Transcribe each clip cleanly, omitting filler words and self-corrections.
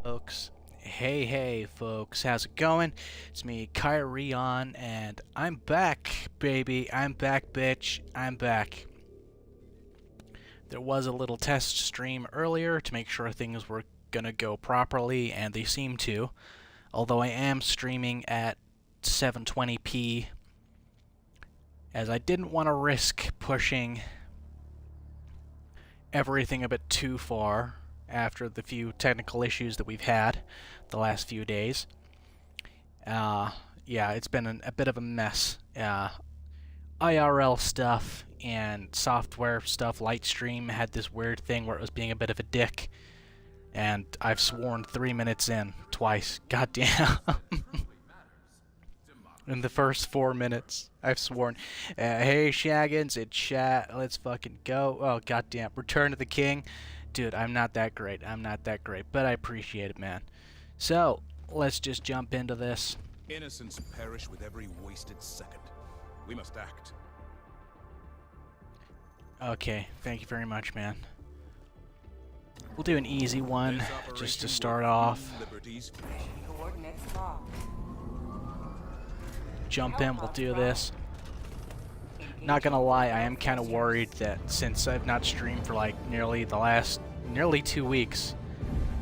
Folks, hey folks, how's it going? It's me, Kyrion, and I'm back, baby. I'm back, bitch. I'm back. There was a little test stream earlier to make sure things were gonna go properly, and they seem to. Although I am streaming at 720p, as I didn't want to risk pushing everything a bit too far after the few technical issues that we've had the last few days. Yeah, it's been a bit of a mess. IRL stuff and software stuff. Lightstream had this weird thing where it was being a bit of a dick, and I've sworn 3 minutes in twice. Goddamn. In the first 4 minutes, I've sworn. Hey, Shaggins, it's chat. Let's fucking go. Oh, goddamn. Return to the King. Dude, I'm not that great. I'm not that great, but I appreciate it, man. So, let's just jump into this. Innocents perish with every wasted second. We must act. Okay, thank you very much, man. We'll do an easy one, just to start off. Jump in, we'll do this. Not gonna lie, I am kind of worried that since I've not streamed for like nearly 2 weeks,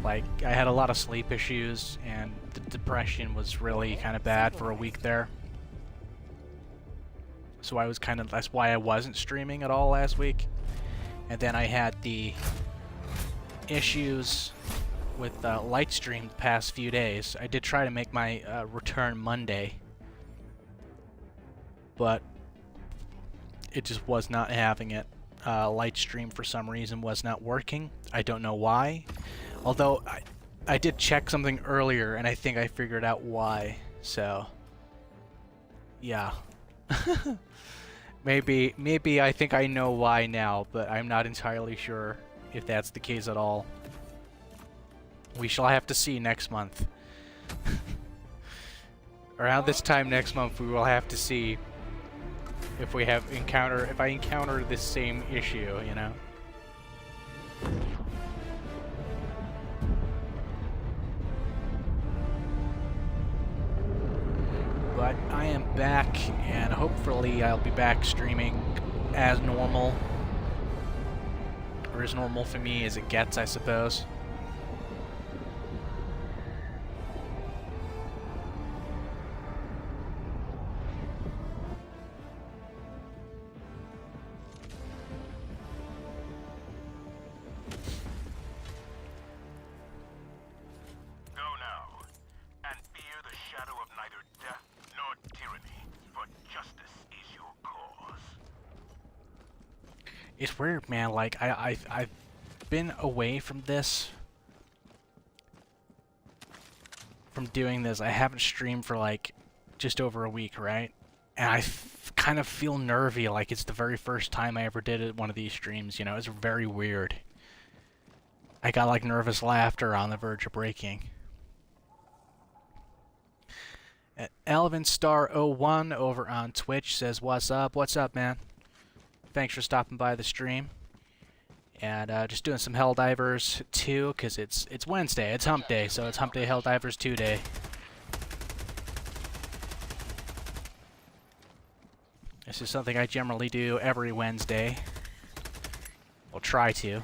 like I had a lot of sleep issues and the depression was really kind of bad for a week there. So I was that's why I wasn't streaming at all last week. And then I had the issues with Lightstream the past few days. I did try to make my return Monday, but it just was not having it. Lightstream for some reason was not working. I don't know why. Although I did check something earlier and I think I figured out why. So yeah. maybe I think I know why now, but I'm not entirely sure if that's the case at all. We shall have to see next month. Around this time next month we will have to see if I encounter this same issue, you know. But I am back, and hopefully I'll be back streaming as normal. Or as normal for me as it gets, I suppose. It's weird, man. Like I've been away from doing this. I haven't streamed for like just over a week, right? And I kind of feel nervy, like it's the very first time I ever did one of these streams. You know, it's very weird. I got like nervous laughter on the verge of breaking. ElevenStar01 over on Twitch says, "What's up? What's up, man? Thanks for stopping by the stream." And just doing some Helldivers 2, because it's Wednesday, it's Hump Day, so it's Hump Day Helldivers 2 day. This is something I generally do every Wednesday. Well, try to.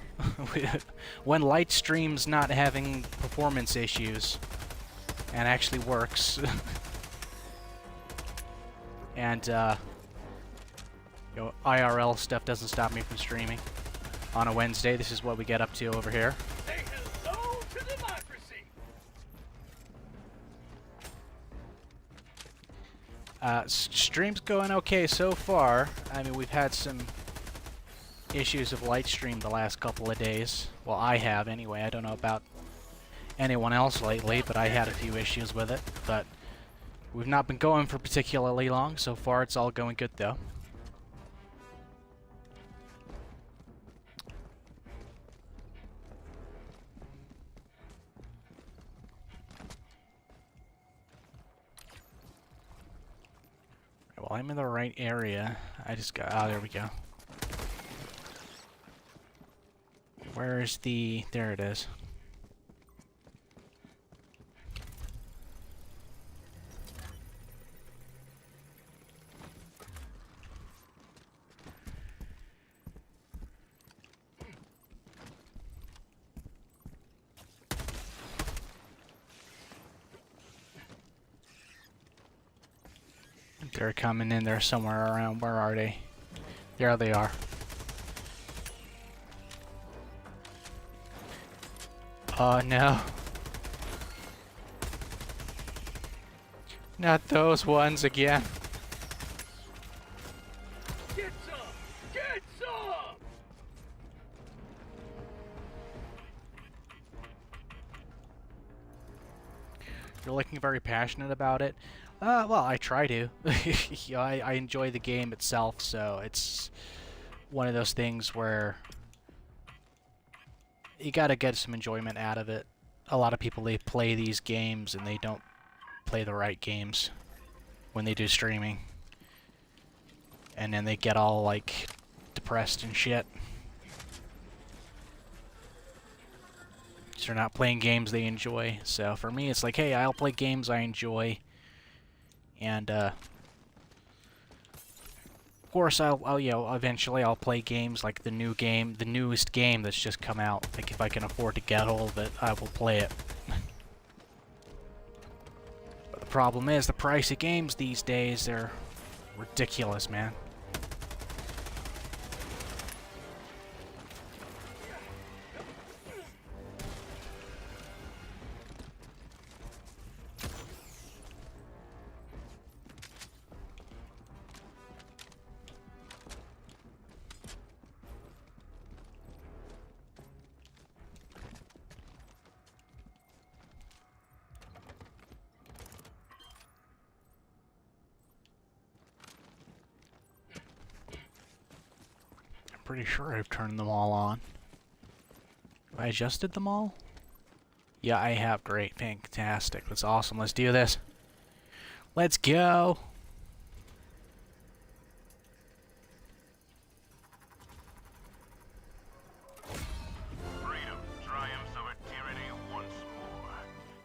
When Lightstream's not having performance issues, and actually works. And, you know, IRL stuff doesn't stop me from streaming. On a Wednesday, this is what we get up to over here. Say hello to democracy. Stream's going okay so far. I mean, we've had some issues of Lightstream the last couple of days. Well, I have anyway. I don't know about anyone else lately, but I had a few issues with it. But we've not been going for particularly long. So far, it's all going good, though. Well, I'm in the right area. I just got... Oh, there we go. Where is the... There it is. They're coming in there somewhere around. Where are they? There they are. Oh no. Not those ones again. Get some! Get some! You're looking very passionate about it. Well, I try to. You know, I enjoy the game itself, so it's one of those things where you gotta get some enjoyment out of it. A lot of people, they play these games and they don't play the right games when they do streaming. And then they get all, like, depressed and shit. So they're not playing games they enjoy. So for me, it's like, hey, I'll play games I enjoy. And, of course, I'll, you know, eventually I'll play games like the newest game that's just come out. Like, if I can afford to get hold of it, I will play it. But the problem is, the price of games these days, they're ridiculous, man. Pretty sure I've turned them all on. Have I adjusted them all? Yeah, I have. Great. Fantastic. That's awesome. Let's do this. Let's go. Freedom triumphs over tyranny once more.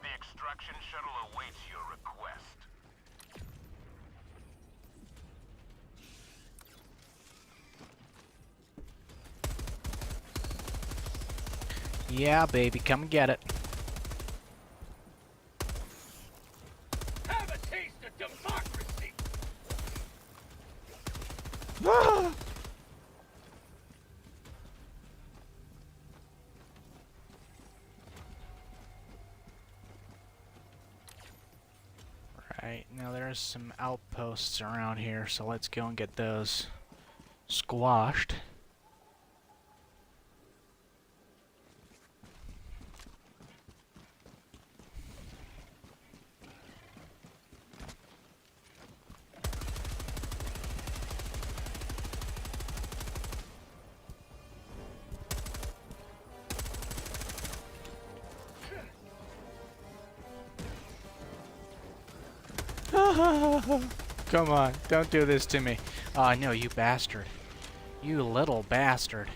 The extraction shuttle awaits your request. Yeah, baby. Come and get it. Have a taste of democracy! Right, now there's some outposts around here, so let's go and get those squashed. Come on, don't do this to me. Oh no, you bastard. You little bastard.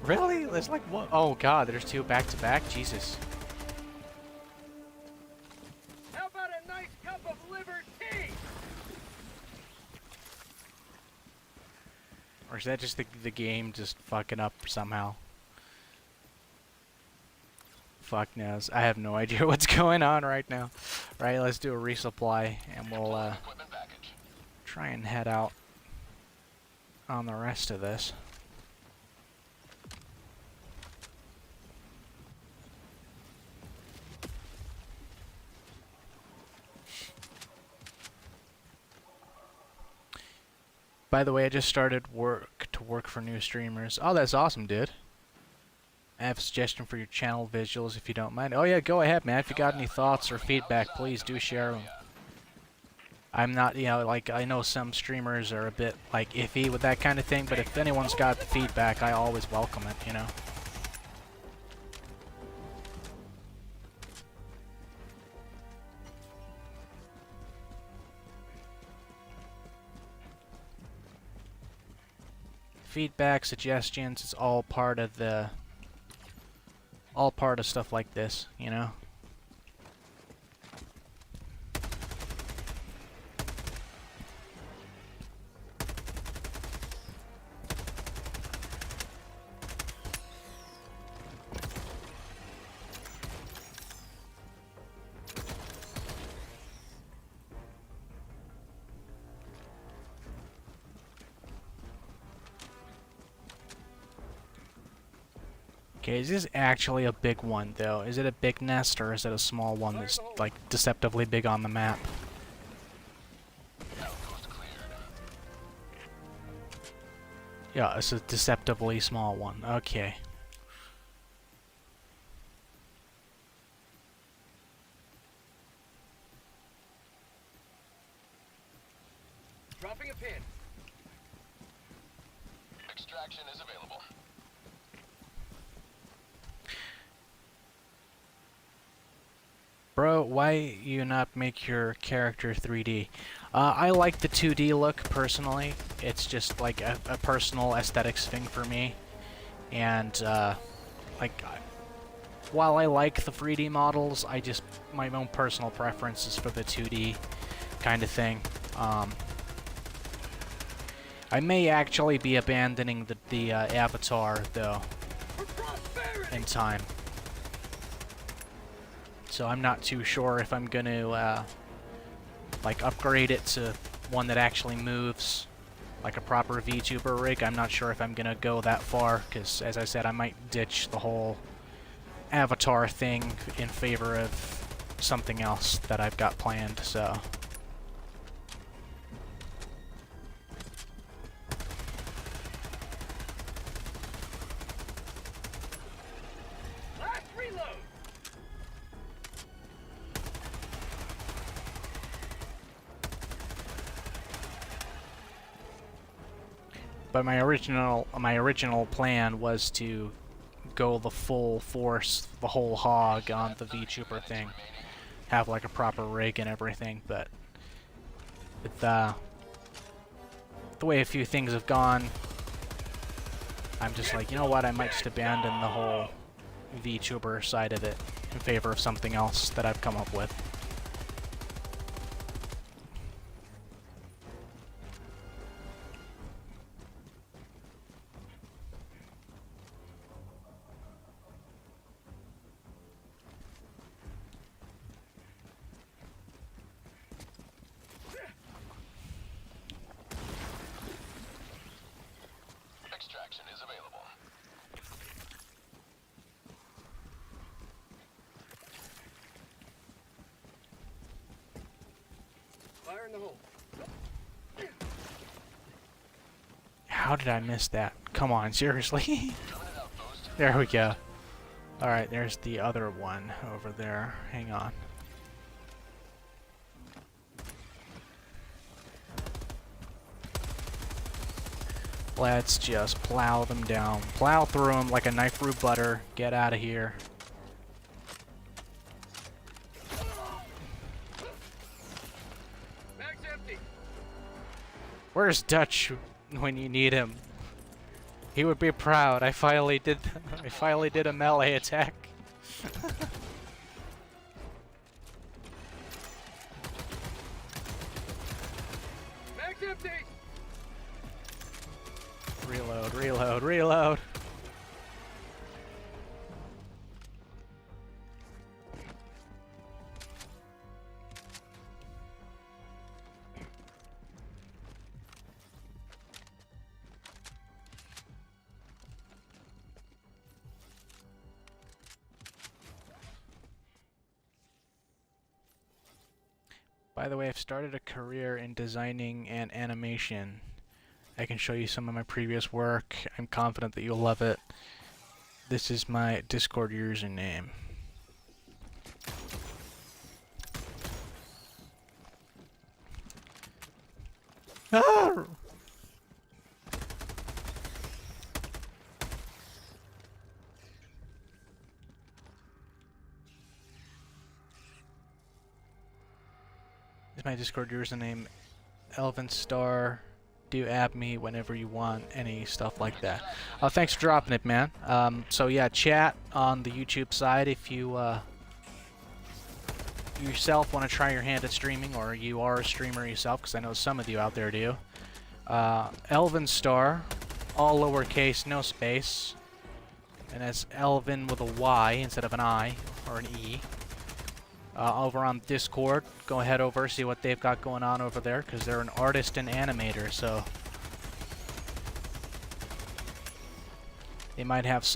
Really? There's like what? Oh god, there's two back to back? Jesus. How about a nice cup of liver tea? Or is that just the game just fucking up somehow? Fuck knows. I have no idea what's going on right now. Right, let's do a resupply and we'll try and head out on the rest of this. By the way, I just started work for new streamers. Oh, that's awesome, dude. I have a suggestion for your channel visuals if you don't mind. Oh yeah, go ahead, man. If you got any thoughts or feedback, please do share them. I'm not, you know, like, I know some streamers are a bit, like, iffy with that kind of thing, but if anyone's got feedback, I always welcome it, you know. feedback, suggestions. It's all part of stuff like this, you know. Okay, is this actually a big one, though? Is it a big nest, or is it a small one that's, like, deceptively big on the map? Yeah, it's a deceptively small one. Okay. Dropping a pin. Extraction is available. Bro, why you not make your character 3D? I like the 2D look, personally. It's just like a personal aesthetics thing for me. And, while I like the 3D models, my own personal preference is for the 2D kind of thing. I may actually be abandoning the avatar, though, in time. So I'm not too sure if I'm going to, like, upgrade it to one that actually moves, like a proper VTuber rig. I'm not sure if I'm going to go that far, because, as I said, I might ditch the whole avatar thing in favor of something else that I've got planned, so... Last reload. But my original plan was to go the full force, the whole hog on the VTuber thing. Have like a proper rig and everything, but with the way a few things have gone, I'm just like, you know what, I might just abandon the whole VTuber side of it in favor of something else that I've come up with. Extraction is available. Fire in the hole. How did I miss that? Come on, seriously? There we go. Alright, there's the other one over there. Hang on. Let's just plow them down. Plow through them like a knife through butter. Get out of here. Mag's empty. Where's Dutch when you need him? He would be proud. I finally did a melee attack. Mag's empty. Reload, reload, reload. By the way, I've started a career in designing and animation. I can show you some of my previous work. I'm confident that you'll love it. This is my Discord username. Ah! Is my Discord username Elvin Star do add me whenever you want any stuff like that. Thanks for dropping it, man. So yeah, chat on the YouTube side if you yourself want to try your hand at streaming, or you are a streamer yourself, because I know some of you out there do. Elvin Star, all lowercase, no space, and that's Elvin with a Y instead of an I or an E. Over on Discord, go ahead over, see what they've got going on over there, because they're an artist and animator, so they might have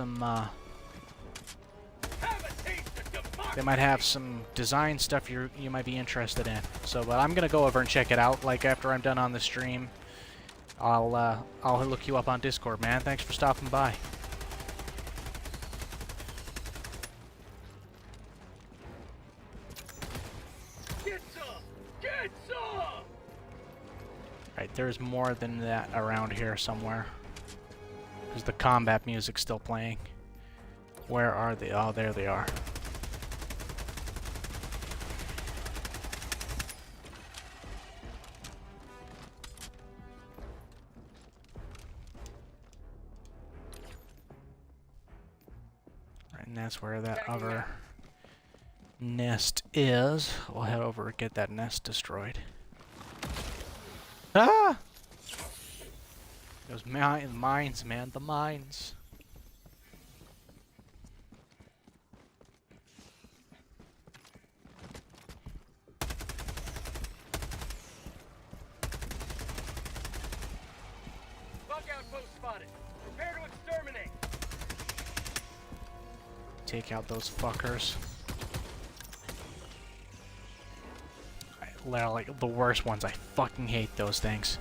some design stuff you might be interested in. So, but I'm gonna go over and check it out. Like after I'm done on the stream, I'll look you up on Discord, man. Thanks for stopping by. Get some! Get some! Right, there's more than that around here somewhere. Because the combat music's still playing. Where are they? Oh, there they are. Right, and that's where that other nest is. We'll head over and get that nest destroyed. Ah! Those mines, man, the mines. Bug outpost spotted. Prepare to exterminate. Take out those fuckers. They're like the worst ones. I fucking hate those things.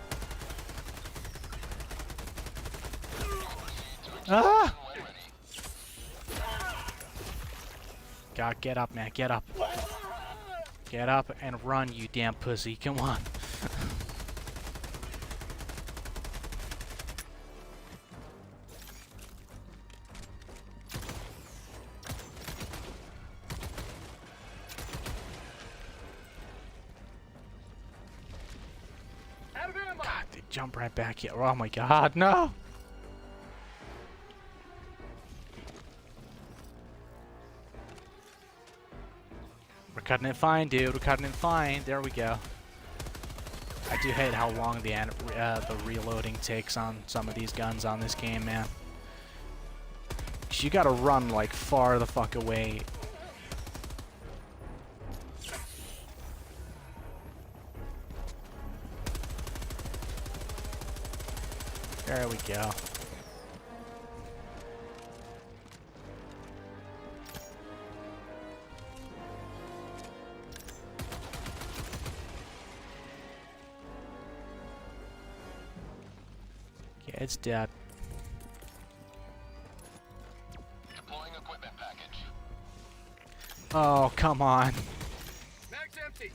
Ah! God, get up, man. Get up. Get up and run, you damn pussy. Come on. Out of ammo. God, they jump right back here. Oh my god, no! We're cutting it fine, dude. We're cutting it fine. There we go. I do hate how long the reloading takes on some of these guns on this game, man. 'Cause you gotta run like far the fuck away. There we go. Yeah, it's dead. Deploying equipment package. Oh, come on. Mag's empty.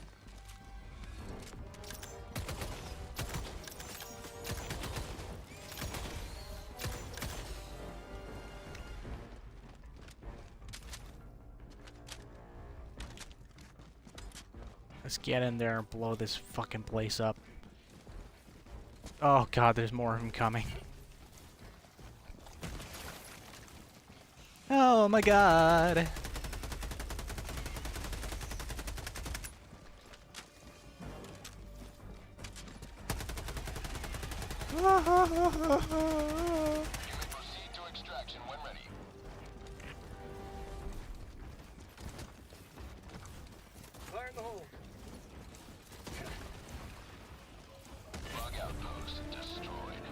Let's get in there and blow this fucking place up. Oh god, there's more of them coming. Oh my god. You may proceed to extraction when ready. Fire in the hole. Bug outpost destroyed.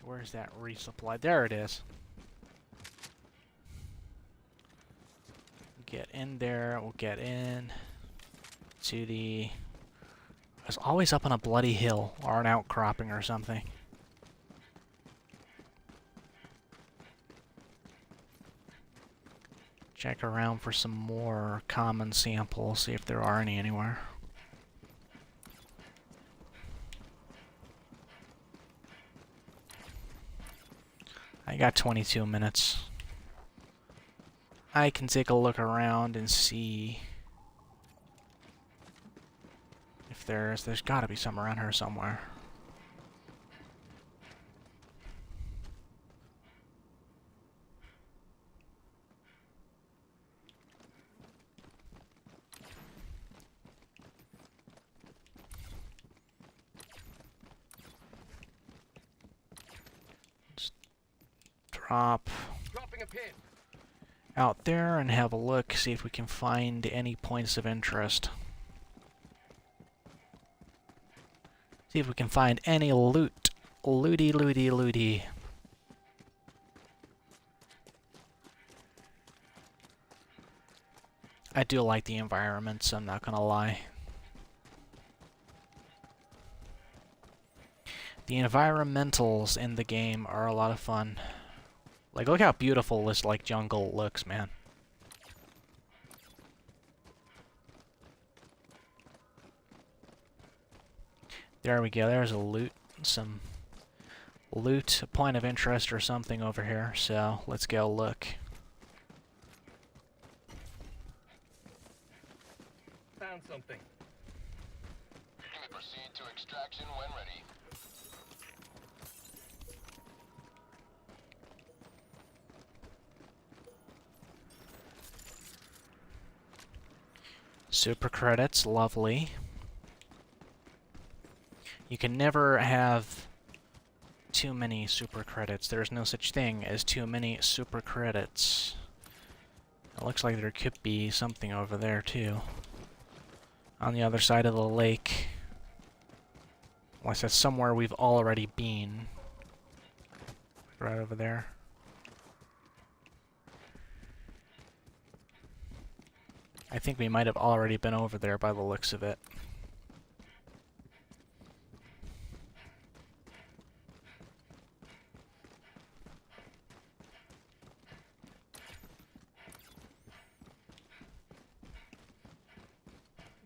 Where's that resupply? There it is. Get in there. We'll get in to the... It's always up on a bloody hill or an outcropping or something. Check around for some more common samples, see if there are any anywhere. I got 22 minutes. I can take a look around and see if there's got to be some around here somewhere. Let's drop Dropping a pin. out there and have a look, see if we can find any points of interest. See if we can find any loot. Looty, looty, looty. I do like the environments, I'm not gonna lie. The environmentals in the game are a lot of fun. Like, look how beautiful this, like, jungle looks, man. There we go, there's a loot, some loot, a point of interest or something over here, so let's go look. Found something. You may proceed to extraction when ready. Super credits, lovely. You can never have too many super credits. There's no such thing as too many super credits. It looks like there could be something over there too. On the other side of the lake. Unless that's somewhere we've already been. Right over there. I think we might have already been over there by the looks of it.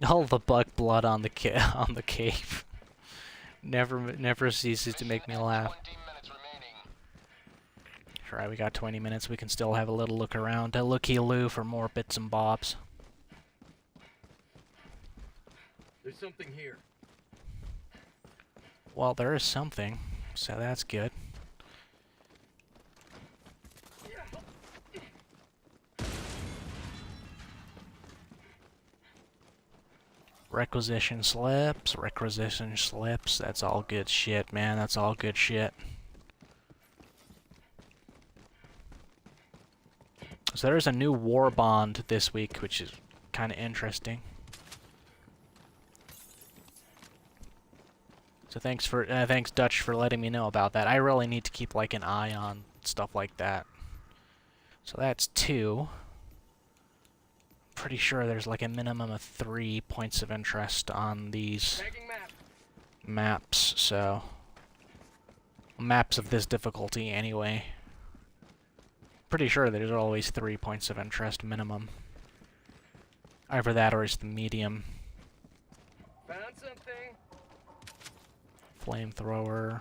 All the bug blood on the on the cave never ceases to make me laugh. 20 minutes remaining. Alright, we got 20 minutes. We can still have a little look around. A looky-loo for more bits and bobs. There's something here. Well, there is something, so that's good. Requisition slips, that's all good shit, man, that's all good shit. So there's a new war bond this week, which is kind of interesting. So thanks Dutch for letting me know about that. I really need to keep like an eye on stuff like that. So that's 2. Pretty sure there's like a minimum of 3 points of interest on these Tagging map. maps, so maps of this difficulty anyway. Pretty sure there's always 3 points of interest minimum. Either that or it's the medium. Found something. Flamethrower.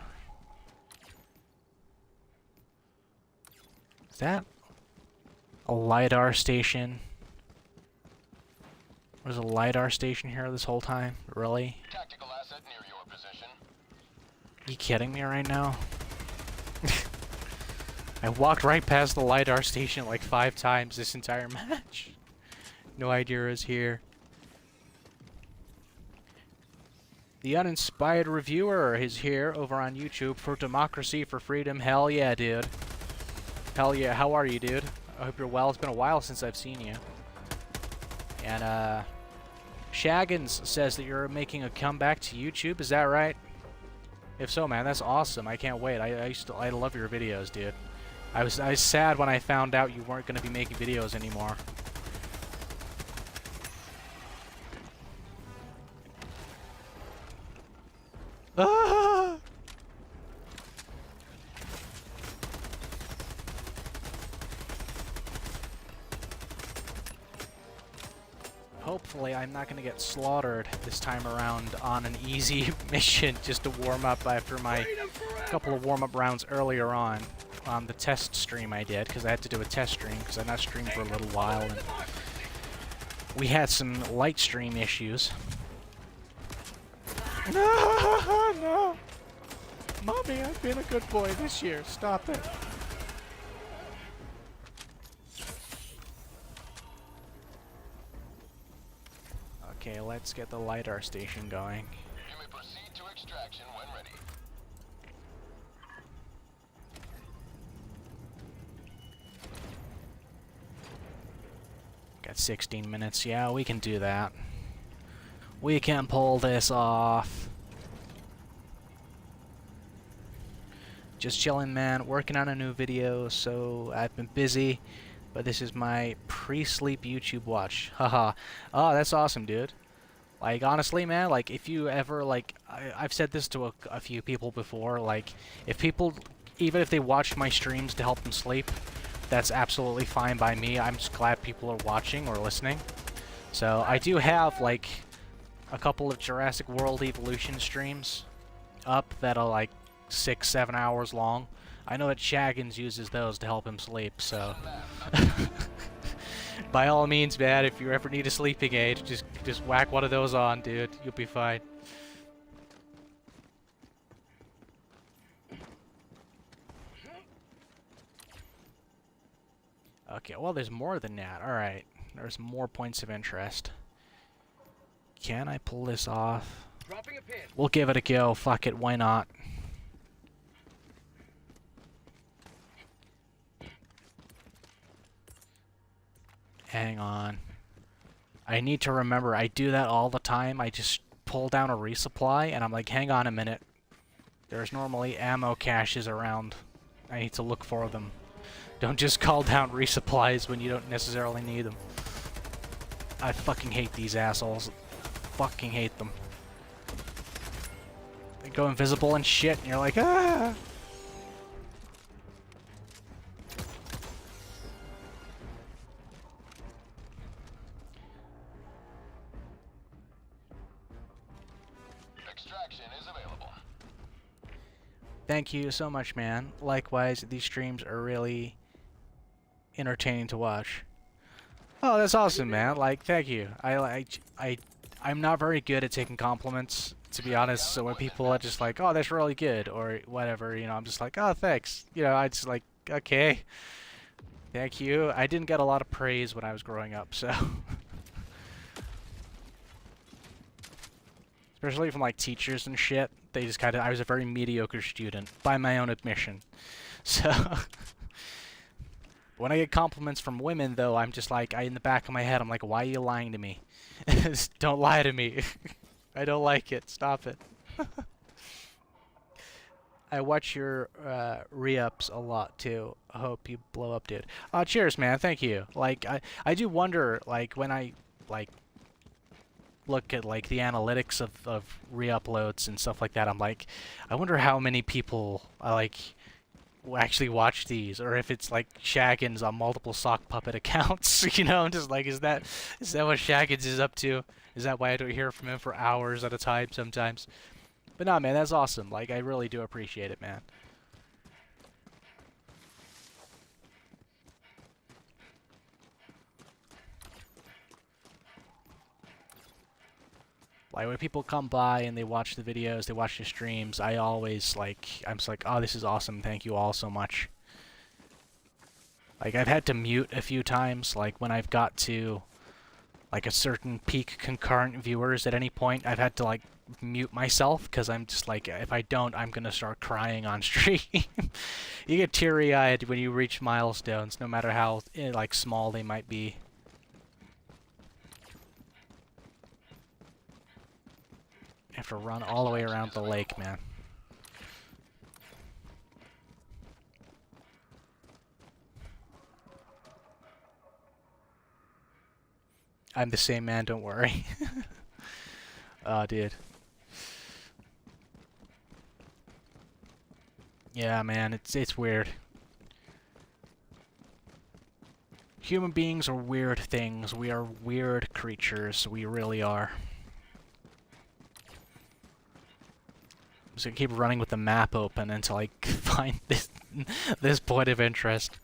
Is that a LiDAR station? There's a LiDAR station here this whole time? Really? Tactical asset near your position. You kidding me right now? I walked right past the LiDAR station like 5 times this entire match. No idea it was here. The uninspired reviewer is here over on YouTube for Democracy for Freedom. Hell yeah, dude. Hell yeah, how are you, dude? I hope you're well. It's been a while since I've seen you. And, Shaggins says that you're making a comeback to YouTube. Is that right? If so, man, that's awesome. I can't wait. I love your videos, dude. I was sad when I found out you weren't going to be making videos anymore. Ah! Hopefully I'm not going to get slaughtered this time around on an easy mission just to warm up after my couple of warm-up rounds earlier on. on the test stream I did, because I had to do a test stream, because I not streamed for a little while, and we had some light stream issues. No, no! Mommy, I've been a good boy this year. Stop it. Okay, let's get the LiDAR station going. You may proceed to extraction when ready. Got 16 minutes. Yeah, we can do that. We can pull this off. Just chilling, man. Working on a new video, so I've been busy. But this is my pre-sleep YouTube watch. Haha. Oh, that's awesome, dude. Like, honestly, man, like, if you ever, like, I've said this to a few people before, like, if people, even if they watch my streams to help them sleep, that's absolutely fine by me. I'm just glad people are watching or listening. So, I do have, like, a couple of Jurassic World Evolution streams up that are, like, 6-7 hours long. I know that Shaggins uses those to help him sleep, so by all means, man, if you ever need a sleeping aid, just whack one of those on, dude. You'll be fine. Okay, well, there's more than that. Alright, there's more points of interest. Can I pull this off? Dropping a pin. We'll give it a go. Fuck it, why not? Hang on. I need to remember, I do that all the time. I just pull down a resupply, and I'm like, hang on a minute. There's normally ammo caches around. I need to look for them. Don't just call down resupplies when you don't necessarily need them. I fucking hate these assholes. Fucking hate them. They go invisible and shit, and you're like, ah! Extraction is available. Thank you so much, man. Likewise, these streams are really entertaining to watch. Oh, that's awesome, man. Like, thank you. I'm not very good at taking compliments, to be honest. So when people are just like, "Oh, that's really good," or whatever, you know, I'm just like, "Oh, thanks." You know, I just like, "Okay, thank you." I didn't get a lot of praise when I was growing up, so especially from like teachers and shit. They just kind of, I was a very mediocre student, by my own admission. So when I get compliments from women, though, I'm just like, in the back of my head, I'm like, why are you lying to me? Don't lie to me. I don't like it. Stop it. I watch your re-ups a lot, too. I hope you blow up, dude. Cheers, man. Thank you. Like, I do wonder, like, when I, like, look at like the analytics of re-uploads and stuff like that, I'm like, I wonder how many people like actually watch these, or if it's like Shaggins on multiple sock puppet accounts. You know, I'm just like, is that what Shaggins is up to? Is that why I don't hear from him for hours at a time sometimes? But nah, man, that's awesome. Like, I really do appreciate it, man. Like, when people come by and they watch the videos, they watch the streams, I always, like, I'm just like, oh, this is awesome, thank you all so much. Like, I've had to mute a few times, like, when I've got to, like, a certain peak concurrent viewers at any point, I've had to, like, mute myself, because I'm just like, if I don't, I'm gonna start crying on stream. You get teary-eyed when you reach milestones, no matter how, like, small they might be. Have to run all the way around the lake, man. I'm the same, man, don't worry. Oh, dude. Yeah, man, it's weird. Human beings are weird things. We are weird creatures. We really are. just gonna keep running with the map open until I find this point of interest.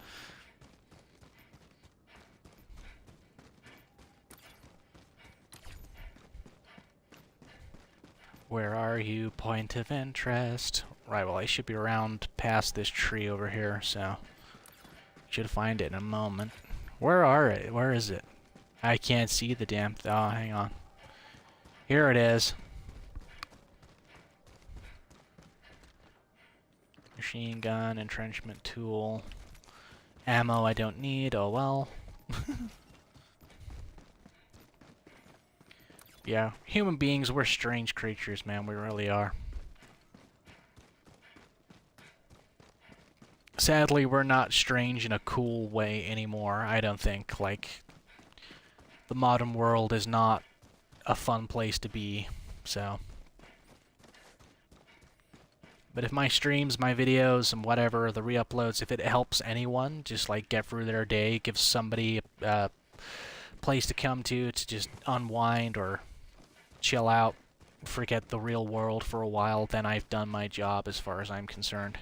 Where are you, point of interest? Right, well, I should be around past this tree over here, so should find it in a moment. Where are it? Where is it? I can't see the damn oh, hang on. Here it is. Machine gun, entrenchment tool. Ammo I don't need, oh well. Yeah, human beings, we're strange creatures, man, we really are. Sadly, we're not strange in a cool way anymore, I don't think. Like, the modern world is not a fun place to be, so. But if my streams, my videos, and whatever, the re-uploads, if it helps anyone just, like, get through their day, give somebody a place to come to just unwind or chill out, forget the real world for a while, then I've done my job as far as I'm concerned.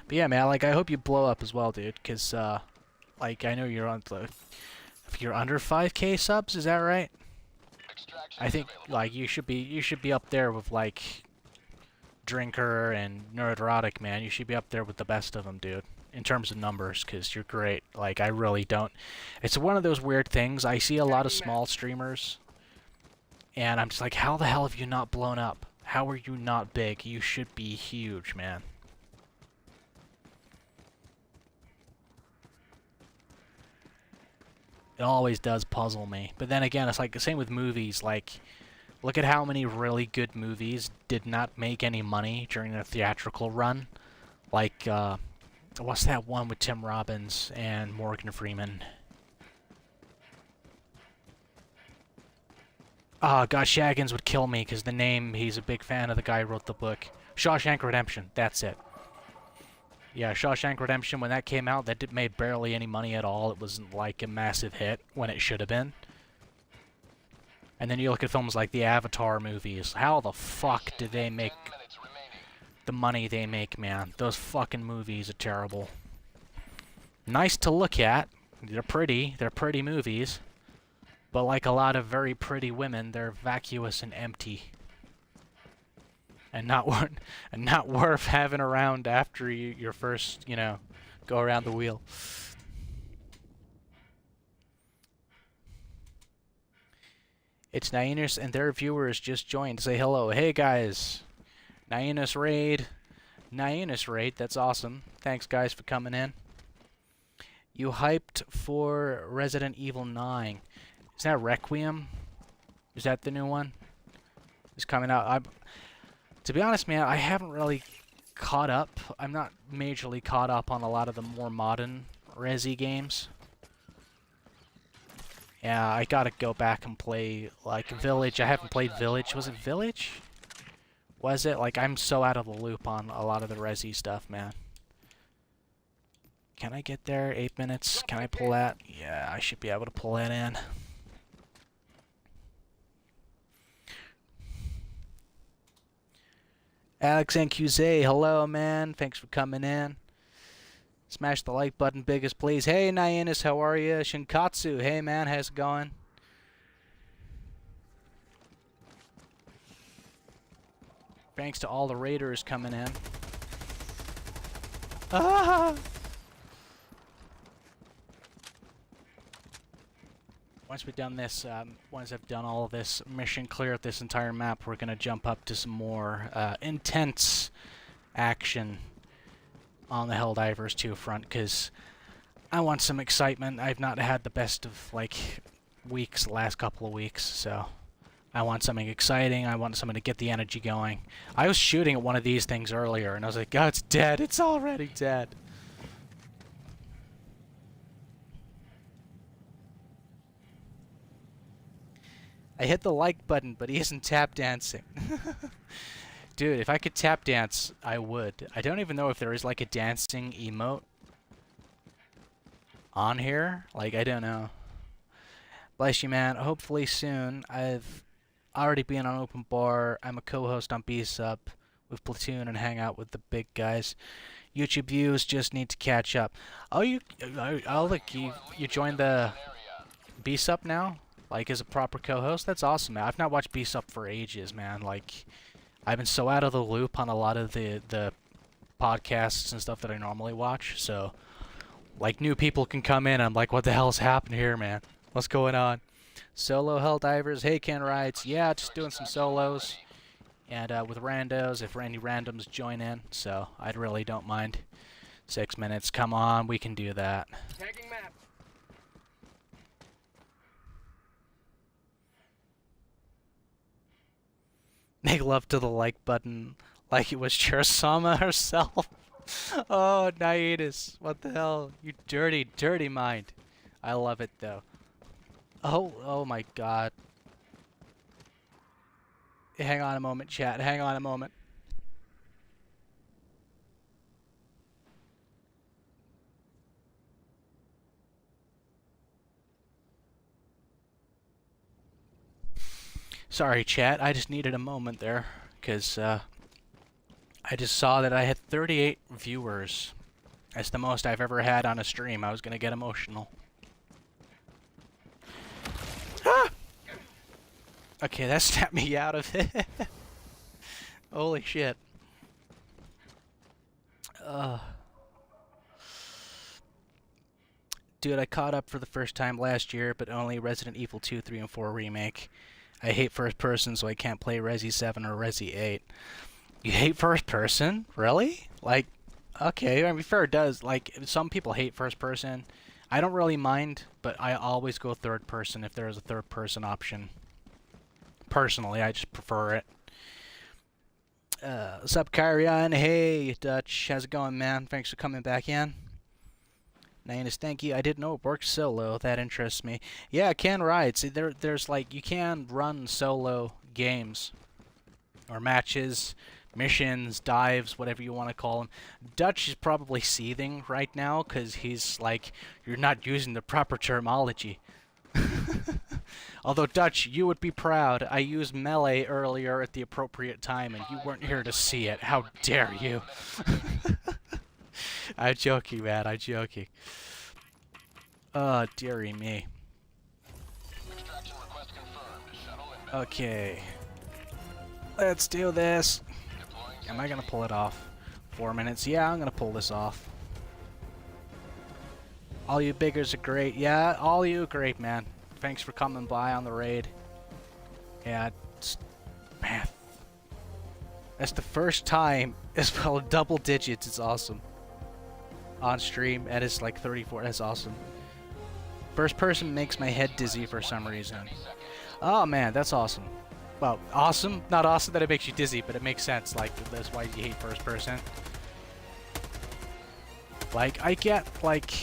But yeah, man, like, I hope you blow up as well, dude, because, like, I know you're on the... If you're under 5K subs, is that right? I think, like, you should be up there with, like, Drinker and Nerdrotic, man. You should be up there with the best of them, dude. In terms of numbers, because you're great. Like, I really don't... It's one of those weird things. I see a lot of small streamers, and I'm just like, how the hell have you not blown up? How are you not big? You should be huge, man. It always does puzzle me. But then again, it's like the same with movies. Like, look at how many really good movies did not make any money during their theatrical run. Like, what's that one with Tim Robbins and Morgan Freeman? Ah, God, Shaggins would kill me because the name, he's a big fan of the guy who wrote the book. Shawshank Redemption, that's it. Yeah, Shawshank Redemption, when that came out, that made barely any money at all. It wasn't like a massive hit when it should have been. And then you look at films like the Avatar movies. How the fuck do they make the money they make, man? Those fucking movies are terrible. Nice to look at. They're pretty movies. But like a lot of very pretty women, they're vacuous and empty. And not worth having around after your first, you know, go around the wheel. It's Nyanus and their viewers just joined. Say hello. Hey guys. Nyanus raid. Nyanus raid. That's awesome. Thanks guys for coming in. You hyped for Resident Evil 9. Is that Requiem? Is that the new one? It's coming out. To be honest, man, I haven't really caught up. I'm not majorly caught up on a lot of the more modern Resi games. Yeah, I gotta go back and play, like, Village. I haven't played Village. Was it Village? Was it? Like, I'm so out of the loop on a lot of the Resi stuff, man. Can I get there? 8 minutes. Can I pull that? Yeah, I should be able to pull that in. Alex NQZ, hello, man. Thanks for coming in. Smash the like button, biggest please. Hey, Nyanus, how are you? Shinkatsu, hey, man, how's it going? Thanks to all the raiders coming in. Ah! Once we've done this, once I've done all of this mission, clear out this entire map, we're going to jump up to some more intense action on the Helldivers 2 front, because I want some excitement. I've not had the best of, like, weeks, the last couple of weeks, so I want something exciting. I want something to get the energy going. I was shooting at one of these things earlier, and I was like, God, it's dead. It's already dead. I hit the like button, but he isn't tap dancing. Dude, if I could tap dance, I would. I don't even know if there is like a dancing emote on here. Like, I don't know. Bless you, man. Hopefully soon. already been on Open Bar. I'm a co-host on B-Sub with Platoon and hang out with the big guys. YouTube views just need to catch up. Oh, look, you joined the B-Sub now? Like, as a proper co-host? That's awesome, man. I've not watched B-Sub for ages, man. Like, I've been so out of the loop on a lot of the podcasts and stuff that I normally watch, so, like, new people can come in, I'm like, what the hell's happening here, man? What's going on? Solo Helldivers, hey Ken Wrights, yeah, just doing some solos, and with randos, if any randoms join in, so I really don't mind. 6 minutes, come on, we can do that. Tagging map. Make love to the like button like it was Chersama herself. Oh, Naitis, what the hell? You dirty, dirty mind. I love it, though. Oh my god. Hang on a moment, chat. Hang on a moment. Sorry, chat. I just needed a moment there, because I just saw that I had 38 viewers. That's the most I've ever had on a stream. I was gonna get emotional. Ah! Okay, that snapped me out of it. Holy shit. Dude, I caught up for the first time last year, but only Resident Evil 2, 3, and 4 Remake. I hate first person, so I can't play Resi 7 or Resi 8. You hate first person? Really? Like, okay, I mean, fair it does. Like, some people hate first person. I don't really mind, but I always go third person if there is a third person option. Personally, I just prefer it. What's up, Kyrian? Hey, Dutch. How's it going, man? Thanks for coming back in. Nainus, thank you. I didn't know it worked solo. That interests me. Yeah, Ken rides. There's like, you can run solo games. Or matches, missions, dives, whatever you want to call them. Dutch is probably seething right now, because he's like, you're not using the proper terminology. Although, Dutch, you would be proud. I used melee earlier at the appropriate time, and you weren't here to see it. How dare you? I'm joking, man. I'm joking. Oh, dearie me. Okay. Let's do this. Am I gonna pull it off? 4 minutes. Yeah, I'm gonna pull this off. All you biggers are great. Yeah, all you are great, man. Thanks for coming by on the raid. Yeah, man. That's the first time it's well double digits. It's awesome. On stream, and it's like 34. That's awesome. First person makes my head dizzy for some reason. Oh man, that's awesome. Well, awesome. Not awesome that it makes you dizzy, but it makes sense. Like, that's why you hate first person. Like, I get, like,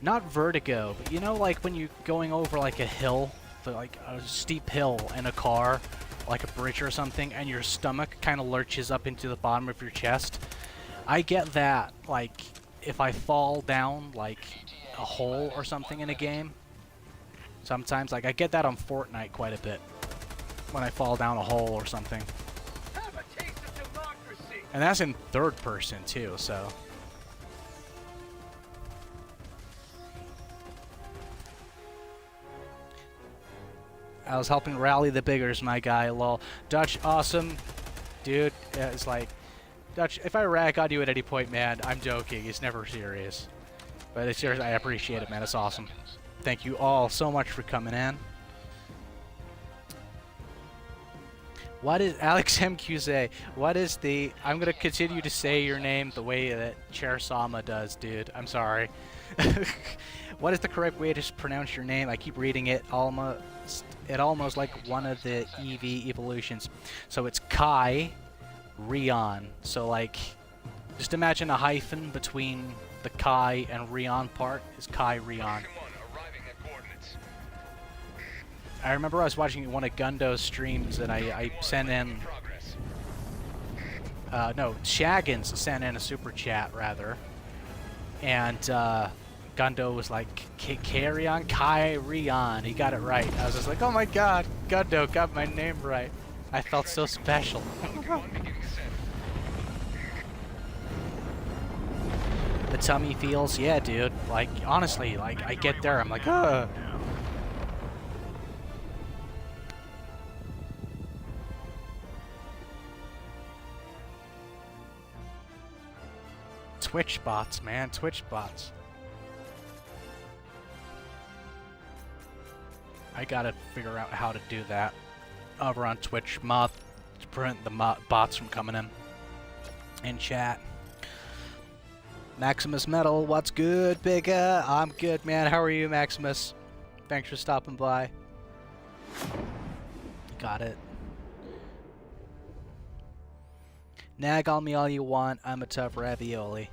not vertigo, but you know, like when you're going over like a hill, like a steep hill in a car, like a bridge or something, and your stomach kind of lurches up into the bottom of your chest. I get that, like, if I fall down, like, a hole or something in a game. Sometimes, like, I get that on Fortnite quite a bit. When I fall down a hole or something. Have a taste of democracy. And that's in third person, too, so. I was helping rally the biggers, my guy, lol. Dutch, awesome. Dude, it's like, Dutch, if I rag on you at any point, man, I'm joking. It's never serious. But it's serious. I appreciate it, man. It's awesome. Thank you all so much for coming in. What is Alex MQZ? What is the... I'm going to continue to say your name the way that Chersama does, dude. I'm sorry. What is the correct way to pronounce your name? I keep reading it almost like one of the EV evolutions. So it's Kai Rion. So like, just imagine a hyphen between the Kai and Rion part is Kai Rion. I remember I was watching one of Gundo's streams and I sent in... no, Shaggins sent in a super chat, rather. And Gundo was like, carry on, Kyrie on. He got it right. I was just like, oh my god, Gundo got my name right. I felt so special. The tummy feels, yeah, dude. Like, honestly, like, I get there, I'm like, ugh. Twitch bots, man, Twitch bots. I gotta figure out how to do that over on Twitch mod to prevent the bots from coming in chat. Maximus Metal, what's good, bigga? I'm good, man. How are you, Maximus? Thanks for stopping by. Got it. Nag on me all you want. I'm a tough ravioli.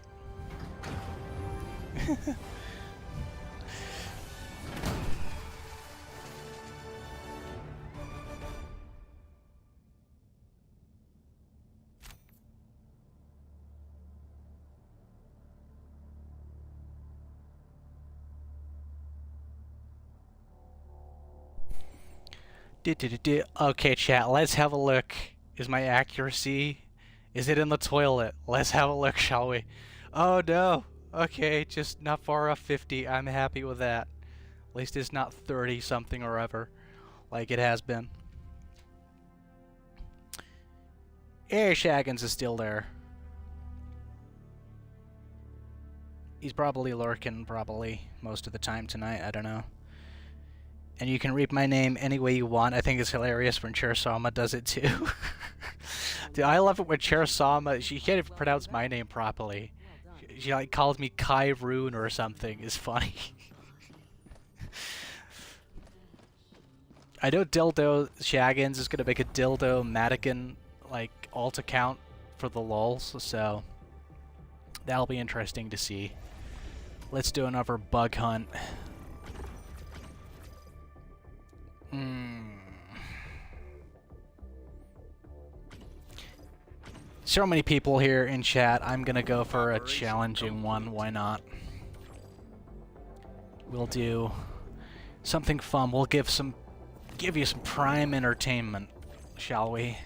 Okay, chat, let's have a look. Is my accuracy... Is it in the toilet? Let's have a look, shall we? Oh no! Okay, just not far off 50. I'm happy with that. At least it's not 30 something or ever, like it has been. Hey, Shaggins is still there. He's probably lurking, most of the time tonight, I don't know. And you can read my name any way you want. I think it's hilarious when Chersama does it too. Dude, I love it when Chersama, she can't even pronounce my name properly. She like calls me Kai Rune or something. It's funny. I know Dildo Shaggins is gonna make a Dildo Madigan like alt account for the lulz, so that'll be interesting to see. Let's do another bug hunt. So many people here in chat. I'm gonna go for a challenging one. Why not? We'll do something fun. We'll give you some prime entertainment, shall we?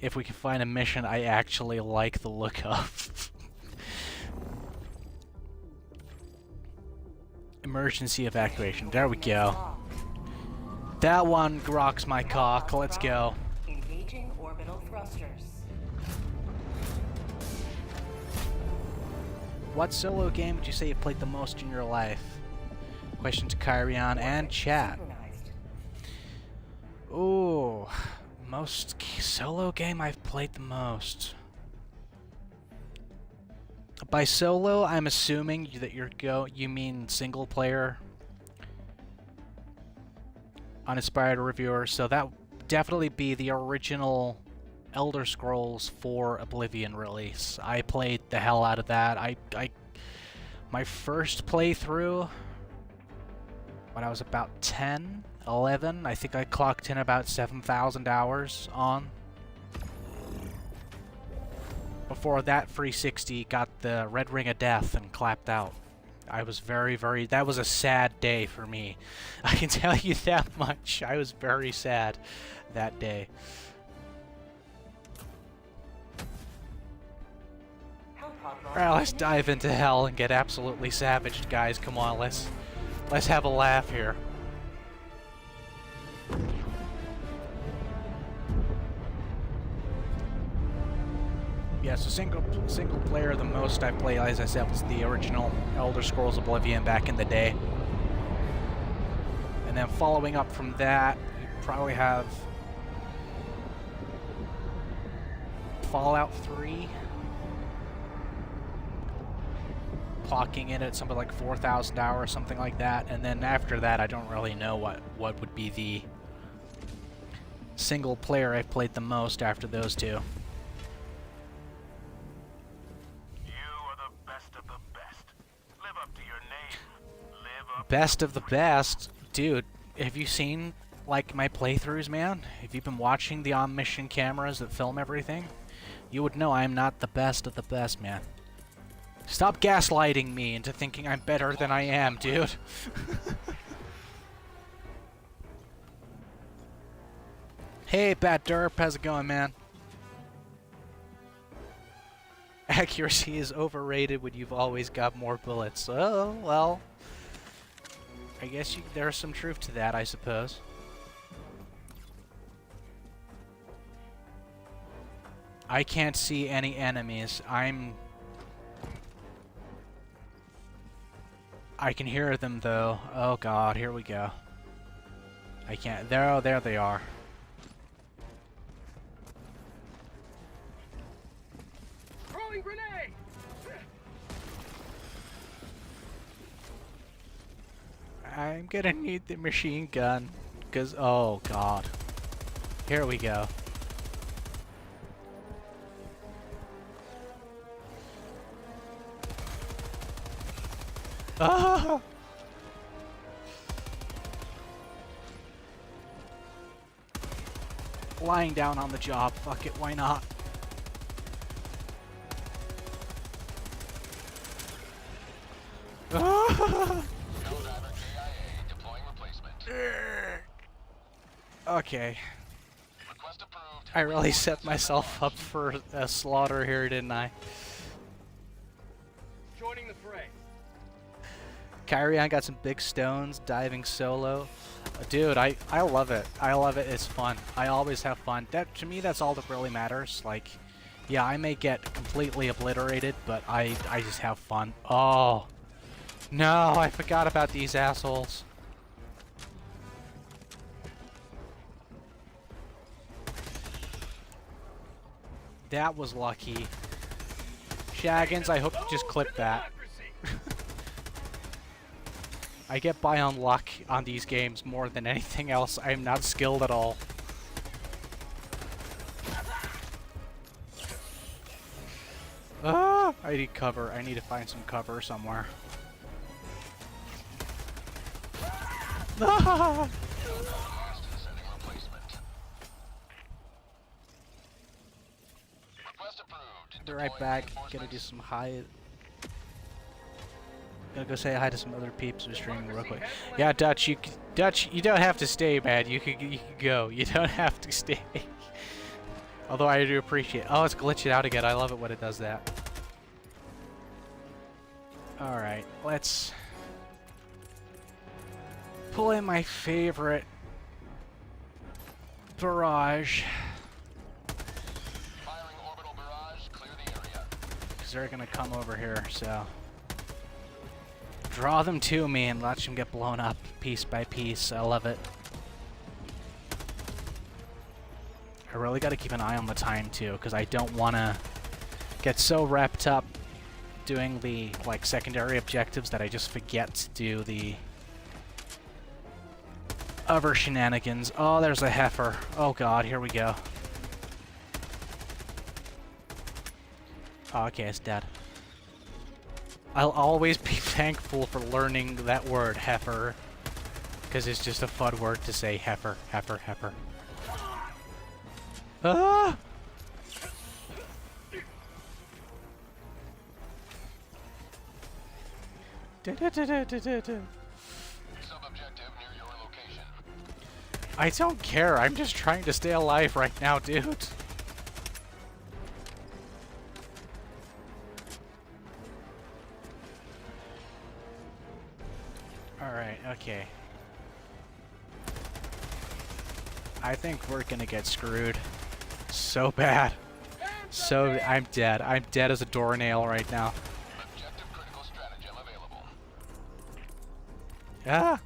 If we can find a mission I actually like the look of. Emergency evacuation. There we go. That one rocks my cock. Let's go. Engaging orbital thrusters. What solo game would you say you played the most in your life? Question to Kyrion and chat. Ooh, most solo game I've played the most. By solo, I'm assuming that you mean single player. Uninspired reviewer, so that would definitely be the original Elder Scrolls 4 Oblivion release. I played the hell out of that. My first playthrough, when I was about 10, 11, I think I clocked in about 7,000 hours on. Before that, 360 got the Red Ring of Death and clapped out. I was that was a sad day for me. I can tell you that much. I was very sad that day. Alright, let's dive into hell and get absolutely savaged, guys. Come on, let's have a laugh here. Yeah, so single player, the most I played, as I said, was the original Elder Scrolls Oblivion back in the day. And then following up from that, you probably have Fallout 3. Clocking in at something like 4,000 hours, something like that. And then after that, I don't really know what would be the single player I've played the most after those two. Best of the best? Dude, have you seen, like, my playthroughs, man? Have you been watching the on-mission cameras that film everything? you would know I'm not the best of the best, man. Stop gaslighting me into thinking I'm better than I am, dude. Hey, Bat Derp, how's it going, man? Accuracy is overrated when you've always got more bullets. Oh, well. I guess there's some truth to that, I suppose. I can't see any enemies. I can hear them, though. Oh, God, here we go. I can't... Oh, there they are. Throwing grenade! I'm gonna need the machine gun. Because... Oh, God. Here we go. Ah! Lying down on the job. Fuck it, why not? Ah! Helldiver KIA deploying replacement. Okay. Request approved. I really set myself up for a slaughter here, didn't I? Joining the fray. Kyrie, I got some big stones, diving solo. Dude, I love it. I love it. It's fun. I always have fun. That, to me, that's all that really matters. Like, yeah, I may get completely obliterated, but I just have fun. Oh. No, I forgot about these assholes. That was lucky. Shaggins, I hope you just clip that. I get by on luck on these games more than anything else. I am not skilled at all. Ah! I need cover. I need to find some cover somewhere. Ah! Sending replacement. Request approved. Be right back. Gonna do some high. Gonna go say hi to some other peeps who's streaming real quick. Yeah, Dutch, you don't have to stay, man. You could go. You don't have to stay. Although I do appreciate. Oh, it's glitching out again. I love it when it does that. All right, let's pull in my favorite barrage. Firing orbital barrage. Clear the area. Because they're gonna come over here, so draw them to me and watch them get blown up piece by piece. I love it. I really got to keep an eye on the time too, because I don't want to get so wrapped up doing the like secondary objectives that I just forget to do the other shenanigans. Oh, there's a heifer. Oh God, here we go. Oh, okay, it's dead. I'll always be thankful for learning that word, heifer, because it's just a fun word to say, heifer, heifer, heifer. Ah! Sub-objective near your location. I don't care. I'm just trying to stay alive right now, dude. Alright, okay. I think we're gonna get screwed. So bad. So, I'm dead. I'm dead as a doornail right now. Objective critical stratagem available. Ah!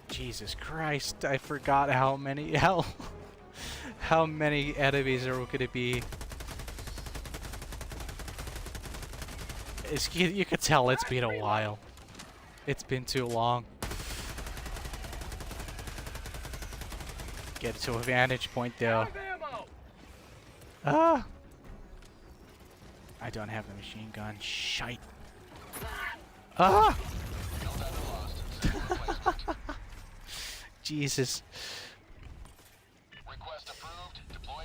Jesus Christ, I forgot how many how many enemies there were gonna be. You could tell it's been a while. It's been too long. Get to a vantage point though. Out of ammo! Ah! I don't have the machine gun. Shite. Ah! Jesus.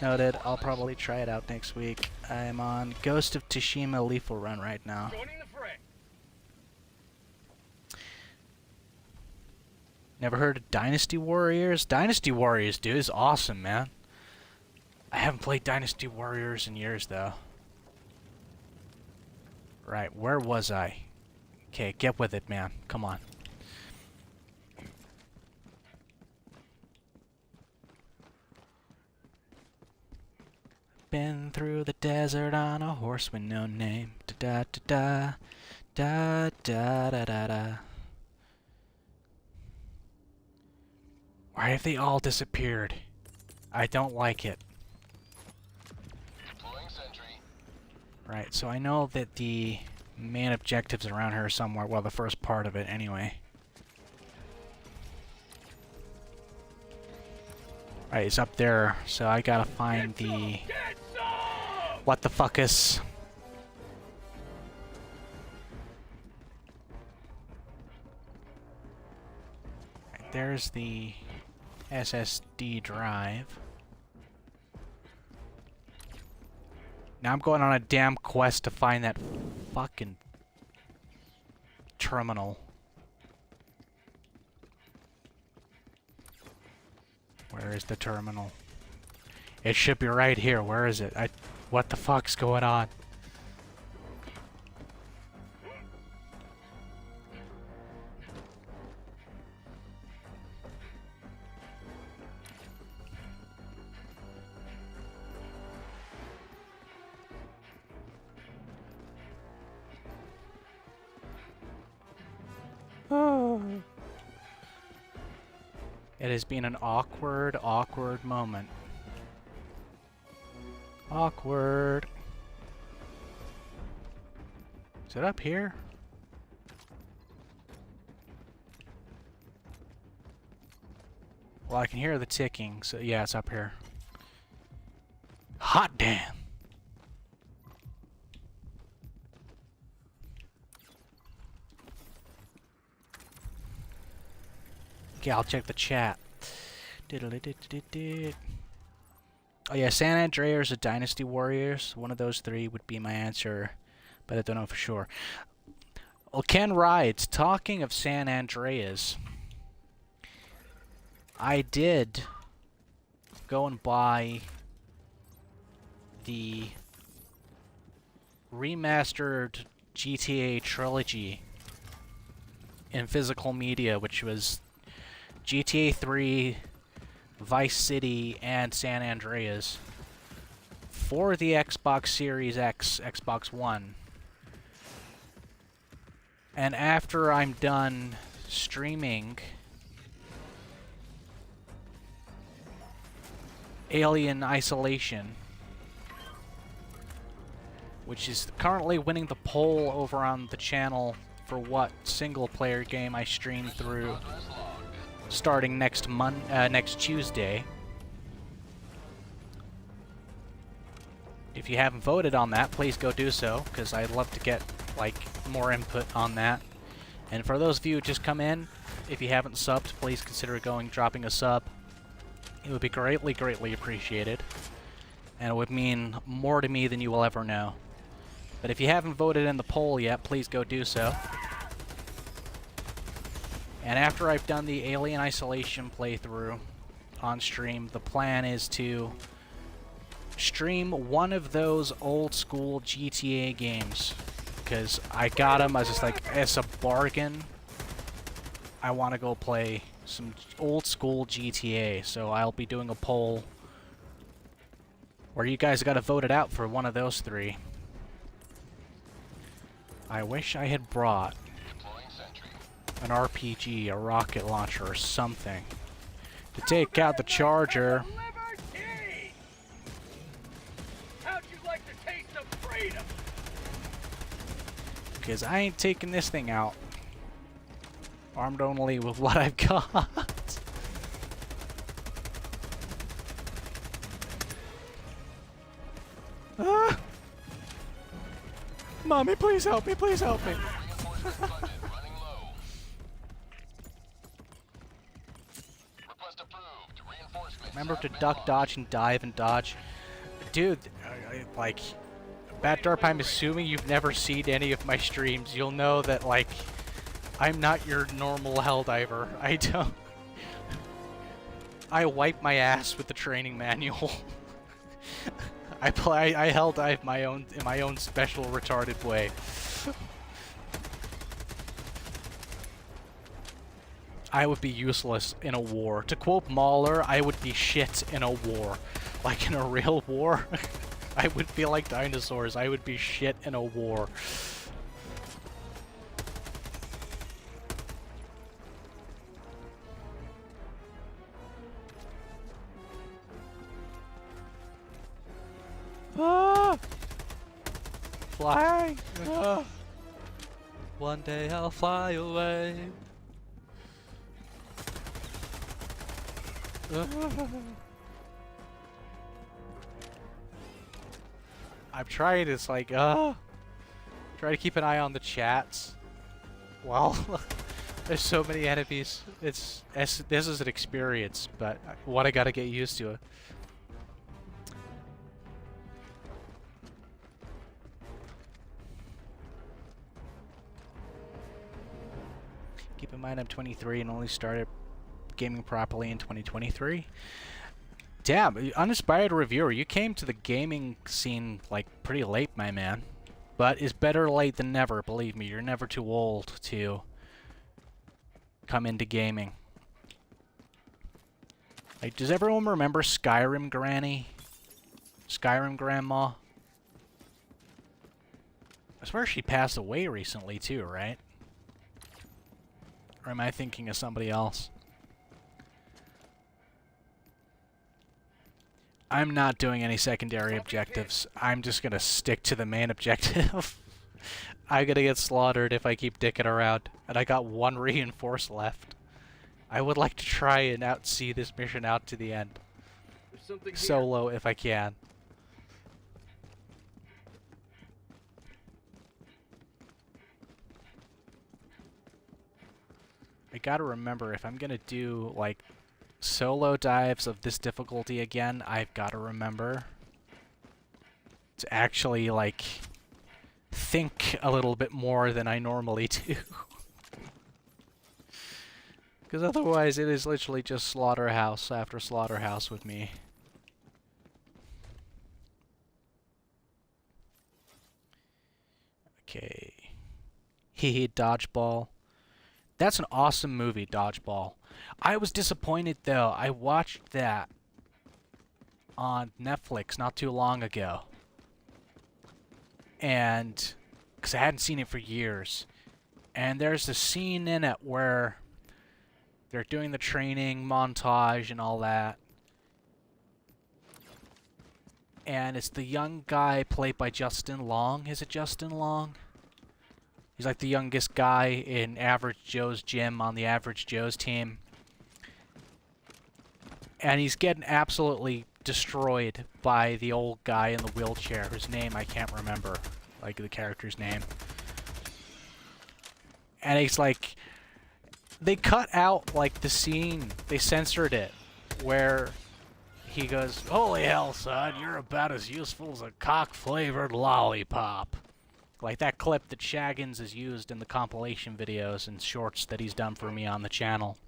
Noted. I'll probably try it out next week. I'm on Ghost of Tsushima Lethal Run right now. Joining the fray. Never heard of Dynasty Warriors? Dynasty Warriors, dude, is awesome, man. I haven't played Dynasty Warriors in years, though. Right, where was I? Okay, get with it, man. Come on. Been through the desert on a horse with no name. Da da da da da da da da. Why have they all disappeared? I don't like it. Deploying sentry. Right, so I know that the main objective's around here somewhere. Well, the first part of it, anyway. Right, it's up there, so I gotta find the... What the fuck is... Right, there's the SSD drive. Now I'm going on a damn quest to find that fucking terminal. Where is the terminal? It should be right here. Where is it? What the fuck's going on? It has been an awkward, awkward moment. Awkward. Is it up here? Well, I can hear the ticking, so yeah, it's up here. Hot damn! Okay, I'll check the chat. Oh yeah, San Andreas or Dynasty Warriors. One of those three would be my answer, but I don't know for sure. Well, Ken Rides, talking of San Andreas, I did go and buy the remastered GTA trilogy in physical media, which was GTA 3, Vice City, and San Andreas for the Xbox Series X, Xbox One. And after I'm done streaming Alien Isolation, which is currently winning the poll over on the channel for what single-player game I stream through starting next Tuesday. If you haven't voted on that, please go do so, because I'd love to get like more input on that. And for those of you who just come in, if you haven't subbed, please consider dropping a sub. It would be greatly, greatly appreciated, and it would mean more to me than you will ever know. But if you haven't voted in the poll yet, please go do so. And after I've done the Alien Isolation playthrough on stream, the plan is to stream one of those old school GTA games, because I got them as just like as a bargain. I want to go play some old school GTA, so I'll be doing a poll where you guys got to vote it out for one of those three. I wish I had brought an RPG, a rocket launcher, or something to take out the charger. How'd you like the taste of freedom? Because I ain't taking this thing out armed only with what I've got. Ah. Mommy, please help me, please help me. Reinforcements funded. Running low. Request approved. Reinforcements. Remember to have been duck, launched. dodge, and dive and dodge. Dude, like, Bat Derp, I'm assuming you've never seen any of my streams. You'll know that, like, I'm not your normal Helldiver. I don't. I wipe my ass with the training manual. I Helldive in my own special retarded way. I would be useless in a war. To quote Mahler, I would be shit in a war. Like in a real war, I would feel like dinosaurs. I would be shit in a war. Ah! Fly! Ah! One day I'll fly away. I'm trying to, try to keep an eye on the chats. Well, there's so many enemies. This is an experience, but what I gotta get used to it. Keep in mind I'm 23 and only started gaming properly in 2023. Damn, uninspired reviewer, you came to the gaming scene like pretty late, my man. But it's better late than never, believe me. You're never too old to come into gaming. Like, does everyone remember Skyrim Granny? Skyrim Grandma? I swear she passed away recently too, right? Or am I thinking of somebody else? I'm not doing any secondary objectives. I'm just gonna stick to the main objective. I'm gonna get slaughtered if I keep dicking around. And I got one reinforce left. I would like to try and see this mission out to the end. There's something here. Solo if I can. I gotta remember, if I'm gonna do, like, solo dives of this difficulty again, I've gotta remember to actually, like, think a little bit more than I normally do. Because otherwise it is literally just slaughterhouse after slaughterhouse with me. Okay. Hehe, Dodgeball. That's an awesome movie, Dodgeball. I was disappointed, though. I watched that on Netflix not too long ago. And, because I hadn't seen it for years. And there's a scene in it where they're doing the training montage and all that. And it's the young guy played by Justin Long. Is it Justin Long? He's like the youngest guy in Average Joe's gym on the Average Joe's team. And he's getting absolutely destroyed by the old guy in the wheelchair, whose name I can't remember, like the character's name. And it's like, they cut out like the scene, they censored it, where he goes, "Holy hell, son, you're about as useful as a cock-flavored lollipop." Like that clip that Shaggins has used in the compilation videos and shorts that he's done for me on the channel.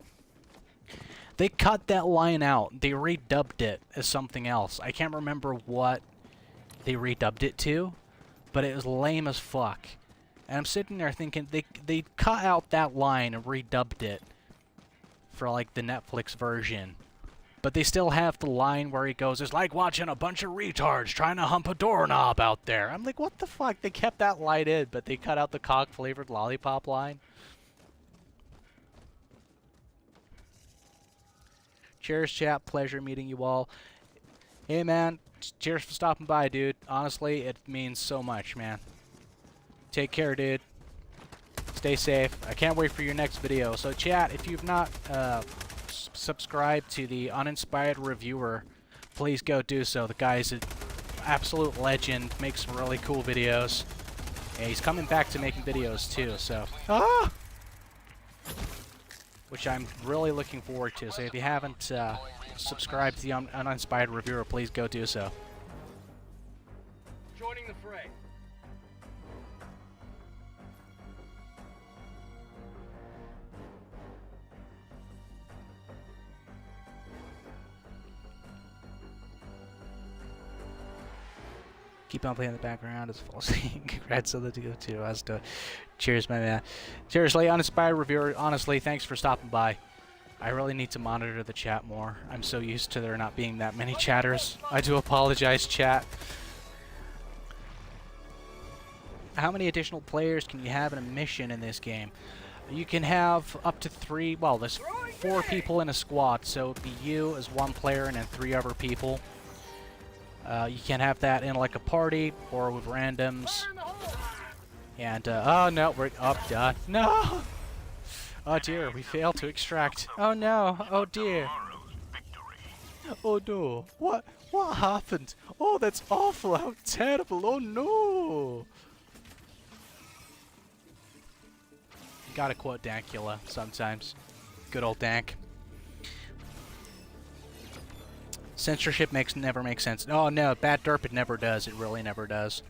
They cut that line out. They redubbed it as something else. I can't remember what they redubbed it to, but it was lame as fuck. And I'm sitting there thinking, they cut out that line and redubbed it for like the Netflix version. But they still have the line where he goes, "It's like watching a bunch of retards trying to hump a doorknob out there." I'm like, what the fuck? They kept that line in, but they cut out the cock-flavored lollipop line. Cheers, chat. Pleasure meeting you all. Hey, man. Cheers for stopping by, dude. Honestly, it means so much, man. Take care, dude. Stay safe. I can't wait for your next video. So, chat, if you've not subscribed to the Uninspired Reviewer, please go do so. The guy's an absolute legend. Makes some really cool videos. Yeah, he's coming back to making videos too, so. Ah! Which I'm really looking forward to. So if you haven't subscribed to the Uninspired Reviewer, please go do so. Joining the fray. Keep on playing in the background as false. Congrats on the deal too. I was doing. Cheers, my man. Seriously, Uninspired Reviewer, honestly, thanks for stopping by. I really need to monitor the chat more. I'm so used to there not being that many chatters. I do apologize, chat. How many additional players can you have in a mission in this game? You can have up to 3, well, there's 4 people in a squad, so it'd be you as 1 player and then 3 other people. You can have that in like a party or with randoms. And, oh no, we're up, done. No! Oh dear, we failed to extract. Oh no, oh dear. Oh no, what happened? Oh, that's awful, how terrible, oh no! You gotta quote Dankula sometimes. Good old Dank. Censorship never makes sense. Oh no, bad derp, it never does. It really never does.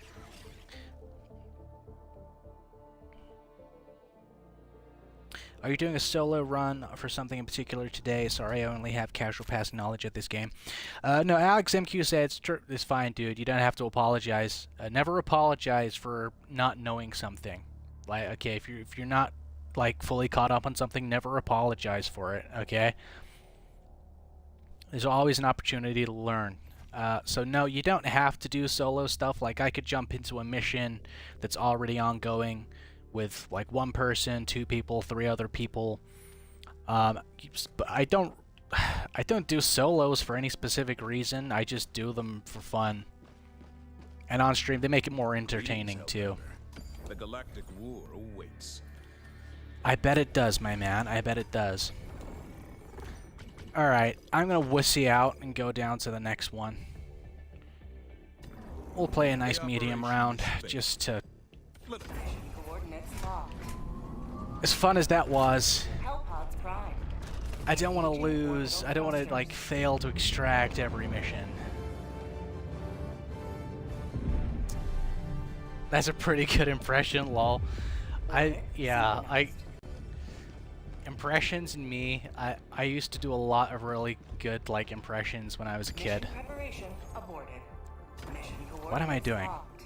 Are you doing a solo run for something in particular today? Sorry, I only have casual past knowledge of this game. No, Alex MQ said it's fine, dude. You don't have to apologize. Never apologize for not knowing something. Like, okay, if you're not like fully caught up on something, never apologize for it. Okay. There's always an opportunity to learn. So no, you don't have to do solo stuff. Like I could jump into a mission that's already ongoing with like 1 person, 2 people, 3 other people. But I don't do solos for any specific reason. I just do them for fun. And on stream, they make it more entertaining too. The galactic war awaits. I bet it does, my man. I bet it does. Alright, I'm gonna wussy out and go down to the next one. We'll play a nice medium round, just to... Coordinates locked. As fun as that was, Hellpods prime. I don't want to lose, I don't want to, like, fail to extract every mission. That's a pretty good impression, lol. Impressions and me, I used to do a lot of really good, like, impressions when I was a kid. Mission preparation aborted. Mission What am I doing? locked.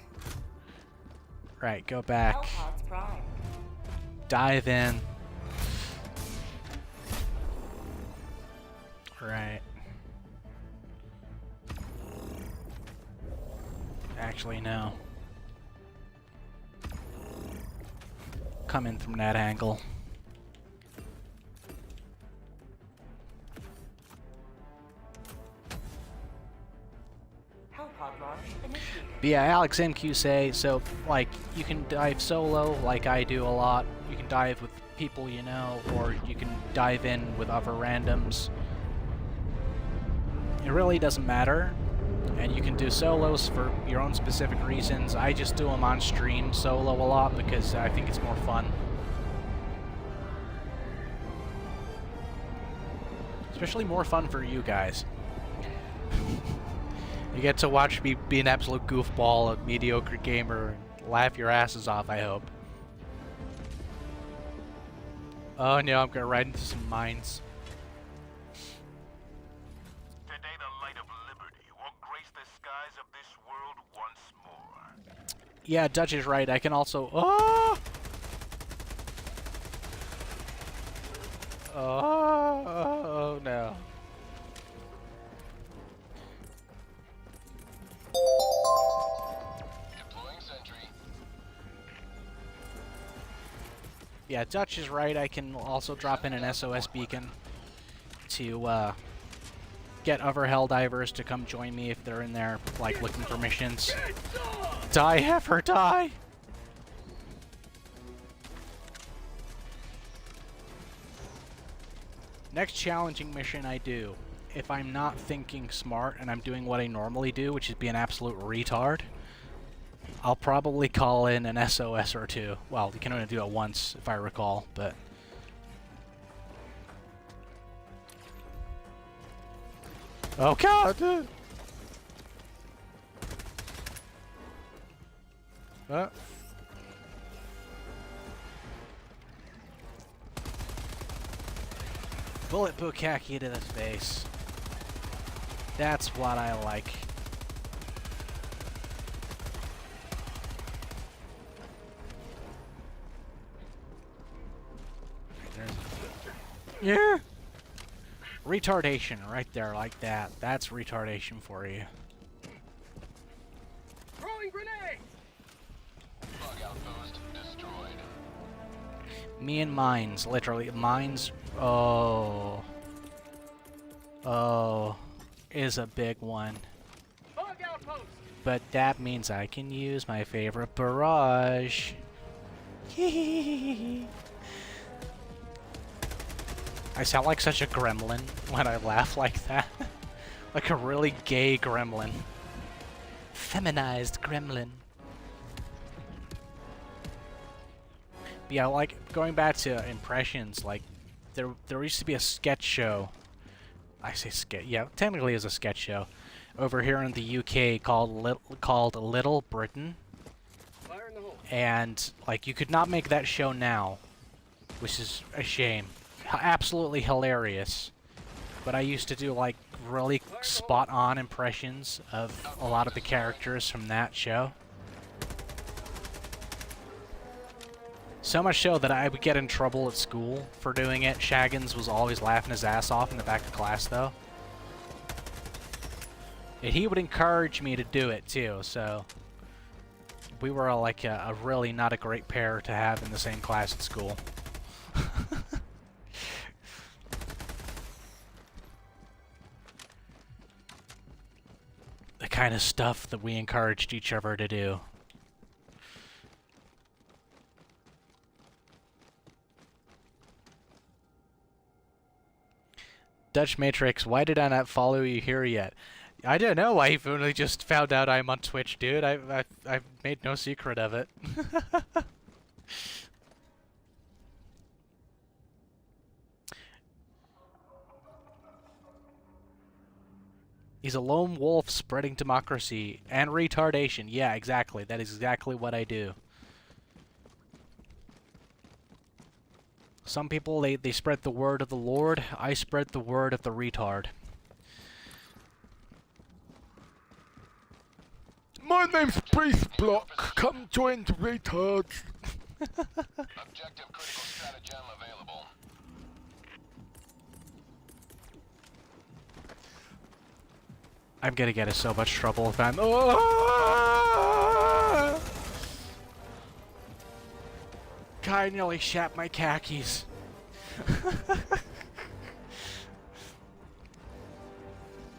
Right, go back, Hellpods prime. dive in. Right. Actually, no. Come in from that angle. Hellpod launch initiated. But yeah, Alex MQ say, so, like, you can dive solo, like I do a lot. You can dive with people you know, or you can dive in with other randoms. It really doesn't matter. And you can do solos for your own specific reasons. I just do them on stream solo a lot because I think it's more fun. Especially more fun for you guys. You get to watch me be an absolute goofball, a mediocre gamer, and laugh your asses off, I hope. Oh no, I'm gonna ride into some mines. Today the light of liberty will grace the skies of this world once more. Yeah, Dutch is right. I can also... Oh! Oh no. Deploying sentry. Yeah, Dutch is right. I can also drop in an SOS beacon to get other Helldivers to come join me if they're in there, like, looking for missions. Die, heifer, die! Next challenging mission I do, if I'm not thinking smart and I'm doing what I normally do, which is be an absolute retard, I'll probably call in an SOS or two. Well, you can only do it once, if I recall, but... Oh god! Bullet bukkake to the face. That's what I like. Yeah. Retardation right there, like that. That's retardation for you. Throwing grenade! Bug outpost destroyed. Me and mines, literally. Mines, oh. Oh. Is a big one. Bug outpost! But that means I can use my favorite barrage. I sound like such a gremlin when I laugh like that. Like a really gay gremlin. Feminized gremlin. But yeah, like, going back to impressions, like, there used to be a sketch show. I say sketch, yeah, technically it's a sketch show. Over here in the UK called Little Britain. Fire in the hole. And, like, you could not make that show now. Which is a shame. Absolutely hilarious. But I used to do, like, really spot-on impressions of a lot of the characters from that show. So much so that I would get in trouble at school for doing it. Shaggins was always laughing his ass off in the back of class, though. And he would encourage me to do it, too, so... We were, like, a really not a great pair to have in the same class at school. The kind of stuff that we encouraged each other to do. Dutch Matrix, why did I not follow you here yet? I don't know, I've only just found out I'm on Twitch, dude. I've made no secret of it. He's a lone wolf spreading democracy and retardation. Yeah, exactly. That is exactly what I do. Some people, they spread the word of the Lord. I spread the word of the retard. My name's Priest Block. Come join the retards. Objective critical stratagem available. I'm gonna get in so much trouble if I'm... Oh! Guy nearly shat my khakis.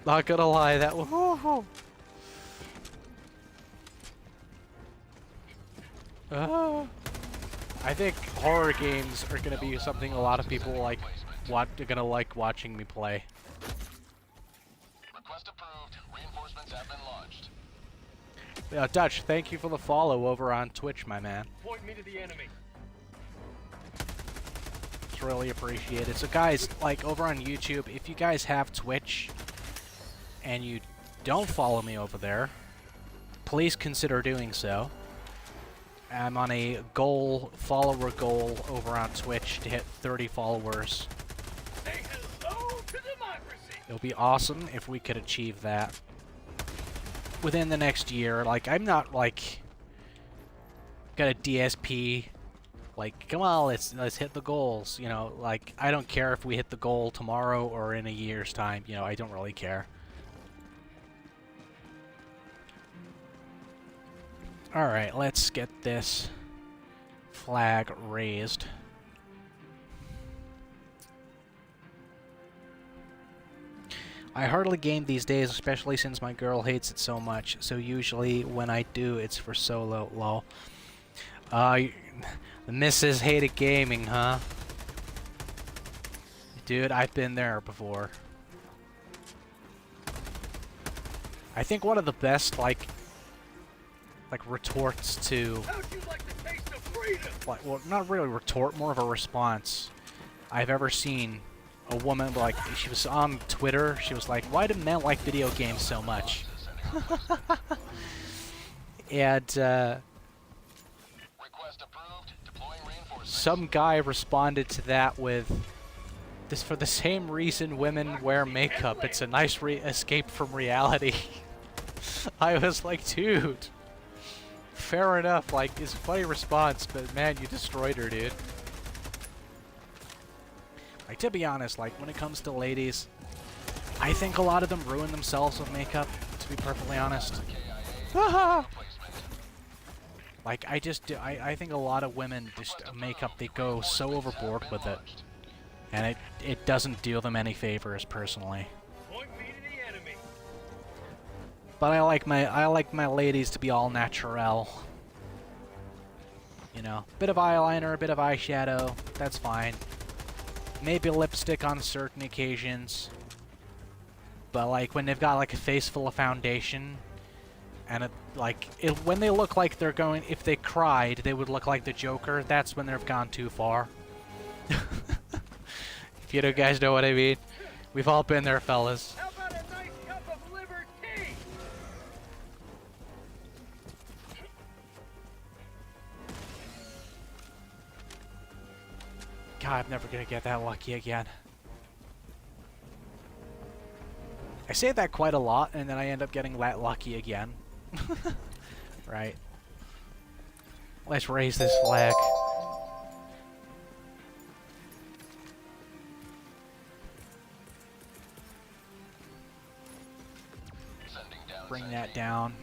Not gonna lie, that was... I think horror games are gonna be something a lot of people like. Are gonna like watching me play. Request approved. Reinforcements have been launched. Dutch, thank you for the follow over on Twitch, my man. Point me to the enemy. It's really appreciated. So guys, like over on YouTube, if you guys have Twitch and you don't follow me over there, please consider doing so. I'm on a follower goal over on Twitch to hit 30 followers. Say hello to democracy. It would be awesome if we could achieve that within the next year. Like, I'm not, like, got a DSP, like, come on, let's hit the goals, you know, like, I don't care if we hit the goal tomorrow or in a year's time, you know, I don't really care. Alright, let's get this flag raised. I hardly game these days, especially since my girl hates it so much, so usually when I do, it's for solo, lol. The missus hated gaming, huh? Dude, I've been there before. I think one of the best, like, like retorts to, How'd you like the taste of freedom? like, well, not really retort, more of a response I've ever seen. A woman, like, she was on Twitter, she was like, why do men like video games so much? And Request approved. Deploying reinforcements. some guy responded to that with, this for the same reason women wear makeup, it's a nice escape from reality. I was like, dude, fair enough, like, it's a funny response, but man, you destroyed her, dude. Like, to be honest, like, when it comes to ladies, I think a lot of them ruin themselves with makeup, to be perfectly honest. Like, I think a lot of women just makeup, they go so overboard with it. And it doesn't do them any favors, personally. Point me to the enemy. But I like my ladies to be all natural. You know, bit of eyeliner, a bit of eyeshadow, that's fine. Maybe lipstick on certain occasions. But like when they've got like a face full of foundation, and when they look like they're going, if they cried, they would look like the Joker. That's when they've gone too far. If you guys know what I mean. We've all been there, fellas. How about a nice cup of liver tea? God, I'm never gonna get that lucky again. I say that quite a lot, and then I end up getting that lucky again. Right. Let's raise this flag. Sending down. Bring that down.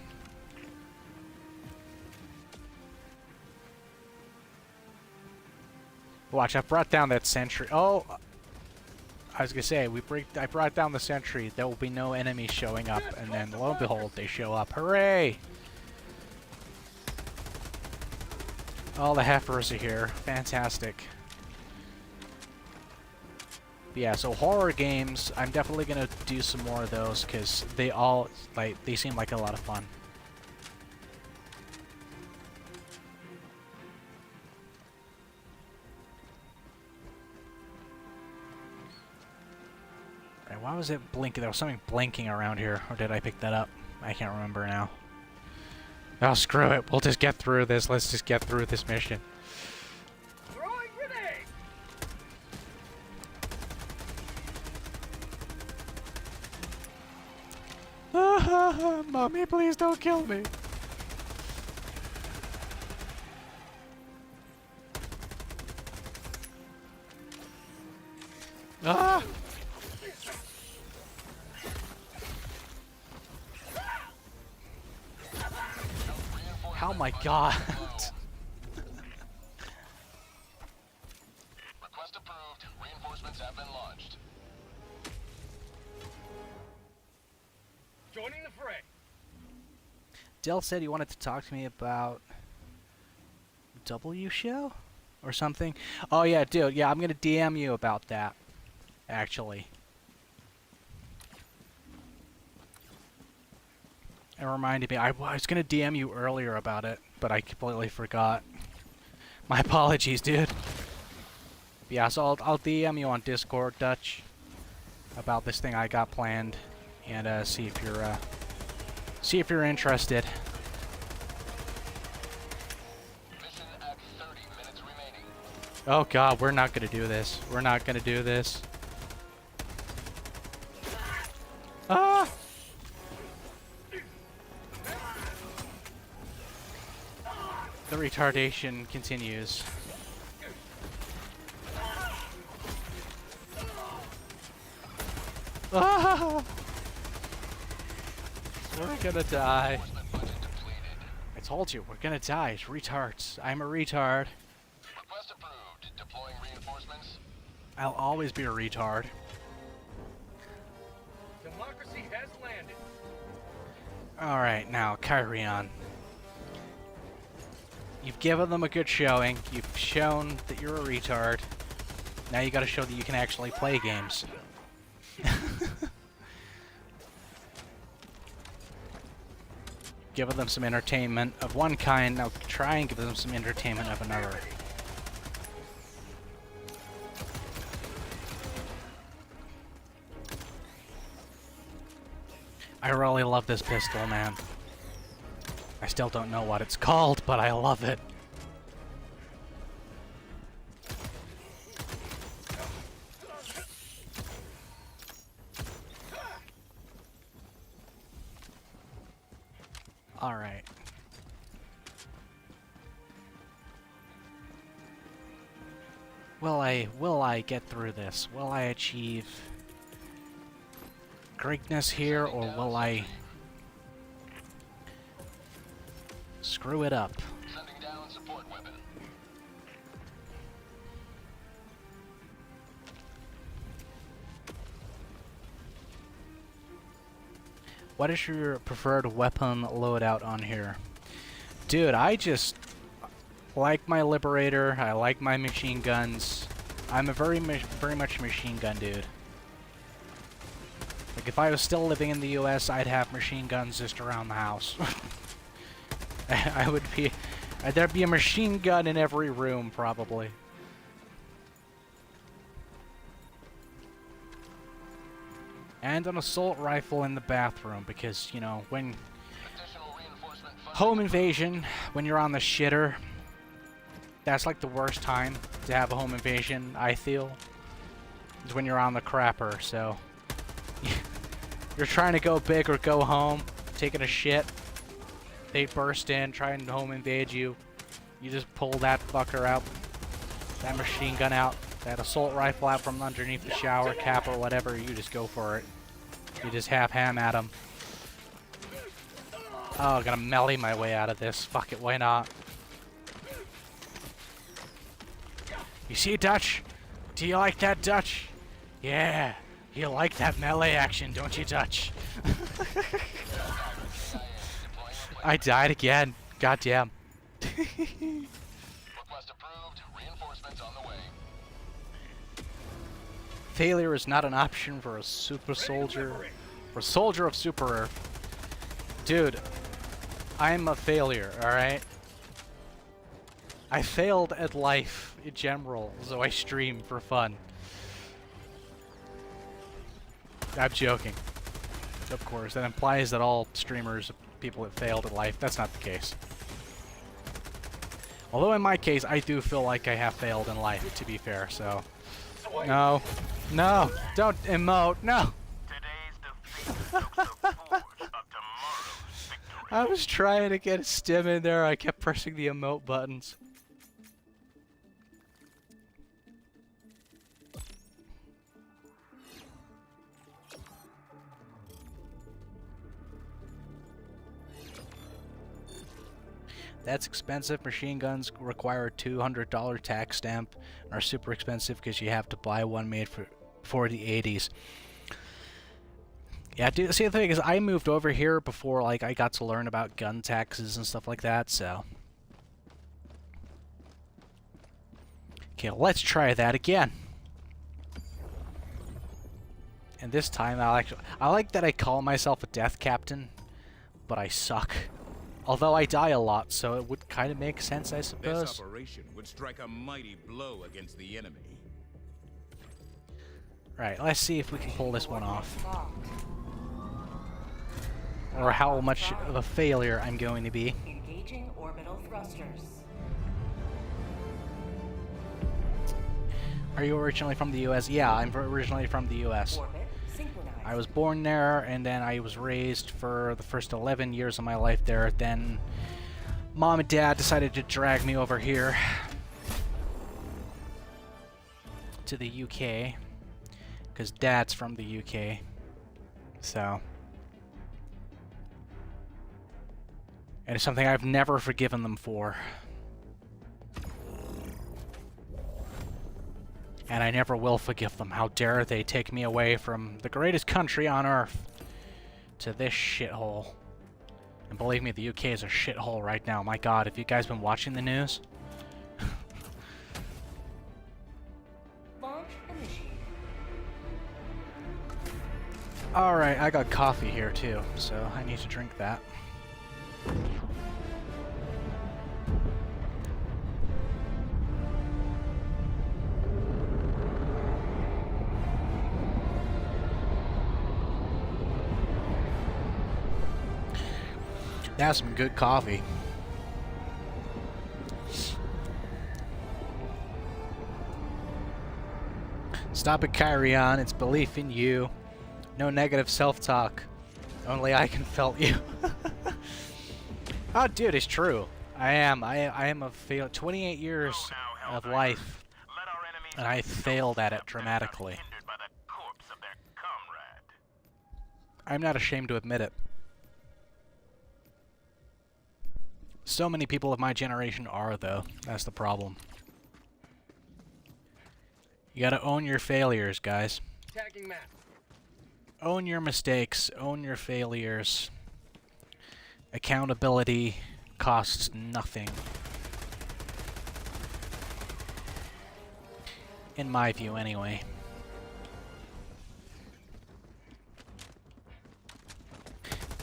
Watch, I brought down that sentry. Oh, I was gonna say, I brought down the sentry. There will be no enemies showing up, and then lo and behold, they show up. Hooray! All the heifers are here. Fantastic. But yeah, so horror games, I'm definitely gonna do some more of those because they all, like, they seem like a lot of fun. Right, why was it blinking? There was something blinking around here, or did I pick that up? I can't remember now. Oh, screw it. We'll just get through this. Let's just get through this mission. Throwing grenade. Mommy, please don't kill me. Ah! Oh my god. Request approved. Reinforcements have been launched. Joining the fray. Dell said he wanted to talk to me about W show or something. Oh yeah, dude. Yeah, I'm gonna DM you about that. Actually. It reminded me. I was gonna DM you earlier about it, but I completely forgot. My apologies, dude. Yeah, so I'll DM you on Discord, Dutch, about this thing I got planned, and see if you're interested. Mission at 30 minutes remaining. Oh god, we're not gonna do this. We're not gonna do this. Ah! The retardation continues. Ah! We're gonna die. Budget depleted. I told you, we're gonna die. It's retards. I'm a retard. Request approved. Deploying reinforcements. I'll always be a retard. Democracy has landed. Alright, now, Kyrion. You've given them a good showing. You've shown that you're a retard. Now you gotta show that you can actually play games. given them some entertainment of one kind, now try and give them some entertainment of another. I really love this pistol, man. I still don't know what it's called, but I love it. Alright. Will I get through this? Will I achieve greatness here, or will I screw it up? Sending down support weapon. What is your preferred weapon loadout on here? Dude, I just like my Liberator, I like my machine guns. I'm a very much machine gun dude. Like, if I was still living in the US, I'd have machine guns just around the house. I would be... there'd be a machine gun in every room, probably. And an assault rifle in the bathroom, because, you know, when... Home invasion, when you're on the shitter, that's like the worst time to have a home invasion, I feel. Is when you're on the crapper, so... You're trying to go big or go home, taking a shit. They burst in, try and home invade you. You just pull that fucker out, that machine gun out, that assault rifle out from underneath the shower cap or whatever. You just go for it. You just half ham at them. Oh, I'm gonna melee my way out of this. Fuck it, why not? You see, Dutch? Do you like that, Dutch? Yeah. You like that melee action, don't you, Dutch? I died again. Goddamn. Request approved. Reinforcements on the way. Failure is not an option for a super soldier. For a soldier of Super Earth. Dude, I'm a failure, alright? I failed at life in general, so I stream for fun. I'm joking. Of course, that implies that all streamers are people that failed at life. That's not the case. Although in my case, I do feel like I have failed in life, to be fair, so... No. No! Don't emote! No! Today's defeat stokes the forge of tomorrow's victory. I was trying to get a stim in there, I kept pressing the emote buttons. That's expensive. Machine guns require a $200 tax stamp and are super expensive because you have to buy one made for the 80s. Yeah, dude, see, the thing is, I moved over here before, like, I got to learn about gun taxes and stuff like that, so... Okay, let's try that again. And this time, I like that I call myself a death captain, but I suck. Although I die a lot, so it would kind of make sense, I suppose. This operation would strike a mighty blow against the enemy. Right, let's see if we can pull this one off. Or how much of a failure I'm going to be. Engaging orbital thrusters. Are you originally from the US? Yeah, I'm originally from the US. Orbit synchronized. I was born there, and then I was raised for the first 11 years of my life there. Then Mom and Dad decided to drag me over here to the UK, because Dad's from the UK. So, and it's something I've never forgiven them for. And I never will forgive them. How dare they take me away from the greatest country on Earth to this shithole. And believe me, the UK is a shithole right now. My god, have you guys been watching the news? Launch initiated. Alright, I got coffee here too, so I need to drink that. That's some good coffee. Stop it, Kyrion. It's belief in you. No negative self-talk. Only I can felt you. Oh, dude, it's true. I am a fail. 28 years of life, and I failed at it dramatically. I'm not ashamed to admit it. So many people of my generation are, though. That's the problem. You gotta own your failures, guys. Tagging map. Own your mistakes. Own your failures. Accountability costs nothing. In my view, anyway.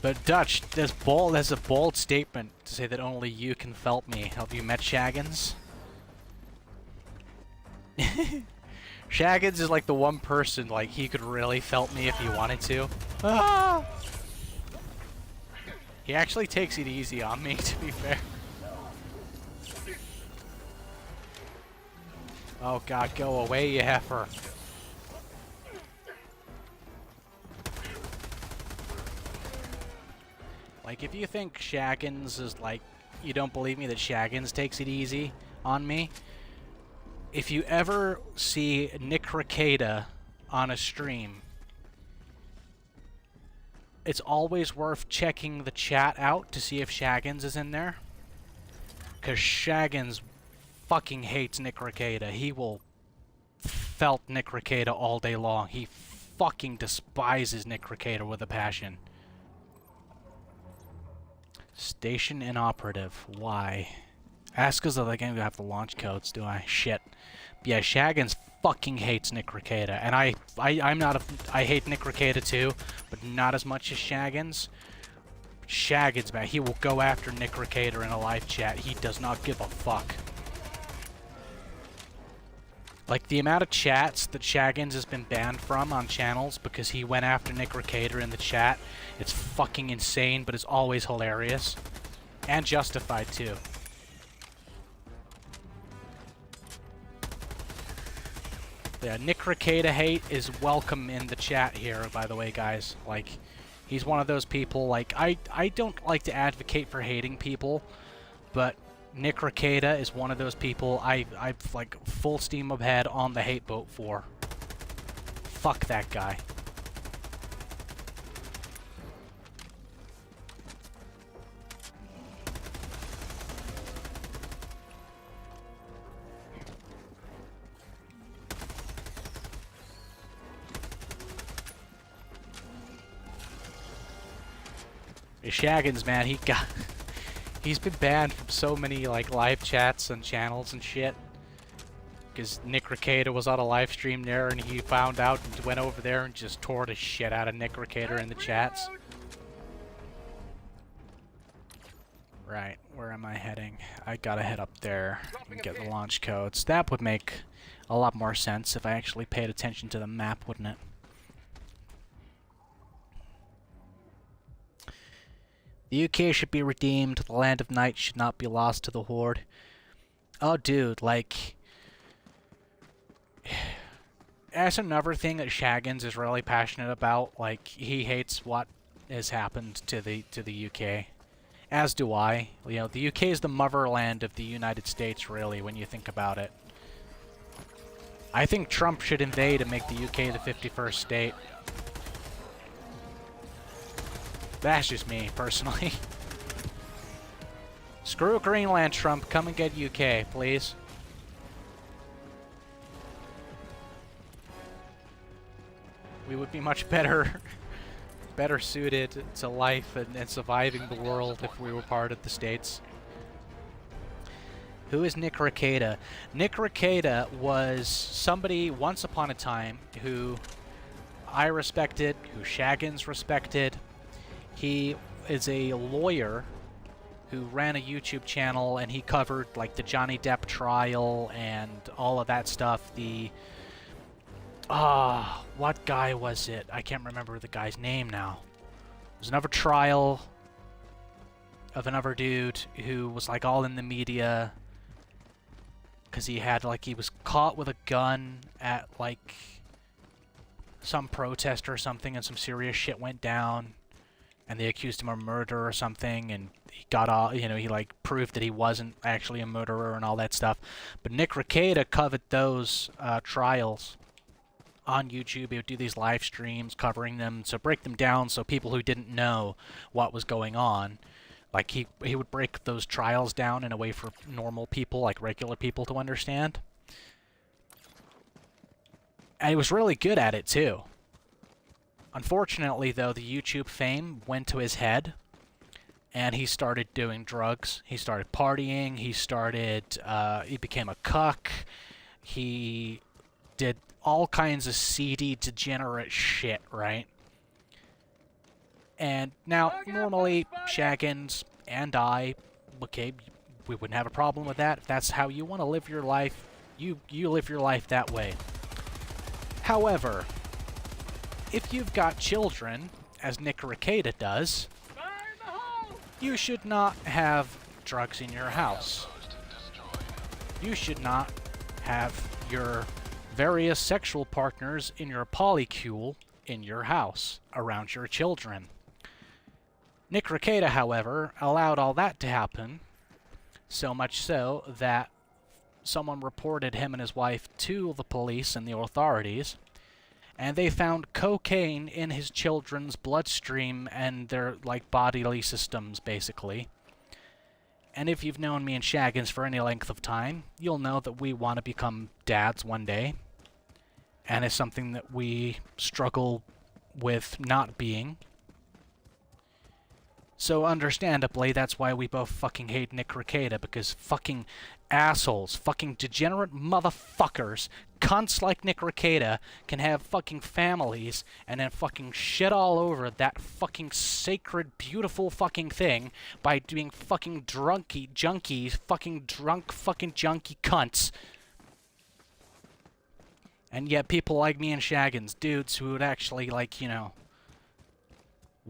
But Dutch, that's a bold statement to say that only you can felt me. Have you met Shaggins? Shaggins is like the one person, like, he could really felt me if he wanted to. Ah! He actually takes it easy on me, to be fair. Oh god, go away, you heifer. Like, if you think Shaggins is like, you don't believe me that Shaggins takes it easy on me, if you ever see Nick Ricada on a stream, it's always worth checking the chat out to see if Shaggins is in there. Because Shaggins fucking hates Nick Ricada. He will felt Nick Ricada all day long. He fucking despises Nick Ricada with a passion. Station inoperative. Why? Ask because of the game. Do I have the launch codes? Do I? Shit. But yeah, Shaggins fucking hates Nick Ricada, and I'm not a. I hate Nick Ricada too, but not as much as Shaggins. Shaggins, man, he will go after Nick Ricada in a live chat. He does not give a fuck. Like, the amount of chats that Shaggins has been banned from on channels because he went after Nick Ricada in the chat, it's fucking insane, but it's always hilarious. And justified, too. Yeah, Nick Ricada hate is welcome in the chat here, by the way, guys. Like, he's one of those people, like, I don't like to advocate for hating people, but Nick Ricada is one of those people I've like full steam ahead on the hate boat for. Fuck that guy. Shaggins, man, he's been banned from so many, like, live chats and channels and shit. Because Nick Ricada was on a live stream there, and he found out and went over there and just tore the shit out of Nick Ricada in the chats. Right, where am I heading? I gotta head up there and get the launch codes. That would make a lot more sense if I actually paid attention to the map, wouldn't it? The UK should be redeemed. The Land of Night should not be lost to the Horde. Oh, dude, like, that's another thing that Shaggins is really passionate about. Like, he hates what has happened to the UK, as do I. You know, the UK is the motherland of the United States, really, when you think about it. I think Trump should invade and make the UK the 51st state. That's just me, personally. Screw Greenland, Trump. Come and get UK, please. We would be much better suited to life and surviving the world if we were part of the States. Who is Nick Ricada? Nick Ricada was somebody once upon a time who I respected, who Shaggins respected. He is a lawyer who ran a YouTube channel, and he covered like the Johnny Depp trial and all of that stuff. What guy was it? I can't remember the guy's name now. There's another trial of another dude who was like all in the media because he was caught with a gun at like some protest or something, and some serious shit went down, and they accused him of murder or something, and he got all, he like proved that he wasn't actually a murderer and all that stuff. But Nick Rekieta covered those trials on YouTube. He would do these live streams covering them, so break them down so people who didn't know what was going on, like he would break those trials down in a way for normal people, like regular people, to understand. And he was really good at it too. Unfortunately, though, the YouTube fame went to his head, and he started doing drugs. He started partying. He became a cuck. He did all kinds of seedy, degenerate shit, right? And now, normally, Shaggins and I, okay, we wouldn't have a problem with that. If that's how you want to live your life, you live your life that way. However, if you've got children, as Nick Rekieta does, you should not have drugs in your house. You should not have your various sexual partners in your polycule in your house around your children. Nick Rekieta, however, allowed all that to happen, so much so that someone reported him and his wife to the police and the authorities, and they found cocaine in his children's bloodstream and their, like, bodily systems, basically. And if you've known me and Shaggins for any length of time, you'll know that we want to become dads one day, and it's something that we struggle with not being. So understandably, that's why we both fucking hate Nick Rekieta, because fucking assholes, fucking degenerate motherfuckers, cunts like Nick Rekieta can have fucking families and then fucking shit all over that fucking sacred, beautiful fucking thing by doing fucking junkie cunts. And yet people like me and Shaggins, dudes who would actually, like,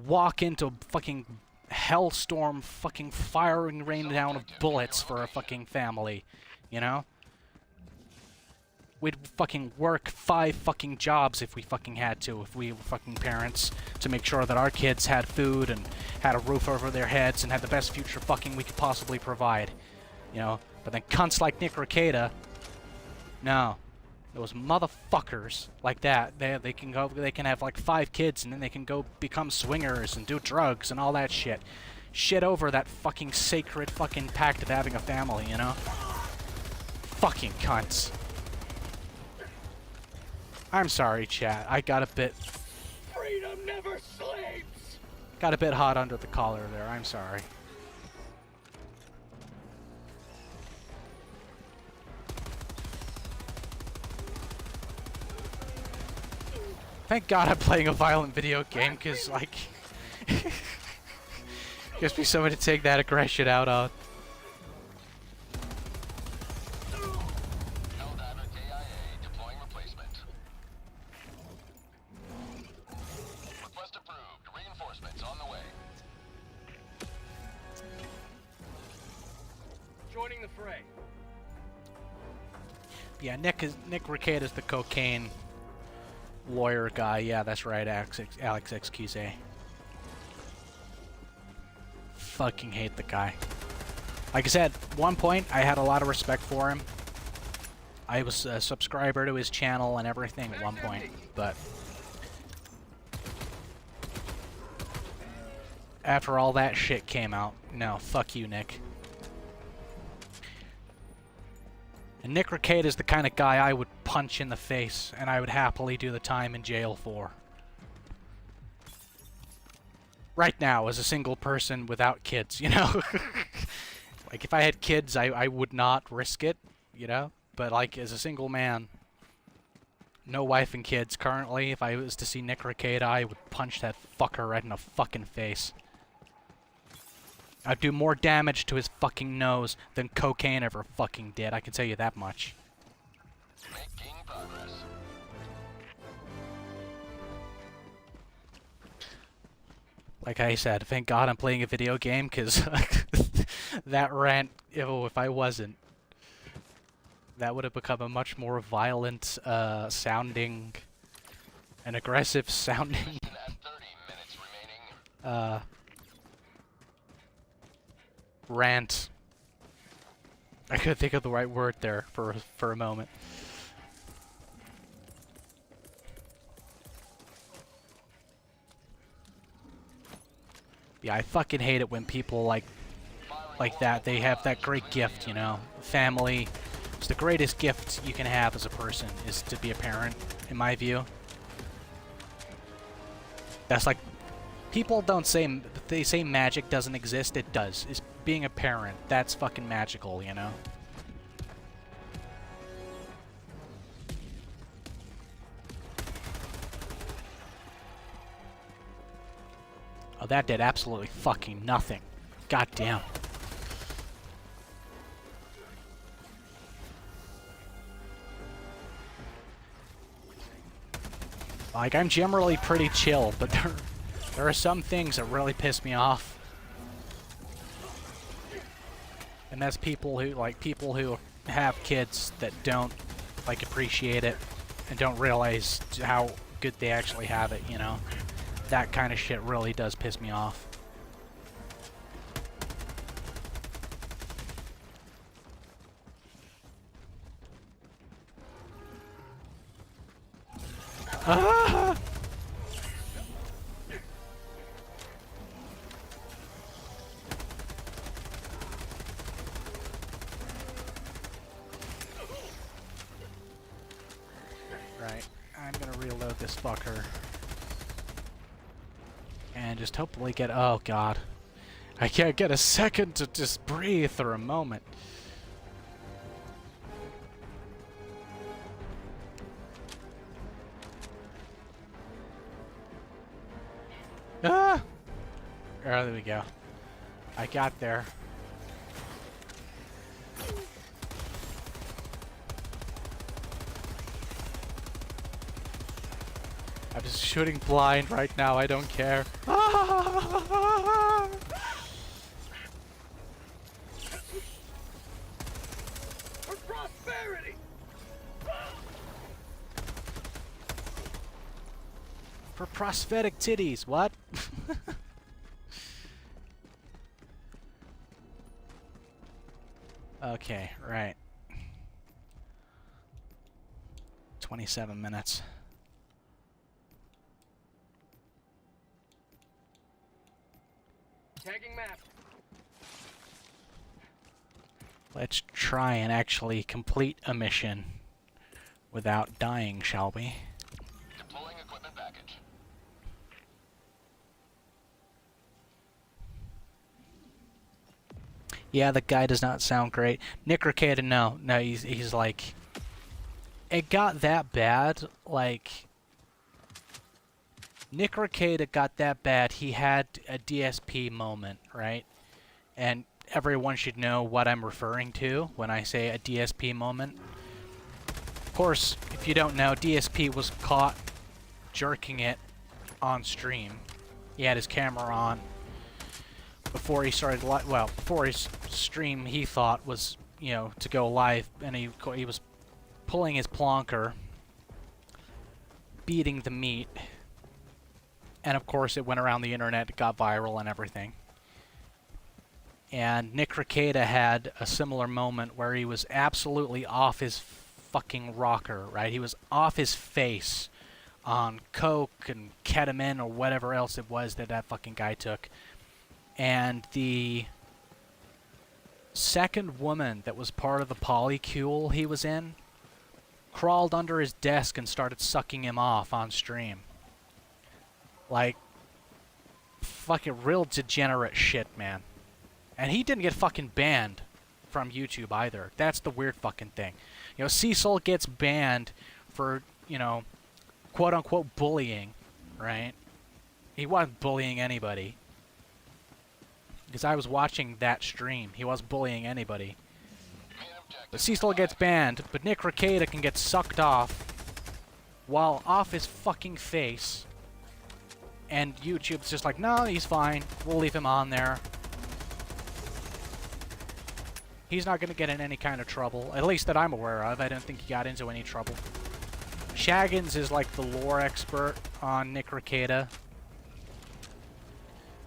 walk into fucking hellstorm, fucking firing rain down of bullets for a fucking family, We'd fucking work 5 fucking jobs if we fucking had to, if we were fucking parents, to make sure that our kids had food and had a roof over their heads and had the best future fucking we could possibly provide, But then cunts like Nick Rekieta, no. Those motherfuckers like that, they can have like 5 kids, and then they can go become swingers and do drugs and all that shit. Shit over that fucking sacred fucking pact of having a family, Fucking cunts. I'm sorry, chat. I got a bit... Freedom never sleeps! Got a bit hot under the collar there. I'm sorry. Thank God I'm playing a violent video game, because, like... gives me someone to take that aggression out on. Helldiver KIA deploying replacement. Request approved. Reinforcements on the way. Joining the fray. Yeah, Nick Rekieta is the cocaine lawyer guy. Yeah, that's right, Alex XQZ. Fucking hate the guy. Like I said, at one point, I had a lot of respect for him. I was a subscriber to his channel and everything at one point, but after all that shit came out, no, fuck you, Nick. And Nick Rekieta is the kind of guy I would punch in the face, and I would happily do the time in jail for. Right now, as a single person without kids, Like, if I had kids, I would not risk it, But, like, as a single man, no wife and kids currently, if I was to see Nick Rekieta, I would punch that fucker right in the fucking face. I'd do more damage to his fucking nose than cocaine ever fucking did. I can tell you that much. Making progress. Like I said, thank God I'm playing a video game, because that rant, if I wasn't, that would have become a much more violent sounding and aggressive sounding Mission at 30 minutes remaining. rant. I couldn't think of the right word there for a moment. Yeah, I fucking hate it when people like that. They have that great gift, you know, family. It's the greatest gift you can have as a person is to be a parent, in my view. That's like, people don't say, they say magic doesn't exist. It does. It's being a parent. That's fucking magical, you know? Oh, that did absolutely fucking nothing. God damn. Like, I'm generally pretty chill, but there are some things that really piss me off. And that's people who have kids that don't, like, appreciate it and don't realize how good they actually have it, you know? That kind of shit really does piss me off. Ah! Right, I'm gonna reload this fucker. And just hopefully get... Oh, God. I can't get a second to just breathe for a moment. Ah! Oh, there we go. I got there. I'm just shooting blind right now. I don't care. For prosperity! For prosthetic titties, what? Okay, right. 27 minutes. Tagging map. Let's try and actually complete a mission without dying, shall we? Deploying equipment package. Yeah, the guy does not sound great. Nick Ricada, no, he's like, it got that bad. Like, Nick Ricada got that bad. He had a DSP moment, right? And everyone should know what I'm referring to when I say a DSP moment. Of course, if you don't know, DSP was caught jerking it on stream. He had his camera on before he started before his stream he thought was, you know, to go live, and he was pulling his plonker, beating the meat, and of course it went around the internet, it got viral and everything. And Nick Ricada had a similar moment where he was absolutely off his fucking rocker, right? He was off his face on coke and ketamine or whatever else it was that fucking guy took. And the second woman that was part of the polycule he was in crawled under his desk and started sucking him off on stream. Like, fucking real degenerate shit, man. And he didn't get fucking banned from YouTube either. That's the weird fucking thing. You know, Cecil gets banned for, you know, quote-unquote bullying, right? He wasn't bullying anybody. Because I was watching that stream. He wasn't bullying anybody. But Cecil gets banned, but Nick Rekieta can get sucked off while off his fucking face. And YouTube's just like, no, he's fine. We'll leave him on there. He's not going to get in any kind of trouble, at least that I'm aware of. I don't think he got into any trouble. Shaggins is like the lore expert on Nick Rekieta.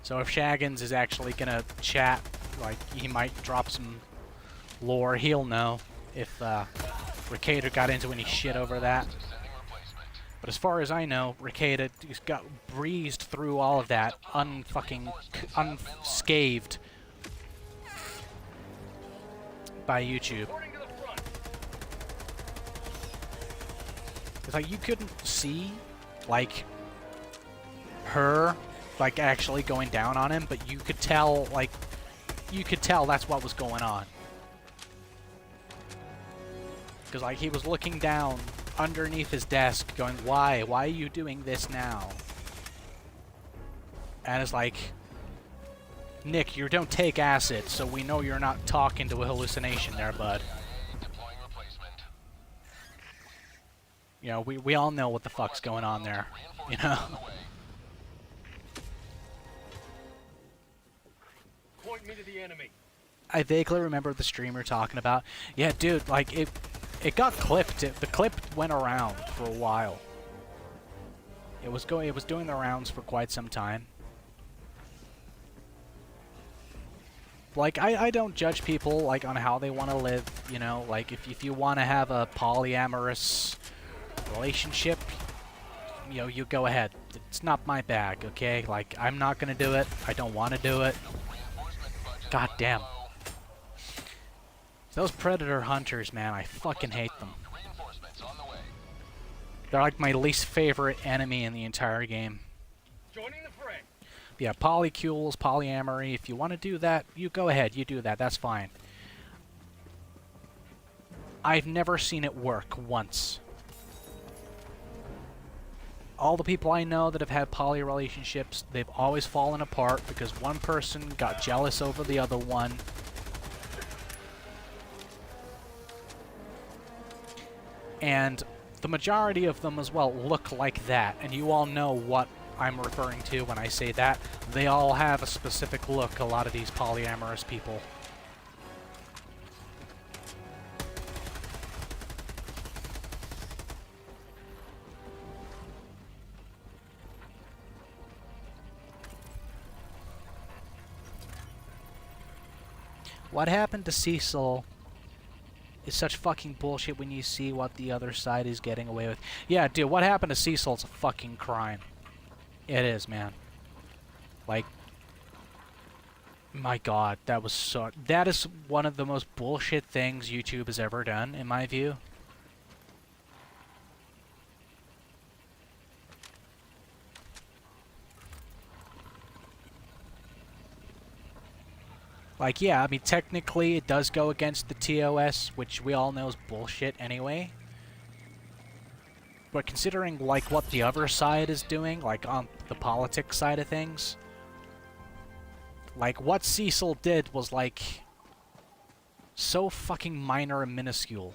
So if Shaggins is actually going to chat, like, he might drop some lore. He'll know if Rekieta got into any shit over that. But as far as I know, Rekieta just got breezed through all of that unscathed by YouTube. It's like you couldn't see, like, her, like, actually going down on him, but you could tell, like, that's what was going on. Because, like, he was looking down underneath his desk going, why? Why are you doing this now? And it's like, Nick, you don't take acid, so we know you're not talking to a hallucination there, bud. You know, we all know what the fuck's going on there, you know? Point me to the enemy. I vaguely remember the streamer talking about, yeah, dude, like, it got clipped. The clip went around for a while. It was doing the rounds for quite some time. Like, I don't judge people, like, on how they want to live, you know? Like, if you want to have a polyamorous relationship, you know, you go ahead. It's not my bag, okay? Like, I'm not gonna do it. I don't want to do it. God damn. Those predator hunters, man, I fucking hate them. They're like my least favorite enemy in the entire game. Joining the fray. Yeah, polycules, polyamory, if you want to do that, you go ahead, you do that, that's fine. I've never seen it work once. All the people I know that have had poly relationships, they've always fallen apart because one person got jealous over the other one. And the majority of them as well look like that, and you all know what I'm referring to when I say that. They all have a specific look, a lot of these polyamorous people. What happened to Cecil is such fucking bullshit when you see what the other side is getting away with. Yeah, dude, what happened to Cecil is a fucking crime. It is, man. Like, my god, that was so... That is one of the most bullshit things YouTube has ever done, in my view. Like, yeah, I mean, technically it does go against the TOS, which we all know is bullshit anyway. But considering, like, what the other side is doing, like, on the politics side of things, like, what Cecil did was, like, so fucking minor and minuscule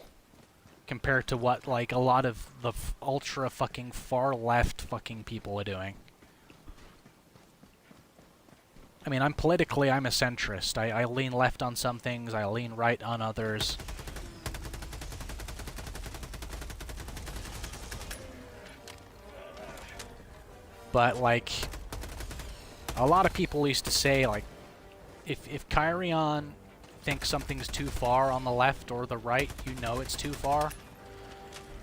compared to what, like, a lot of the ultra fucking far left fucking people are doing. I mean, I'm a centrist. I lean left on some things, I lean right on others. But, like, a lot of people used to say, like, if Kyrion thinks something's too far on the left or the right, you know it's too far.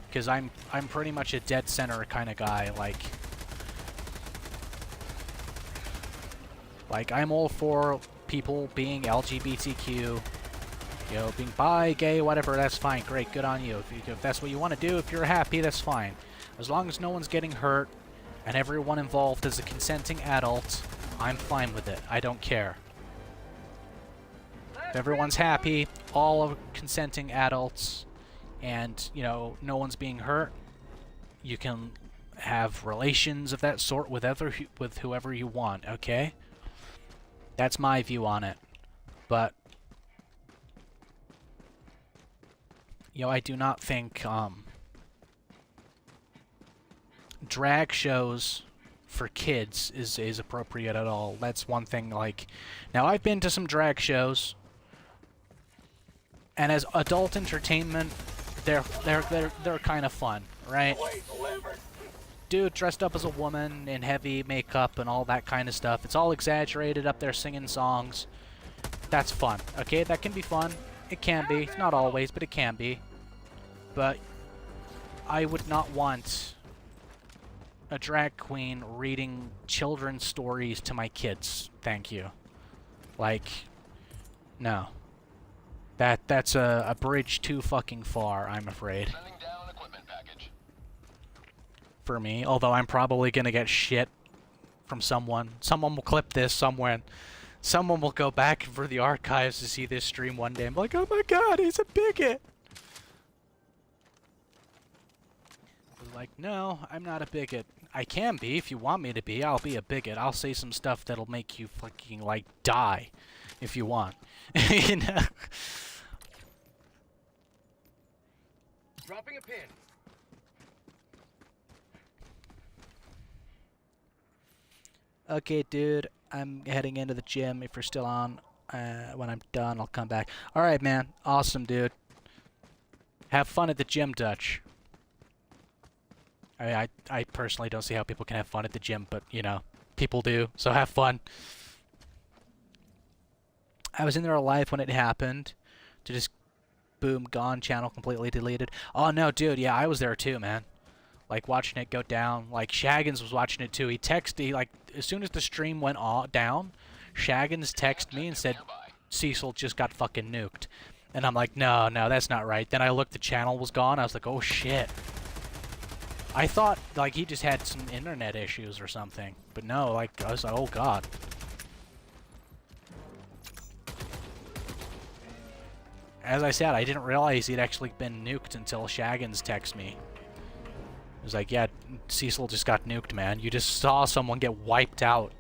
Because I'm pretty much a dead center kind of guy, Like, I'm all for people being LGBTQ, you know, being bi, gay, whatever, that's fine, great, good on you. If that's what you want to do, if you're happy, that's fine. As long as no one's getting hurt, and everyone involved is a consenting adult, I'm fine with it. I don't care. If everyone's happy, all of consenting adults, and, you know, no one's being hurt, you can have relations of that sort with whoever you want, okay? That's my view on it. But, you know, I do not think, drag shows for kids is appropriate at all. That's one thing, like... Now, I've been to some drag shows, and as adult entertainment, they're kind of fun, right? Dude dressed up as a woman in heavy makeup and all that kind of stuff. It's all exaggerated up there singing songs. That's fun, okay? That can be fun. It can be. It's not always, but it can be. But I would not want a drag queen reading children's stories to my kids. Thank you. Like, no. That's a bridge too fucking far, I'm afraid. Sending down equipment package. For me, although I'm probably gonna get shit from someone. Someone will clip this somewhere. Someone will go back for the archives to see this stream one day and be like, oh my god, he's a bigot! Like, no, I'm not a bigot. I can be, if you want me to be. I'll be a bigot. I'll say some stuff that'll make you fucking, like, die. If you want. You know? Dropping a pin. Okay, dude. I'm heading into the gym. If you're still on, when I'm done, I'll come back. Alright, man. Awesome, dude. Have fun at the gym, Dutch. I personally don't see how people can have fun at the gym, but, you know, people do, so have fun. I was in there alive when it happened. To just, boom, gone, channel completely deleted. Oh, no, dude, yeah, I was there too, man. Like, watching it go down. Like, Shaggins was watching it too. He texted, like, as soon as the stream went down, Shaggins texted me and said, Cecil just got fucking nuked. And I'm like, no, that's not right. Then I looked, the channel was gone. I was like, oh, shit. I thought, like, he just had some internet issues or something. But no, like, I was like, oh, God. As I said, I didn't realize he'd actually been nuked until Shaggins texted me. It was like, yeah, Cecil just got nuked, man. You just saw someone get wiped out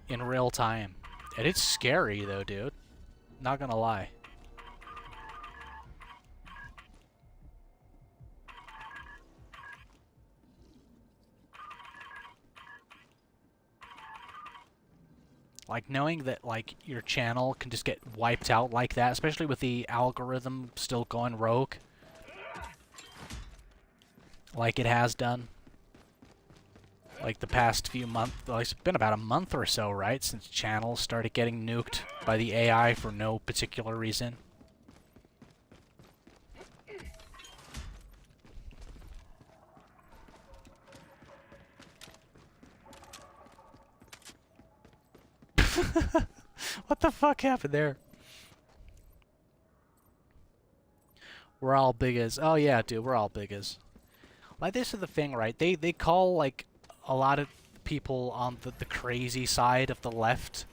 in real time. And it's scary, though, dude. Not gonna lie. Like, knowing that, like, your channel can just get wiped out like that, especially with the algorithm still going rogue. Like it has done. Like, the past few months, well, it's been about a month or so, right? Since channels started getting nuked by the AI for no particular reason. What the fuck happened there? We're all biggas. Oh yeah, dude, we're all biggas. Like, this is the thing, right? They call, like, a lot of people on the crazy side of the left,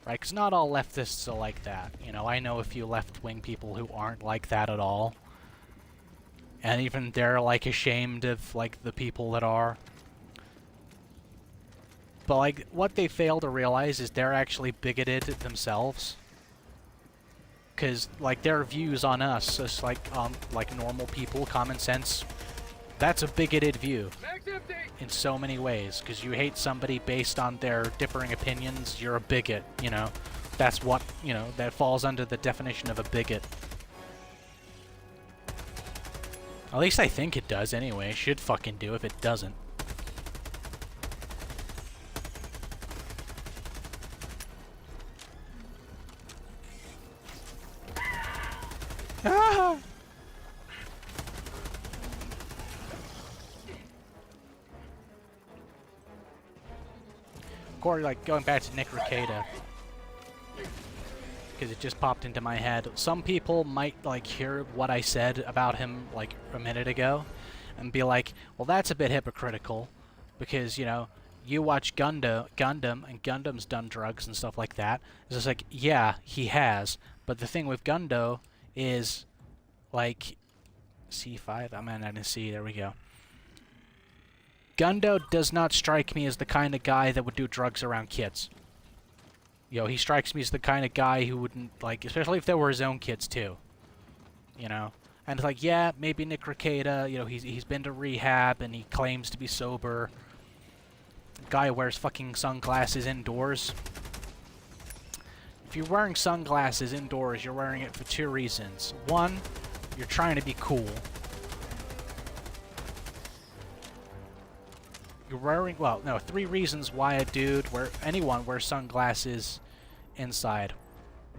right? Because not all leftists are like that. You know, I know a few left-wing people who aren't like that at all. And even they're, like, ashamed of, like, the people that are. But, like, what they fail to realize is they're actually bigoted themselves. Because, like, their views on us, just like normal people, common sense, that's a bigoted view. In so many ways. Because you hate somebody based on their differing opinions, you're a bigot, you know. That's what, you know, that falls under the definition of a bigot. At least I think it does anyway. Should fucking do if it doesn't. Ah! Or, like, going back to Nick Rekieta, because it just popped into my head. Some people might, like, hear what I said about him, like, a minute ago, and be like, well, that's a bit hypocritical, because, you know, you watch Gundam, and Gundam's done drugs and stuff like that. It's just like, yeah, he has, but the thing with Gundo is, like, C5? I'm in a C, there we go. Gundo does not strike me as the kind of guy that would do drugs around kids. You know, he strikes me as the kind of guy who wouldn't, like, especially if they were his own kids, too. You know? And it's like, yeah, maybe Nick Rekieta, you know, he's been to rehab and he claims to be sober. Guy wears fucking sunglasses indoors. If you're wearing sunglasses indoors, you're wearing it for two reasons. One, you're trying to be cool. You're wearing, well, no, three reasons why anyone wears sunglasses inside.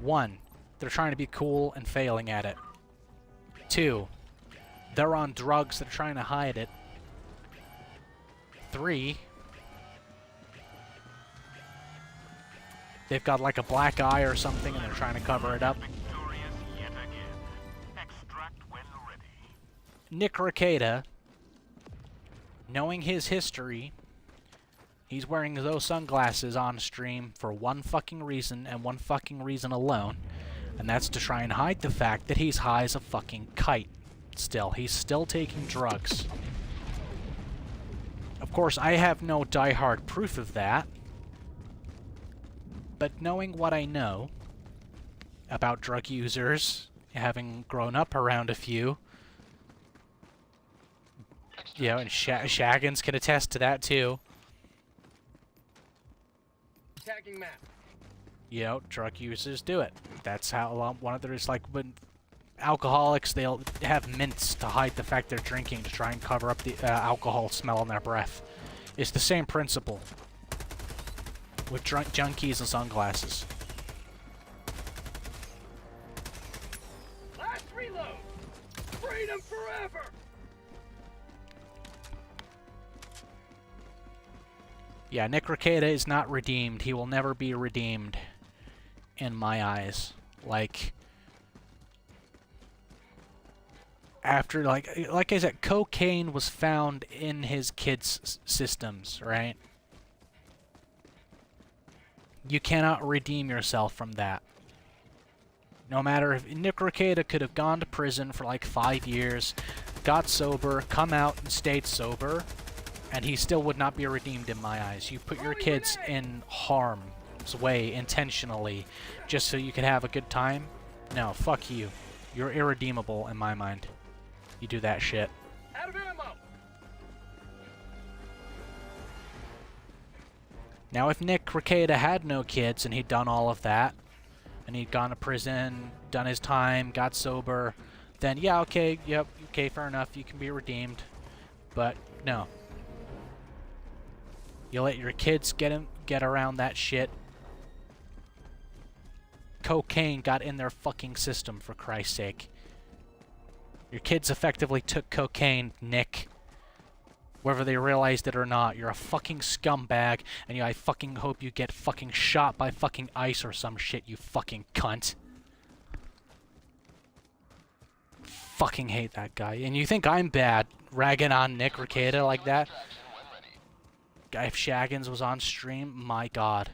One, they're trying to be cool and failing at it. Two, they're on drugs, they're trying to hide it. Three, they've got like a black eye or something and they're trying to cover it up. Victorious yet again. Extract when ready. Nick Rekieta, knowing his history, he's wearing those sunglasses on stream for one fucking reason and one fucking reason alone, and that's to try and hide the fact that he's high as a fucking kite. Still, he's still taking drugs. Of course, I have no diehard proof of that, but knowing what I know about drug users, having grown up around a few, you know, and Shaggins can attest to that too. Tagging map. You know, drug users do it. That's how one of there's like when alcoholics, they'll have mints to hide the fact they're drinking to try and cover up the alcohol smell in their breath. It's the same principle with drunk junkies and sunglasses. Last reload. Freedom forever. Yeah, Nick Rekieta is not redeemed. He will never be redeemed in my eyes. Like, after, like I said, cocaine was found in his kids' systems, right? You cannot redeem yourself from that. No matter if Nick Rekieta could have gone to prison for like 5 years, got sober, come out and stayed sober, and he still would not be redeemed in my eyes. You put your kids in harm's way intentionally just so you can have a good time? No, fuck you. You're irredeemable in my mind. You do that shit. Out of ammo. Now, if Nick Rekieta had no kids and he'd done all of that, and he'd gone to prison, done his time, got sober, then yeah, okay, yep, okay, fair enough, you can be redeemed. But no. You let your kids get around that shit. Cocaine got in their fucking system, for Christ's sake. Your kids effectively took cocaine, Nick. Whether they realized it or not, you're a fucking scumbag, and I fucking hope you get fucking shot by fucking ice or some shit, you fucking cunt. Fucking hate that guy. And you think I'm bad, ragging on Nick Rekieta like that? If Shaggins was on stream, my god.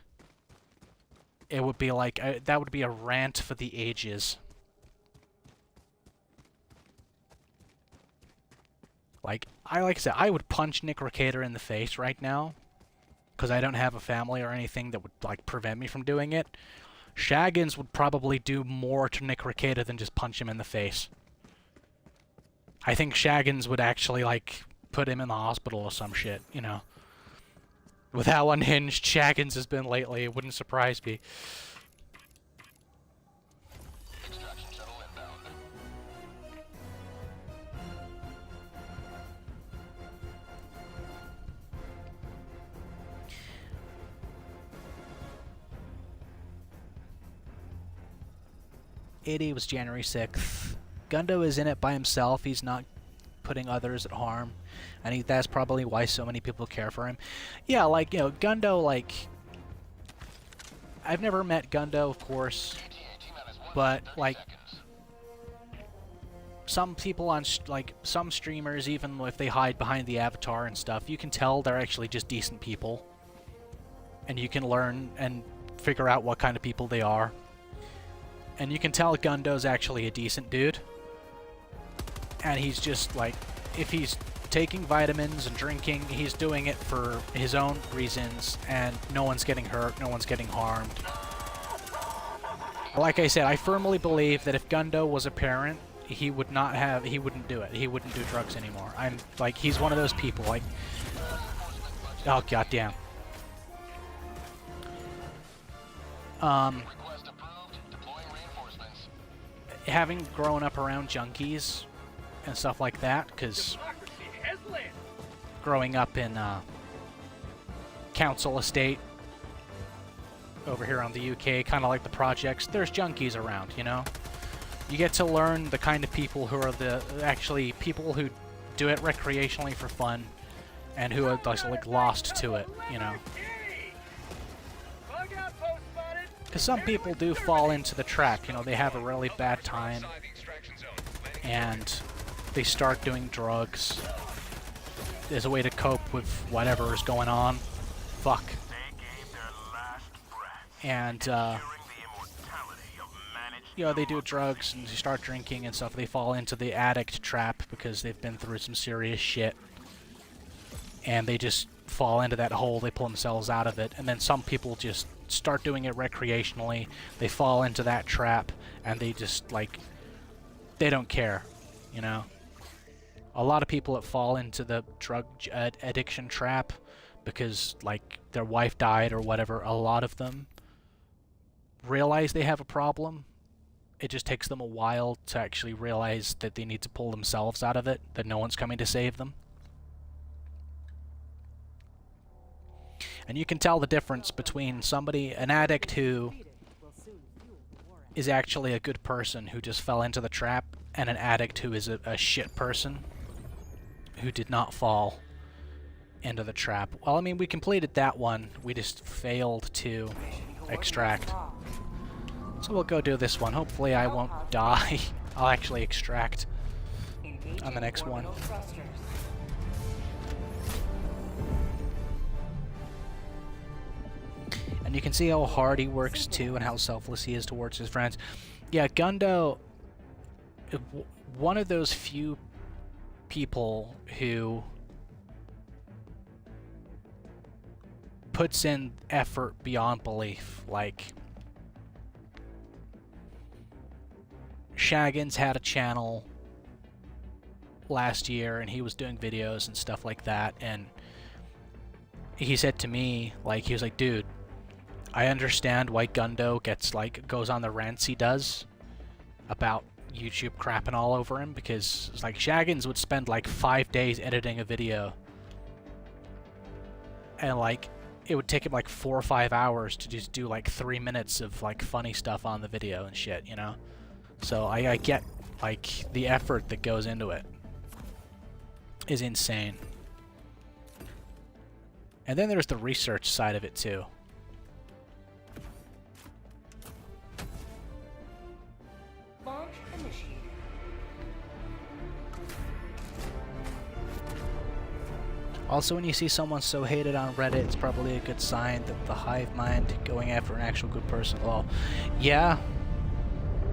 It would be like, that would be a rant for the ages. Like I said, I would punch Nick Rekieta in the face right now, because I don't have a family or anything that would, like, prevent me from doing it. Shaggins would probably do more to Nick Rekieta than just punch him in the face. I think Shaggins would actually, like, put him in the hospital or some shit, you know. With how unhinged Shaggins has been lately, it wouldn't surprise me. Extraction shuttle inbound. '80 was January 6th. Gundo is in it by himself. He's not putting others at harm. And that's probably why so many people care for him. Yeah, like, you know, Gundo, like... I've never met Gundo, of course. But, like... Some people on, like, some streamers, even if they hide behind the avatar and stuff, you can tell they're actually just decent people. And you can learn and figure out what kind of people they are. And you can tell Gundo's actually a decent dude. And he's just, like, if he's taking vitamins and drinking, he's doing it for his own reasons, and no one's getting hurt, no one's getting harmed. Like I said, I firmly believe that if Gundo was a parent, he wouldn't do it. He wouldn't do drugs anymore. I'm like, he's one of those people, like, oh goddamn. Request approved. Deploying reinforcements. Having grown up around junkies and stuff like that, because Democracy has landed. growing up in Council Estate over here on the UK, kind of like the projects, there's junkies around, you know? You get to learn the kind of people who are actually people who do it recreationally for fun and who are just, like, lost to it, you know? Bug outpost spotted. Because some people do fall into the trap, you know, they have a really bad time and they start doing drugs as a way to cope with whatever is going on. Fuck. They gave their last breath, And, ensuring the immortality of managed you know, they do drugs and they start drinking and stuff. They fall into the addict trap because they've been through some serious shit. And they just fall into that hole, they pull themselves out of it. And then some people just start doing it recreationally, they fall into that trap, and they just, like, they don't care, you know? A lot of people that fall into the drug addiction trap because, like, their wife died or whatever, a lot of them realize they have a problem. It just takes them a while to actually realize that they need to pull themselves out of it, that no one's coming to save them. And you can tell the difference between an addict who is actually a good person who just fell into the trap, and an addict who is a shit person who did not fall into the trap. Well, I mean, we completed that one. We just failed to extract. So we'll go do this one. Hopefully I won't die. I'll actually extract on the next one. And you can see how hard he works too and how selfless he is towards his friends. Yeah, Gundo, one of those few people who puts in effort beyond belief. Like, Shaggins had a channel last year and he was doing videos and stuff like that, and he said to me, like, he was like, dude, I understand why Gundo goes on the rants he does about YouTube crapping all over him, because it's like Shaggins would spend like 5 days editing a video and like it would take him like 4 or 5 hours to just do like 3 minutes of like funny stuff on the video and shit, you know? So I get like the effort that goes into it is insane. And then there's the research side of it too. Launch initiated. Also, when you see someone so hated on Reddit, it's probably a good sign that the hive mind going after an actual good person. Well, yeah.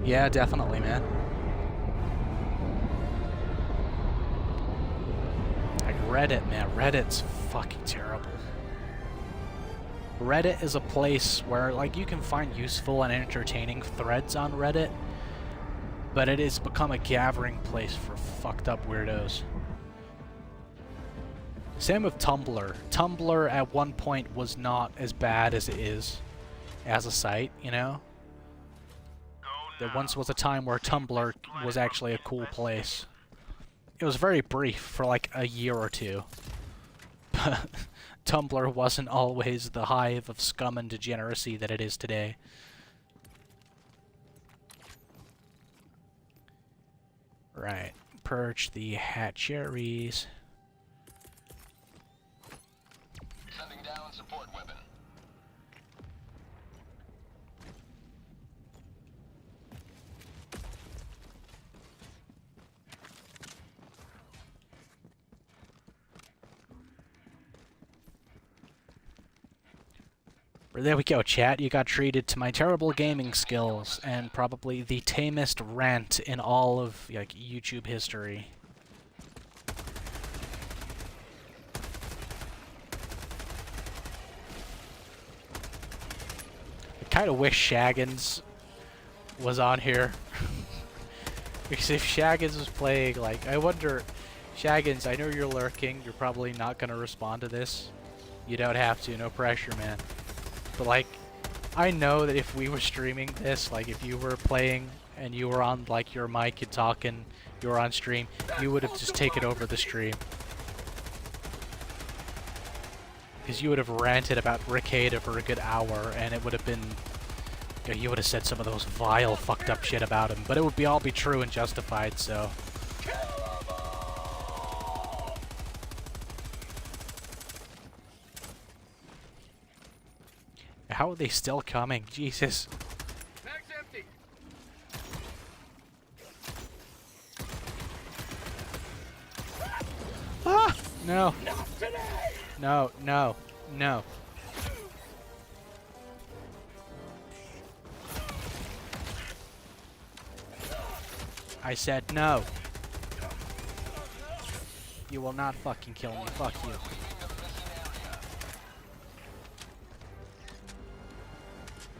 Yeah, definitely, man. Like Reddit, man. Reddit's fucking terrible. Reddit is a place where, like, you can find useful and entertaining threads on Reddit, but it has become a gathering place for fucked up weirdos. Same with Tumblr. Tumblr at one point was not as bad as it is as a site, you know? There once was a time where Tumblr was actually a cool place. It was very brief for like a year or two. But Tumblr wasn't always the hive of scum and degeneracy that it is today. Right. Purge the hatcheries. Sending down support weapon. There we go, chat. You got treated to my terrible gaming skills and probably the tamest rant in all of like YouTube history. I kind of wish Shaggins was on here. Because if Shaggins was playing, like, I wonder, Shaggins, I know you're lurking, you're probably not gonna respond to this. You don't have to, no pressure, man. But like, I know that if we were streaming this, like if you were playing and you were on like your mic and talking, you were on stream, you would have just taken over the stream. Because you would have ranted about Ricada for a good hour, and it would have been, you would have said some of those vile, fucked up shit about him. But it would be all be true and justified, so. How are they still coming? Jesus. Mag's empty. Ah! No. No, no, no. I said no. You will not fucking kill me. Fuck you.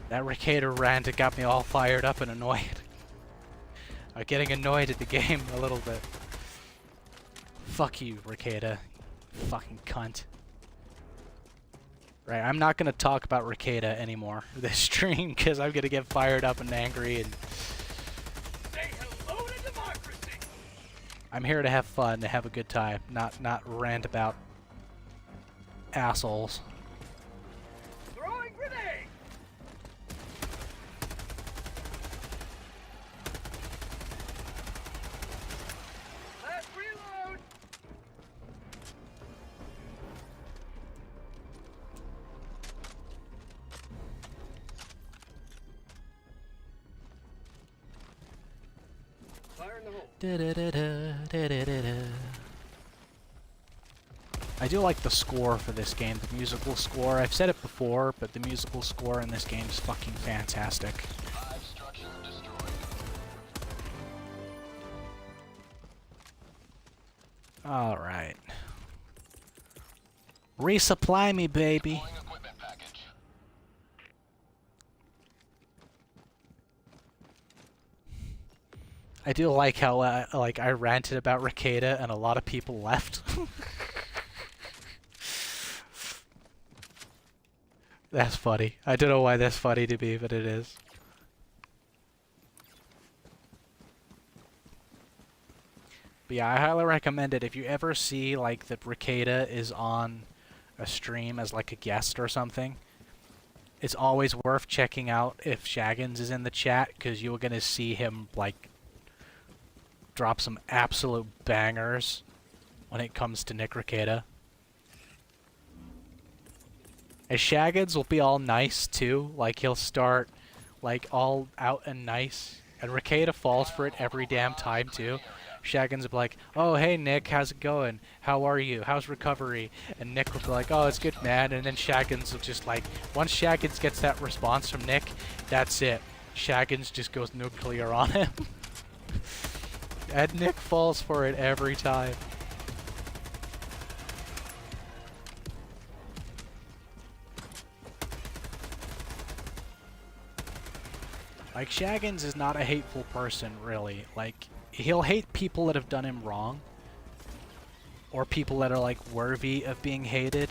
That Ricada rant, it got me all fired up and annoyed. I'm getting annoyed at the game a little bit. Fuck you, Ricada. Fucking cunt. Right, I'm not gonna talk about Ricada anymore this stream because I'm gonna get fired up and angry, and Say hello to democracy. I'm here to have fun, to have a good time, not rant about assholes. Throwing grenade. Last reload. Fire in the hole. I do like the score for this game, the musical score. I've said it before, but the musical score in this game is fucking fantastic. Live structure destroyed. Alright. Resupply me, baby. Deploying equipment package. I do like how, like, I ranted about Ricada and a lot of people left. That's funny. I don't know why that's funny to me, but it is. But yeah, I highly recommend it. If you ever see, like, that Ricada is on a stream as, like, a guest or something, it's always worth checking out if Shaggins is in the chat, because you're gonna see him, like, drop some absolute bangers when it comes to Nick Ricada. And Shaggins will be all nice too, like he'll start like all out and nice, and Ricada falls for it every damn time too. Shaggins will be like, "Oh hey Nick, how's it going? How are you? How's recovery?" And Nick will be like, "Oh, it's good, man." And then Shaggins will just like, once Shaggins gets that response from Nick, that's it. Shaggins just goes nuclear on him. And Nick falls for it every time. Like, Shaggins is not a hateful person, really. Like, he'll hate people that have done him wrong. Or people that are, like, worthy of being hated.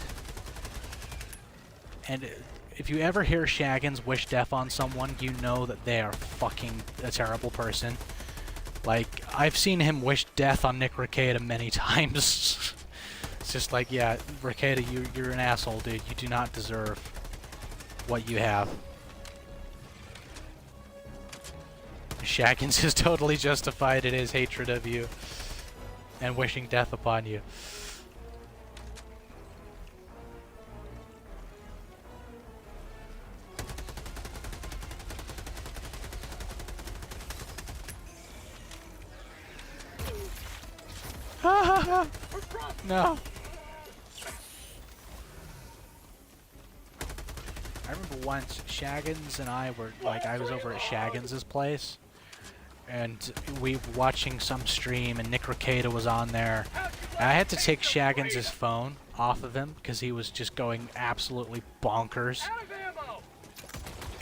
And if you ever hear Shaggins wish death on someone, you know that they are fucking a terrible person. Like, I've seen him wish death on Nick Ricada many times. It's just like, yeah, Ricada, you're an asshole, dude. You do not deserve what you have. Shaggins is totally justified in his hatred of you and wishing death upon you. No. I remember once Shaggins and I were like, I was over at Shaggins's place, and we were watching some stream, and Nick Ricada was on there. And I had to take Shaggins's phone off of him because he was just going absolutely bonkers. Out of ammo.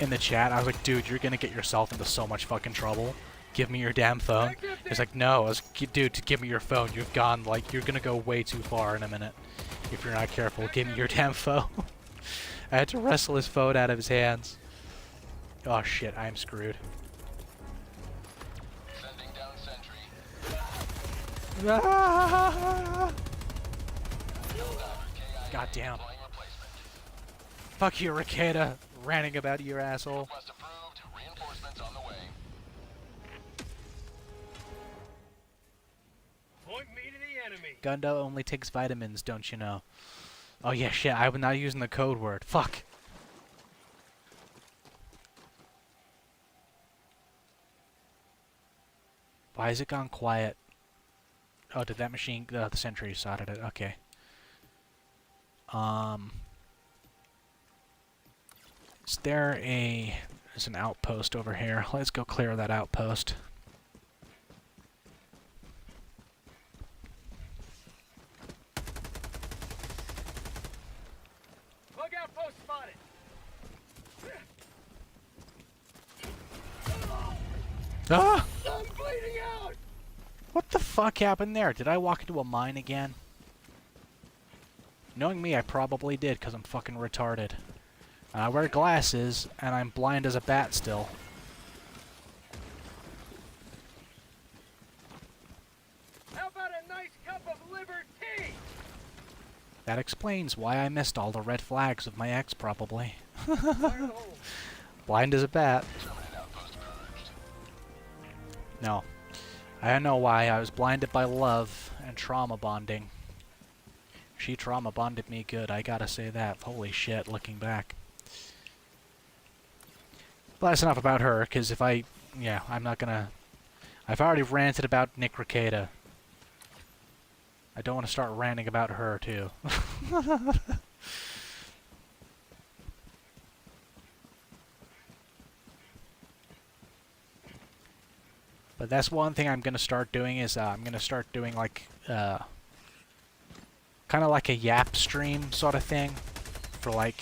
in the chat. I was like, dude, you're gonna get yourself into so much fucking trouble. Give me your damn phone. He's like, no. I was like, dude, give me your phone. You've gone, like, you're gonna go way too far in a minute. If you're not careful, give me your damn phone. I had to wrestle his phone out of his hands. Oh shit, I'm screwed. Sending down sentry. Ah! God damn. Deploying replacement. Fuck you, Ricada. Ranting about you, asshole. Request approved. Reinforcements on the way. Point me to the enemy. Gundo only takes vitamins, don't you know? Oh yeah, shit, I was not using the code word. Fuck. Why has it gone quiet? Oh, did that machine... the sentry sodded it. Okay. Is there a... There's an outpost over here. Let's go clear that outpost. Bug outpost spotted. Ah! I'm bleeding out. What the fuck happened there? Did I walk into a mine again? Knowing me, I probably did, because I'm fucking retarded. And I wear glasses, and I'm blind as a bat still. How about a nice cup of liver tea? That explains why I missed all the red flags of my ex, probably. Fire the hole. Blind as a bat. Permanent outpost purged. No. I don't know why. I was blinded by love and trauma bonding. She trauma bonded me good, I gotta say that. Holy shit, looking back. But that's enough about her, because if I... Yeah, I'm not gonna... I've already ranted about Nick Ricada. I don't want to start ranting about her, too. But that's one thing I'm gonna start doing is I'm gonna start doing like kind of like a yap stream sort of thing for like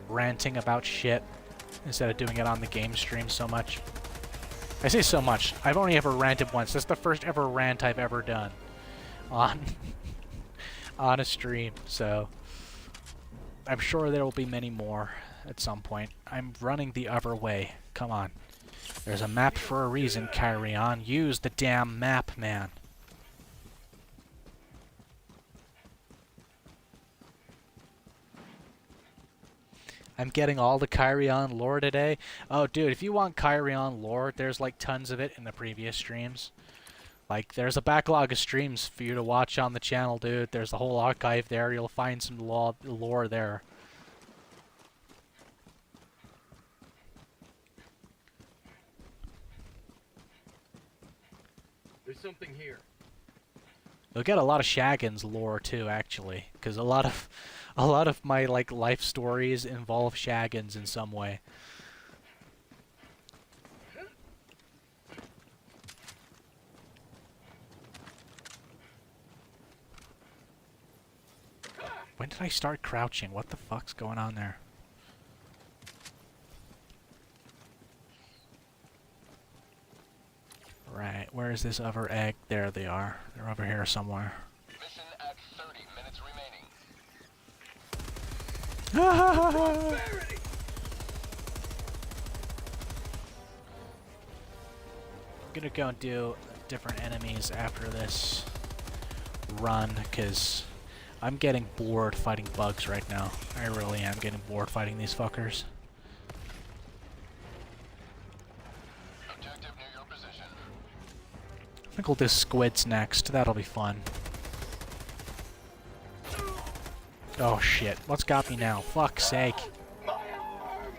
ranting about shit instead of doing it on the game stream so much. I say so much. I've only ever ranted once. That's the first ever rant I've ever done on on a stream. So I'm sure there will be many more at some point. I'm running the other way. Come on. There's a map for a reason, Kyrion. Use the damn map, man. I'm getting all the Kyrion lore today. Oh, dude, if you want Kyrion lore, there's like tons of it in the previous streams. Like, there's a backlog of streams for you to watch on the channel, dude. There's a whole archive there. You'll find some lore there. There's something here. You'll get a lot of Shaggins lore too, actually, because a lot of my like life stories involve Shaggins in some way. When did I start crouching? What the fuck's going on there? Right, where is this other egg? There they are. They're over here somewhere. Mission at 30 minutes remaining. Prosperity! I'm gonna go and do different enemies after this run, because I'm getting bored fighting bugs right now. I really am getting bored fighting these fuckers. Objective near your position. I think we'll do squids next. That'll be fun. Oh shit. What's got me now? Fuck's sake. My arm!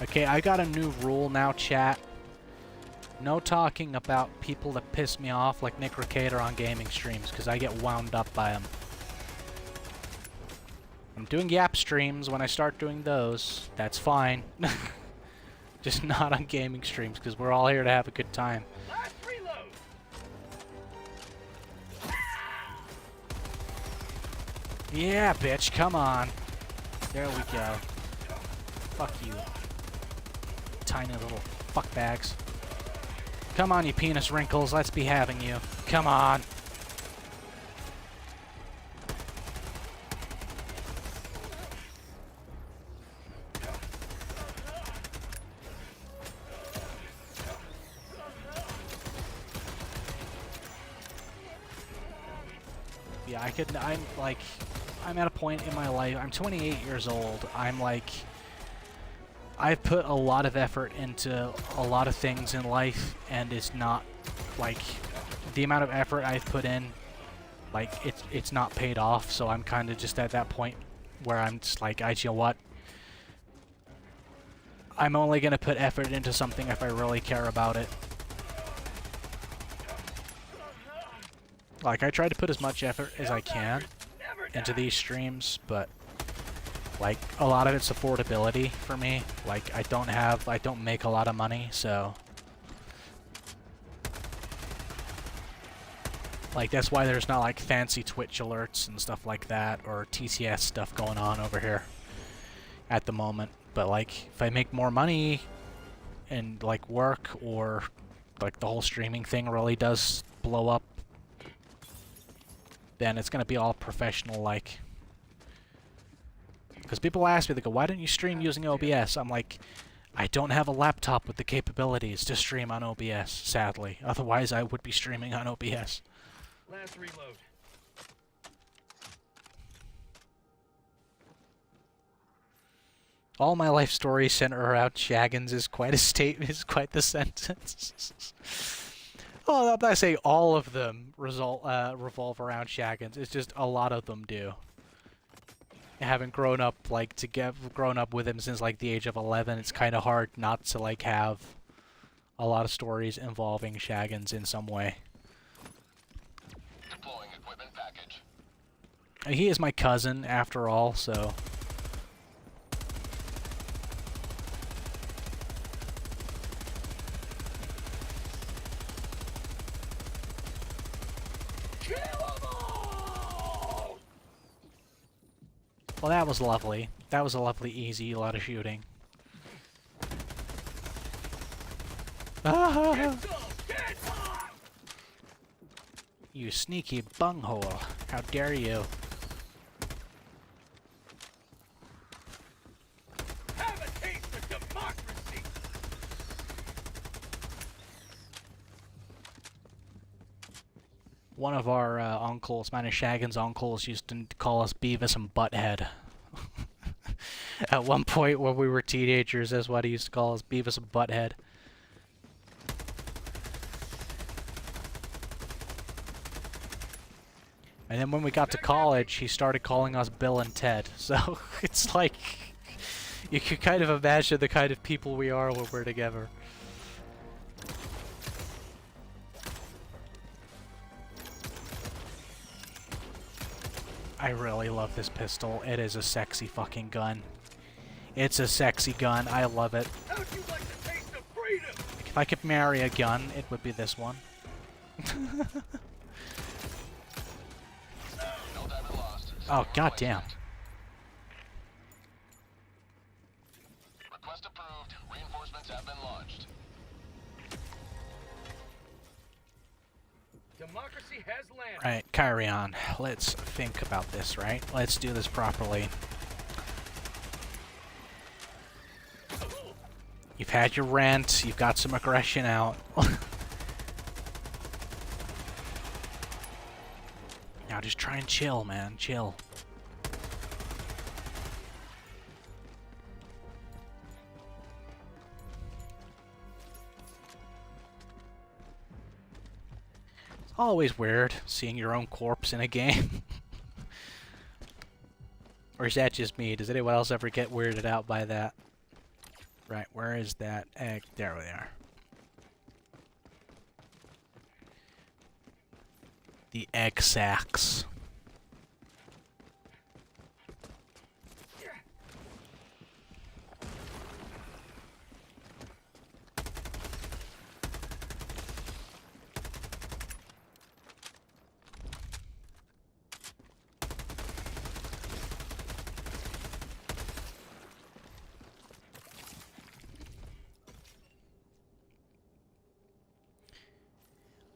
Okay, I got a new rule now, chat. No talking about people that piss me off like Nick Ricada on gaming streams, because I get wound up by them. I'm doing yap streams. When I start doing those, that's fine. Just not on gaming streams, because we're all here to have a good time. Last reload! Yeah, bitch, come on. There we go. Fuck you. Tiny little fuck bags. Come on, you penis wrinkles. Let's be having you. Come on. Yeah, I'm at a point in my life, I'm 28 years old, I've put a lot of effort into a lot of things in life, and it's not, like, the amount of effort I've put in, like, it's not paid off, so I'm kind of just at that point where I'm just like, you know what? I'm only going to put effort into something if I really care about it. Like, I try to put as much effort as I can into these streams, but, like, a lot of it's affordability for me. Like, I don't make a lot of money, so... Like, that's why there's not, like, fancy Twitch alerts and stuff like that, or TCS stuff going on over here at the moment. But, like, if I make more money and, like, work, or, like, the whole streaming thing really does blow up, then it's going to be all professional-like. Because people ask me, they go, why don't you stream using OBS? I'm like, I don't have a laptop with the capabilities to stream on OBS, sadly. Otherwise, I would be streaming on OBS. Last reload. All my life stories center around Shaggins is quite a statement, is quite the sentence. Oh, I'm not saying all of them revolve around Shaggins. It's just a lot of them do. Having grown up grown up with him since like the age of 11, it's kind of hard not to like have a lot of stories involving Shaggins in some way. Deploying equipment package. He is my cousin, after all, so... Well, that was lovely. That was a lovely, easy lot of shooting. Ah! You sneaky bunghole. How dare you? Have a taste of democracy. One of our uncles, mine and Shaggin's uncles, used to call us Beavis and Butthead. At one point when we were teenagers, that's what he used to call us, Beavis and Butthead. And then when we got to college, he started calling us Bill and Ted. So it's like, you can kind of imagine the kind of people we are when we're together. I really love this pistol. It is a sexy fucking gun. It's a sexy gun. I love it. How'd you like the taste of freedom? If I could marry a gun, it would be this one. Helldiver lost. Oh, goddamn. Request approved. Reinforcements have been launched. Democracy has landed. Right, Kyrion, let's think about this, right? Let's do this properly. You've had your rant, you've got some aggression out. Now just try and chill, man, chill. It's always weird seeing your own corpse in a game. Or is that just me? Does anyone else ever get weirded out by that? Right, where is that egg? There we are. The egg sacs.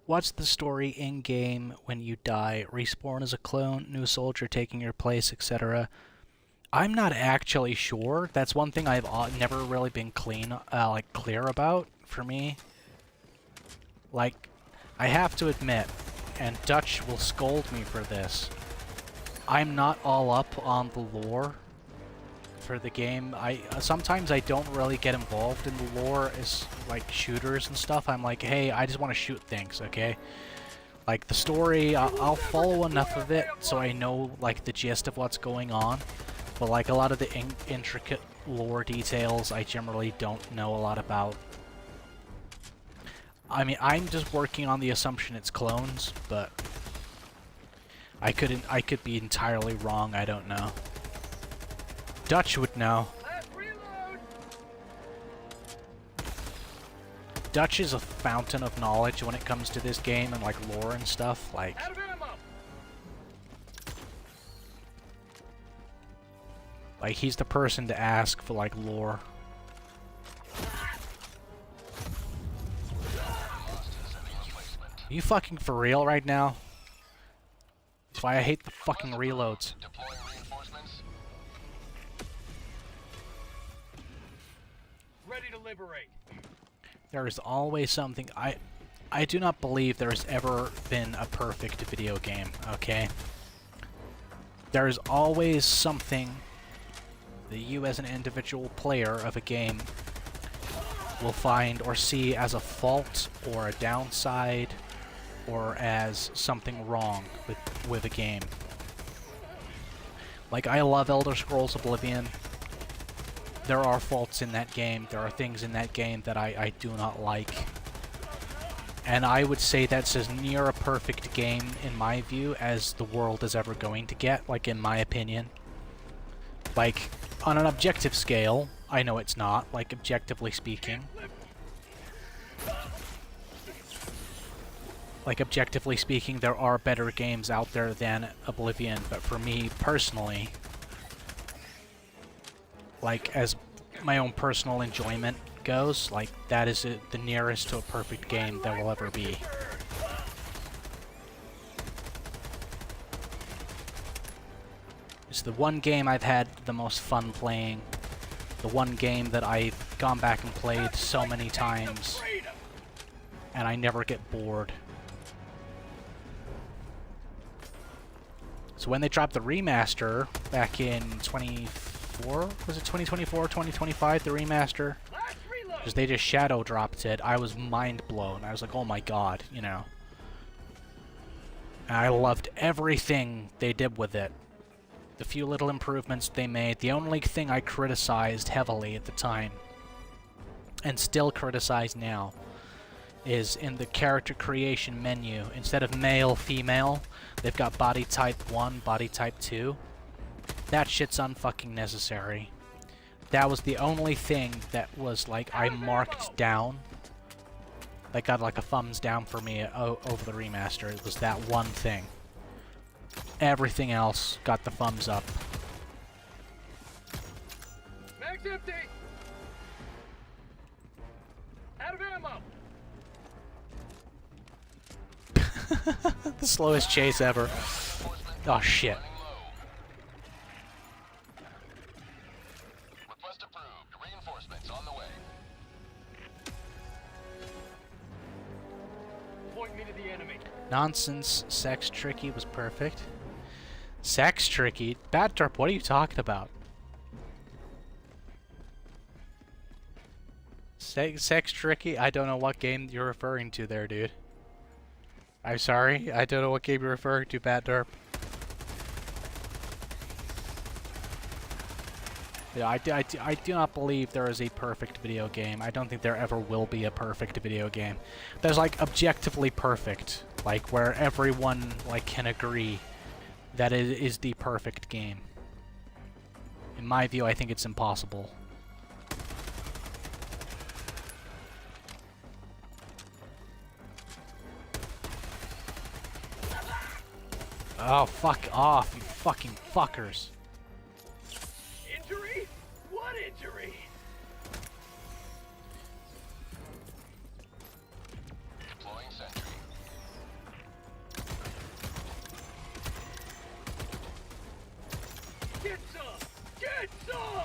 What's the story in-game when you die? Respawn as a clone, new soldier taking your place, etc. I'm not actually sure. That's one thing I've never really been clear about for me. Like, I have to admit, and Dutch will scold me for this, I'm not all up on the lore for the game. Sometimes I don't really get involved in the lore as like shooters and stuff. I'm like, hey, I just want to shoot things, okay? Like the story, I'll follow enough of it so I know like the gist of what's going on. But like a lot of the intricate lore details, I generally don't know a lot about. I mean, I'm just working on the assumption it's clones, but I could be entirely wrong. I don't know. Dutch would know. Last reload. Dutch is a fountain of knowledge when it comes to this game and like lore and stuff. Like, Out of ammo. he's the person to ask for like lore. Are you fucking for real right now? That's why I hate the fucking reloads. Deploying reinforcements. Ready to liberate. There is always something. I do not believe there has ever been a perfect video game, okay? There is always something that you as an individual player of a game will find or see as a fault or a downside or as something wrong with a game. Like, I love Elder Scrolls Oblivion. There are faults in that game. There are things in that game that I do not like. And I would say that's as near a perfect game, in my view, as the world is ever going to get, like, in my opinion. Like, on an objective scale, I know it's not, like, objectively speaking. Like, objectively speaking, there are better games out there than Oblivion, but for me, personally, like, as my own personal enjoyment goes, like, that is the nearest to a perfect game there will ever be. It's the one game I've had the most fun playing, the one game that I've gone back and played so many times, and I never get bored. So when they dropped the remaster back in 24, was it 2024, 2025, the remaster? Last reload. Because they just shadow dropped it, I was mind blown. I was like, oh my god, you know. And I loved everything they did with it. The few little improvements they made. The only thing I criticized heavily at the time, and still criticize now, is in the character creation menu. Instead of male, female, they've got body type 1, body type 2. That shit's unfucking necessary. That was the only thing that was, like, I marked down. That got, like, a thumbs down for me over the remaster. It was that one thing. Everything else got the thumbs up. Mag's empty. Out of ammo. The slowest chase ever. Oh shit. Request approved. Reinforcements on the way. Point me to the enemy. Nonsense. Sex Tricky was perfect. Sex Tricky? Bad Derp, what are you talking about? Sex Tricky? I don't know what game you're referring to there, dude. I'm sorry, I don't know what game you're referring to, Bad Derp. Yeah, I do not believe there is a perfect video game. I don't think there ever will be a perfect video game. There's, like, objectively perfect, like, where everyone, like, can agree that it is the perfect game. In my view, I think it's impossible. Oh, fuck off, you fucking fuckers. Injury? What injury? Deploying sentry. Get some! Get some!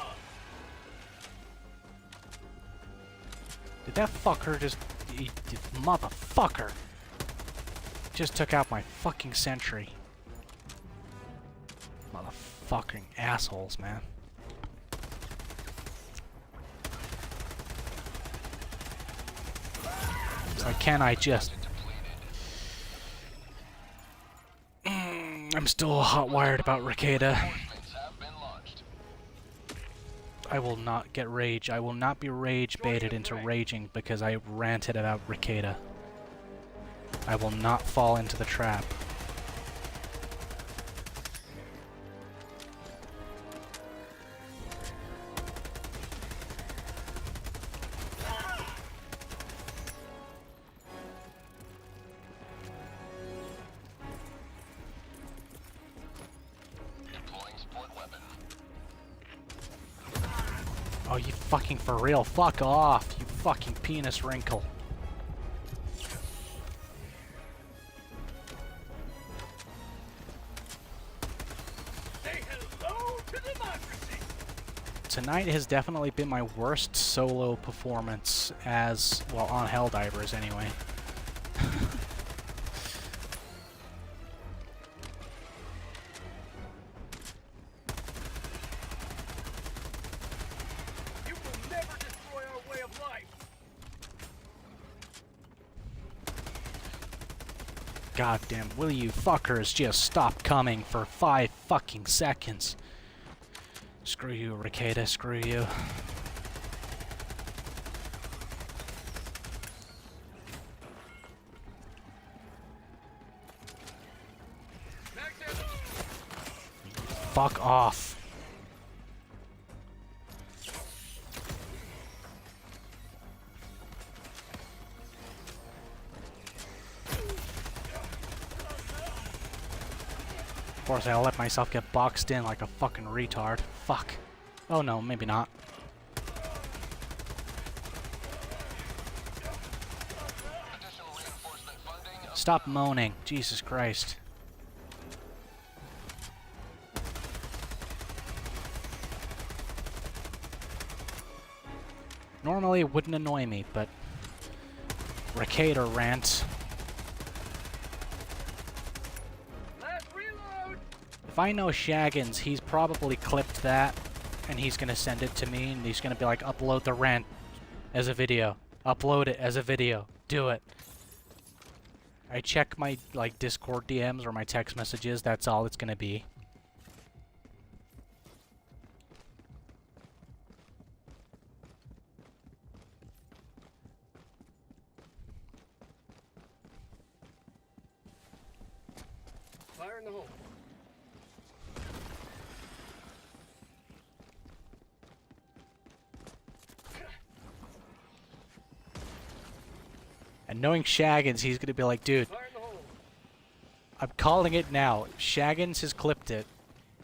Did that fucker just... motherfucker! Just took out my fucking sentry. Motherfucking assholes, man. It's like, can I just... I'm still hot-wired about Ricada. Reinforcements have been launched. I will not get rage. I will not be rage-baited into raging because I ranted about Ricada. I will not fall into the trap. Deploying support weapon. Oh, you fucking for real. Fuck off, you fucking penis wrinkle. Say hello to democracy! Tonight has definitely been my worst solo performance as, well, on Helldivers anyway. You will never destroy our way of life! Goddamn, will you fuckers just stop coming for 5 fucking seconds? Screw you, Ricada, screw you. Max ammo! Fuck off. Of course, I'll let myself get boxed in like a fucking retard. Fuck. Oh no, maybe not. Additional reinforcement funding. Stop moaning. Jesus Christ. Normally it wouldn't annoy me, but Ricada rant. Last reload! If I know Shaggins, he's probably clipped that and he's gonna send it to me and he's gonna be like, upload the rant as a video. Upload it as a video. Do it. I check my like Discord DMs or my text messages, that's all it's gonna be. Fire in the hole. And knowing Shaggins, he's gonna be like, dude, Fire in the hole. I'm calling it now. Shaggins has clipped it.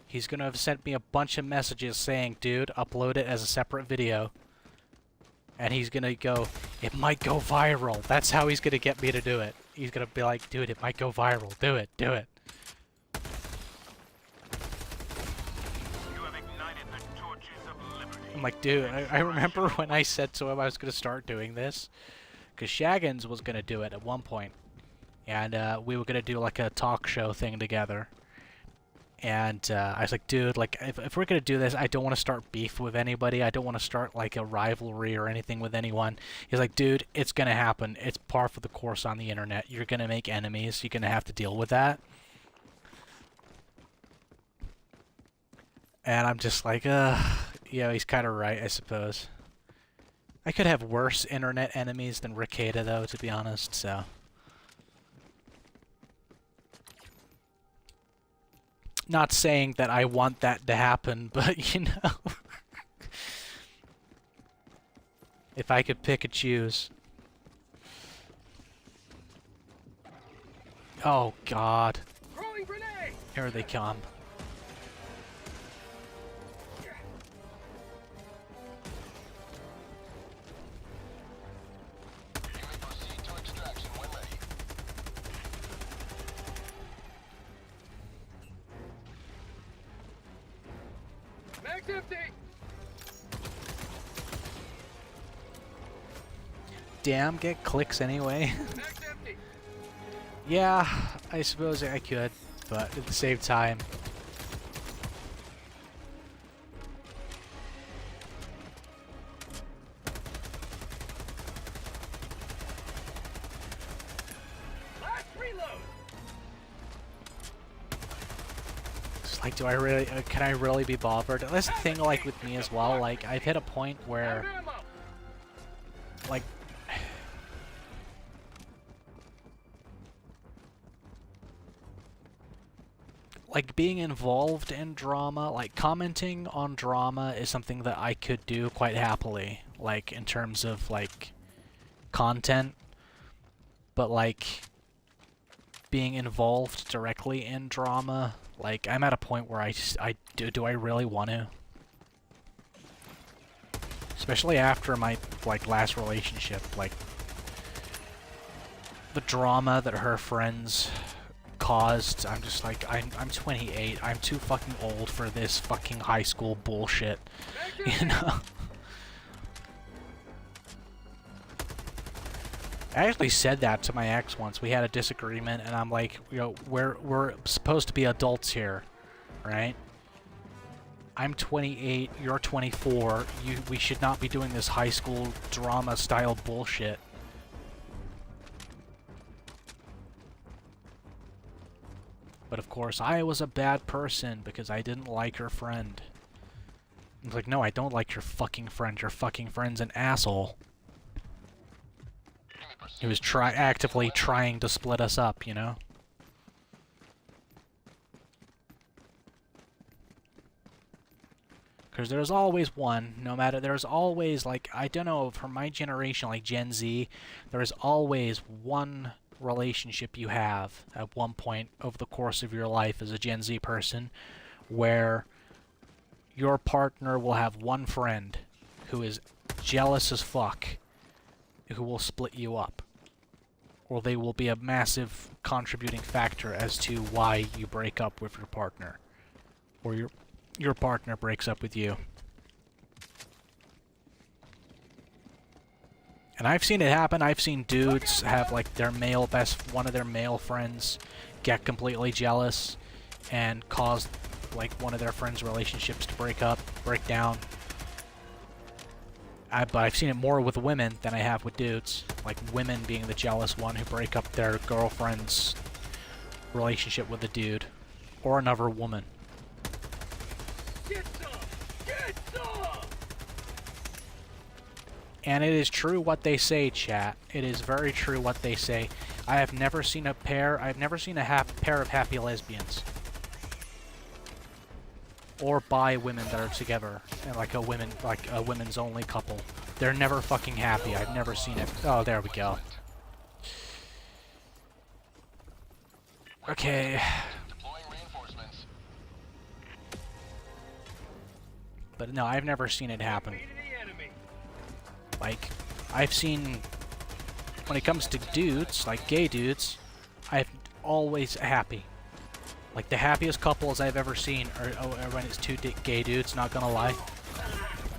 He's gonna have sent me a bunch of messages saying, dude, upload it as a separate video. And he's gonna go, it might go viral. That's how he's gonna get me to do it. He's gonna be like, dude, it might go viral. Do it, do it. You have ignited the torches of liberty. I'm like, dude, I remember when I said to him I was gonna start doing this. Because Shaggins was gonna do it at one point. And we were gonna do like a talk show thing together. And I was like, dude, like, if we're gonna do this, I don't want to start beef with anybody. I don't want to start like a rivalry or anything with anyone. He's like, dude, it's gonna happen. It's par for the course on the internet. You're gonna make enemies. You're gonna have to deal with that. And I'm just like, yeah, he's kind of right, I suppose. I could have worse internet enemies than Ricada, though, to be honest, so... Not saying that I want that to happen, but, you know... if I could pick and choose. Oh, God. Throwing grenade! Here they come. You may proceed to extraction when ready. Mag's empty! Damn, get clicks anyway. Mag's empty! Yeah, I suppose I could, but at the same time. Last reload! It's like, do I really, can I really be bothered? That's the thing, like, with me as well, like, I've hit a point where, Ammo! like, being involved in drama, like commenting on drama is something that I could do quite happily, like in terms of like content, but like being involved directly in drama, like I'm at a point where do I really want to? Especially after my like last relationship, like the drama that her friends caused, I'm just like, I'm 28, I'm too fucking old for this fucking high school bullshit, you know? I actually said that to my ex once. We had a disagreement, and I'm like, you know, we're supposed to be adults here, right? I'm 28, you're 24, we should not be doing this high school drama style bullshit. But of course, I was a bad person because I didn't like her friend. I was like, no, I don't like your fucking friend. Your fucking friend's an asshole. He was actively trying to split us up, you know? Because there's always one, no matter, there's always, like, I don't know, for my generation, like Gen Z, there is always one relationship you have at one point over the course of your life as a Gen Z person where your partner will have one friend who is jealous as fuck who will split you up, or they will be a massive contributing factor as to why you break up with your partner, or your partner breaks up with you. And I've seen it happen. I've seen dudes have like their one of their male friends get completely jealous and cause like one of their friends' relationships to break down. But I've seen it more with women than I have with dudes. Like women being the jealous one who break up their girlfriend's relationship with a dude or another woman. Get some! Get some! And it is true what they say, chat. It is very true what they say. I have never seen a pair of happy lesbians. Or bi women that are together. And like a women's only couple. They're never fucking happy. I've never seen it. Oh, there we go. Okay. Deploying reinforcements. But no, I've never seen it happen. Me to the enemy. Like, I've seen, when it comes to dudes, like gay dudes, I'm always happy. Like, the happiest couples I've ever seen are when it's two gay dudes, not gonna lie.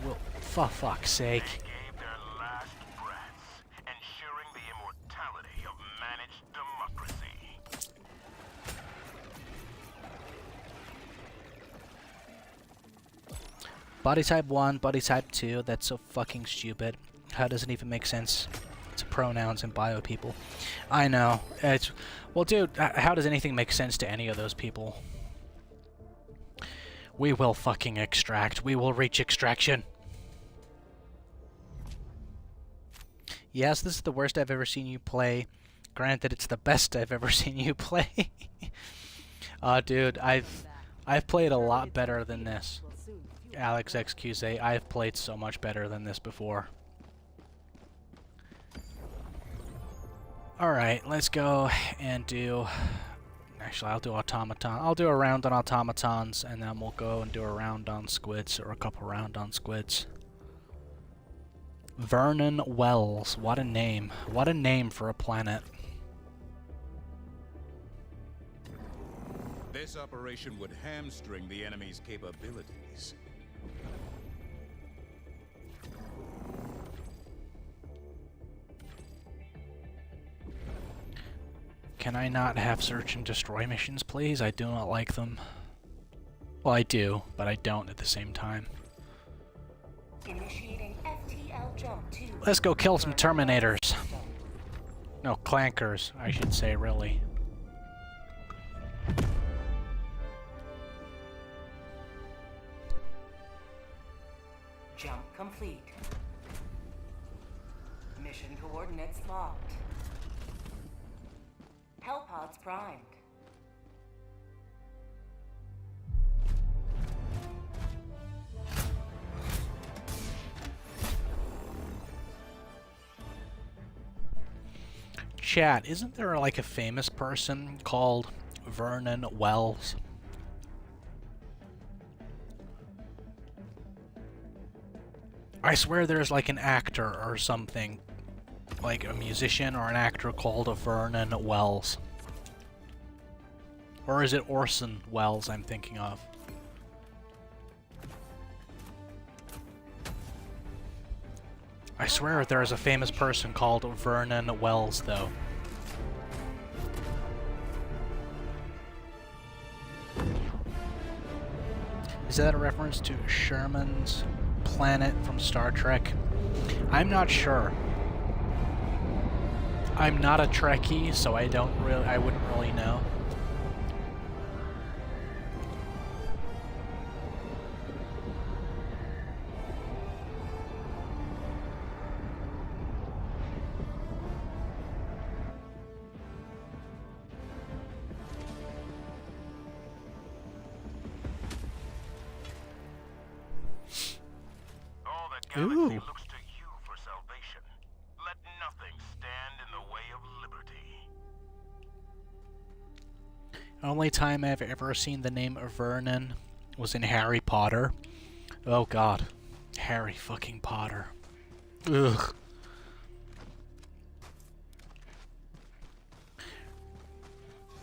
Well, for fuck's sake. They gave their last breaths, ensuring the immortality of managed democracy. Body type 1, body type 2, that's so fucking stupid. How does it even make sense? It's pronouns and bio people. I know. It's, well, dude, how does anything make sense to any of those people? We will fucking extract. We will reach extraction. Yes, this is the worst I've ever seen you play. Granted, it's the best I've ever seen you play. Dude, I've played a lot better than this. Alex XQZ, I've played so much better than this before. Alright, let's go and do... Actually, I'll do automaton. I'll do a round on automatons, and then we'll go and do a round on squids, or a couple round on squids. Vernon Wells, what a name. What a name for a planet. This operation would hamstring the enemy's capabilities. Can I not have search and destroy missions, please? I do not like them. Well, I do, but I don't at the same time. Initiating FTL jump to. Let's go kill some Terminators. No, Clankers, I should say, really. Jump complete. Mission coordinates locked. Hellpods primed. Chat, isn't there like a famous person called Vernon Wells? I swear there's like an actor or something, like a musician or an actor called Vernon Wells. Or is it Orson Welles I'm thinking of? I swear there is a famous person called Vernon Wells, though. Is that a reference to Sherman's planet from Star Trek? I'm not sure. I'm not a Trekkie, so I wouldn't really know. All the galaxy Ooh. looks to you for salvation. Let nothing stand in the way of liberty. Only time I've ever seen the name Vernon was in Harry Potter. Oh god. Harry fucking Potter. Ugh.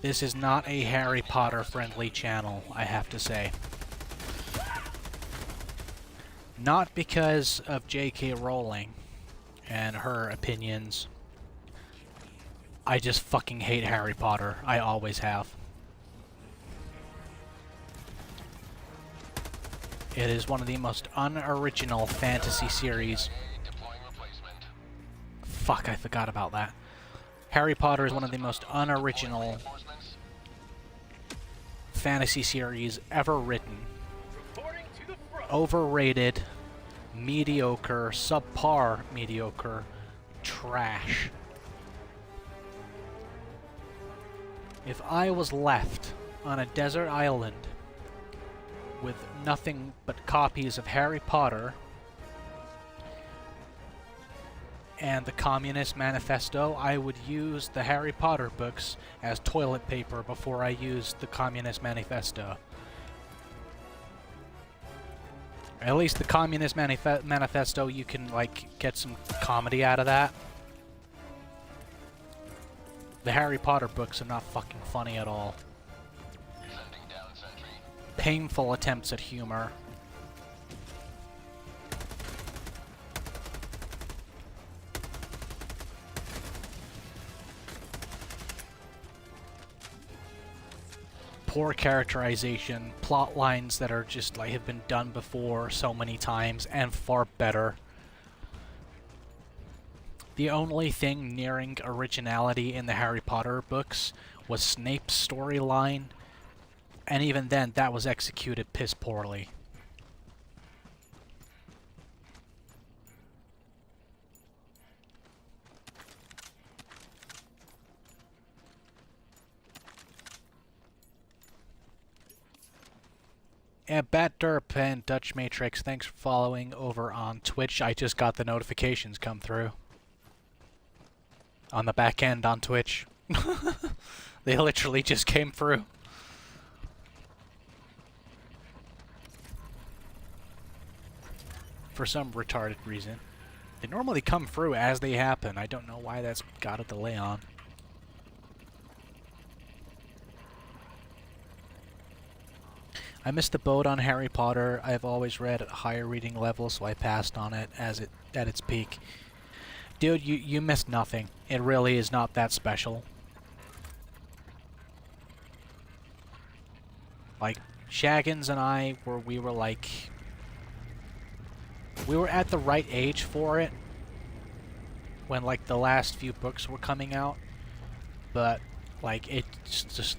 This is not a Harry Potter friendly channel, I have to say. Not because of J.K. Rowling and her opinions. I just fucking hate Harry Potter. I always have. It is one of the most unoriginal fantasy series. Fuck, I forgot about that. Harry Potter is one of the most unoriginal fantasy series ever written. Reporting to the front. Overrated, mediocre, subpar mediocre, trash. If I was left on a desert island with nothing but copies of Harry Potter and the Communist Manifesto, I would use the Harry Potter books as toilet paper before I used the Communist Manifesto. At least the Communist Manifesto, you can, like, get some comedy out of that. The Harry Potter books are not fucking funny at all. Painful attempts at humor. Poor characterization, plot lines that are just like have been done before so many times and far better. The only thing nearing originality in the Harry Potter books was Snape's storyline, and even then that was executed piss poorly. Yeah, Bat Derp and Dutch Matrix, thanks for following over on Twitch. I just got the notifications come through. On the back end on Twitch. They literally just came through. For some retarded reason. They normally come through as they happen. I don't know why that's got a delay on. I missed the boat on Harry Potter. I've always read at a higher reading level, so I passed on it as at its peak. Dude, you missed nothing. It really is not that special. Like, Shaggins and I we were like, we were at the right age for it when like the last few books were coming out, but like it's just,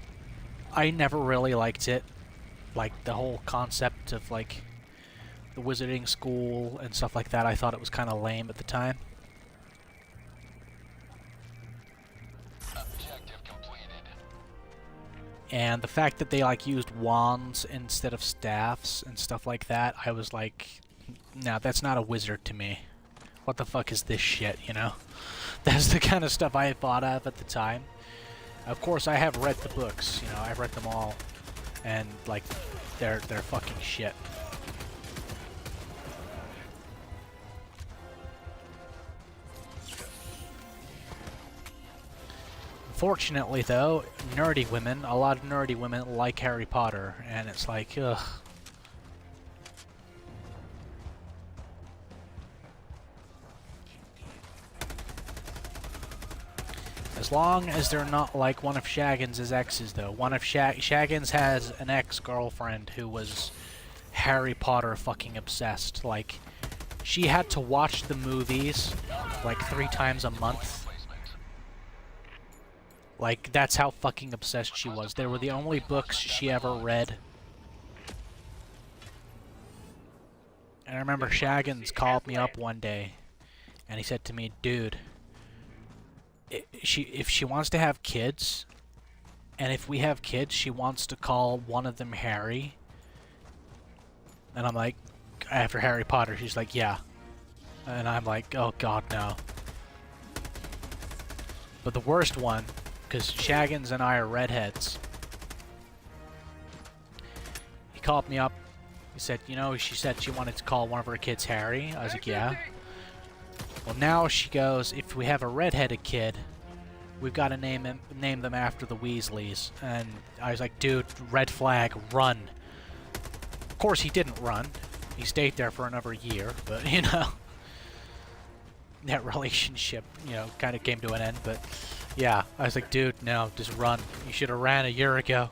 I never really liked it. Like the whole concept of like the wizarding school and stuff like that, I thought it was kind of lame at the time. Objective completed. And the fact that they like used wands instead of staffs and stuff like that, I was like, no, that's not a wizard to me. What the fuck is this shit, you know? That's the kind of stuff I thought of at the time. Of course, I have read the books, you know, I've read them all, and like, they're fucking shit. Fortunately, though, nerdy women, a lot of nerdy women like Harry Potter, and it's like, ugh. As long as they're not like one of Shaggins' exes, though. One of Shaggins has an ex-girlfriend who was Harry Potter fucking obsessed. Like, she had to watch the movies like 3 times a month. Like, that's how fucking obsessed she was. They were the only books she ever read. And I remember Shaggins called me up one day, and he said to me, dude, if she wants to have kids, and if we have kids, she wants to call one of them Harry. And I'm like, after Harry Potter, she's like, yeah. And I'm like, oh god, no. But the worst one, because Shaggins and I are redheads, he called me up. He said, you know, she said she wanted to call one of her kids Harry. I was like, yeah. Well, now she goes, if we have a redheaded kid, we've got to name them after the Weasleys. And I was like, dude, red flag, run. Of course, he didn't run. He stayed there for another year, but, you know, that relationship, you know, kind of came to an end. But yeah, I was like, dude, no, just run. You should have ran a year ago.